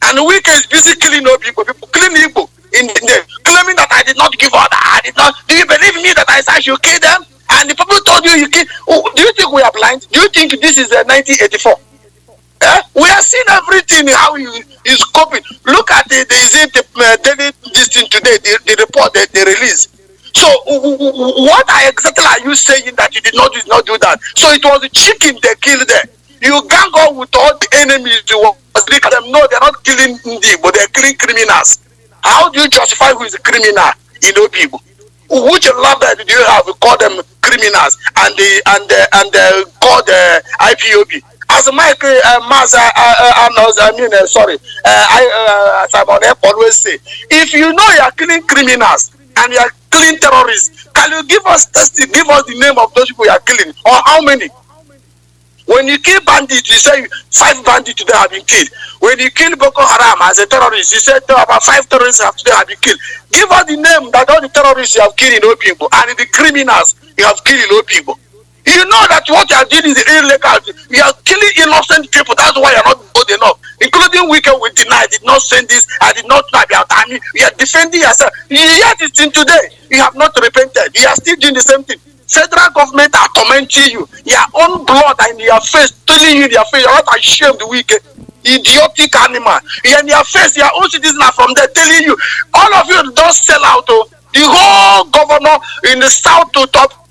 And Wike is busy killing no people killing people in the claiming that I did not give order. I did not. Do you believe me that I said you kill them? And the people told you kill. Oh, do you think we are blind? Do you think this is 1984? We are seeing everything how he is coping. Look at the daily this thing today, the report that they released. So what exactly are you saying that you did not do that? So it was the chicken they killed there. You gang up with all the enemies. Look at them. No, they're not killing Ndi, but they're killing criminals. How do you justify who is a criminal in those people? Which label do you have? We call them criminals and call the IPOB. As Mike Mazi, Simon always say, if you know you are killing criminals and you are killing terrorists, can you give us the name of those people you are killing, or how many? When you kill bandits, you say 5 bandits today have been killed. When you kill Boko Haram as a terrorist, you say about 5 terrorists today have been killed. Give us the name that all the terrorists you have killed in old people and the criminals you have killed in old people. You know that what you are doing is illegal. You are killing innocent people. That's why you are not good enough. Including Wike will deny, I did not send this, I did not know about time. You are defending yourself. Yet it's in today. You have not repented. You are still doing the same thing. Federal government are tormenting you. Your own blood and your face, telling you in your face, you're not ashamed, Wike. Idiotic animal. In your face, your own citizens are from there telling you. All of you don't sell out. The whole governor in the south to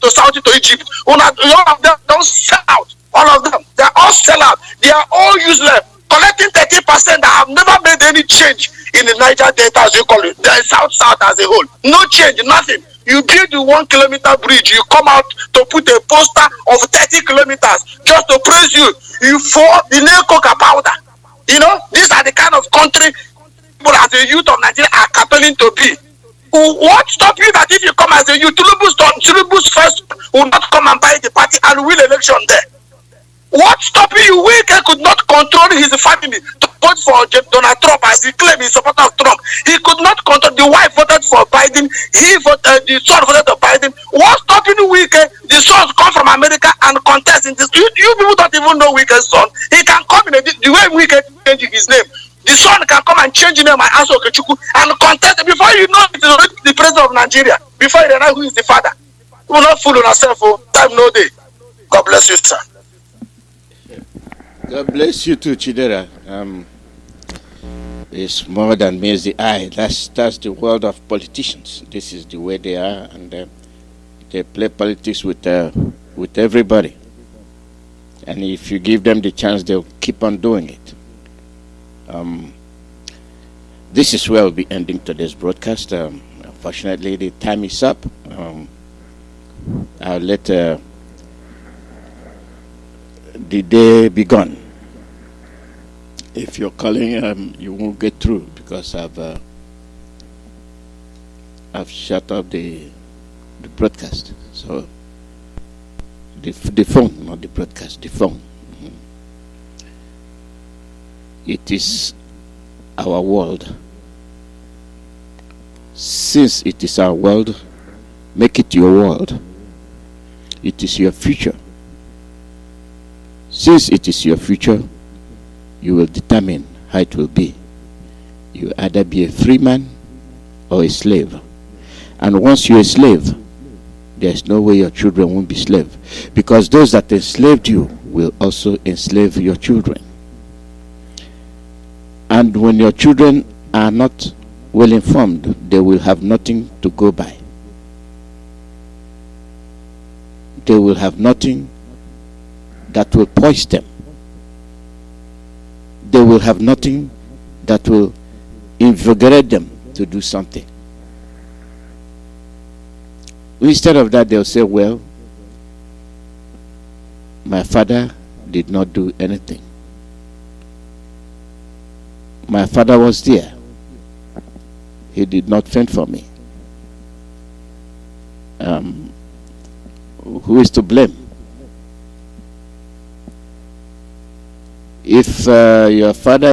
south to Egypt. All of them don't sell out. All of them. They're all sell out. They are all useless. Collecting 30% that have never made any any change in the Niger Delta, as you call it, the South as a whole. No change, nothing. You build the 1 kilometer bridge, you come out to put a poster of 30 kilometers just to praise you. You for the nail coca powder. You know, these are the kind of country people as the youth of Nigeria are campaigning to be. What stop you that if you come as a youth, Tinubu's first will not come and buy the party and win election there? What stopping you? Wike could not control his family to vote for Donald Trump as he claimed he's supporter of Trump. He could not control. The wife voted for Biden. The son voted for Biden. What stopping Wike? The sons come from America and contest in this. You people don't even know Wike's son. He can come in the way Wike changed his name. The son can come and change his name and answer Okechukwu and contest. Before you know it is already the president of Nigeria. Before you know who is the father. We will not fool on ourselves. Time no day. God bless you, sir. God bless you too, Chidera. It's more than meets the eye. That's the world of politicians. This is the way they are, and they play politics with everybody. And if you give them the chance, they'll keep on doing it. This is where we'll be ending today's broadcast. Unfortunately, the time is up. I'll let the day be gone. If you're calling, you won't get through because I've shut off the broadcast. So the phone, not the broadcast, the phone. It is our world. Since it is our world, make it your world. It is your future. Since it is your future, you will determine how it will be. You either be a free man or a slave. And once you're a slave, there's no way your children won't be slaves. Because those that enslaved you will also enslave your children. And when your children are not well informed, they will have nothing to go by. They will have nothing that will poise them. They will have nothing that will invigorate them to do something. Instead of that, they'll say, well, my father did not do anything. My father was there. He did not fend for me. Who is to blame? If your father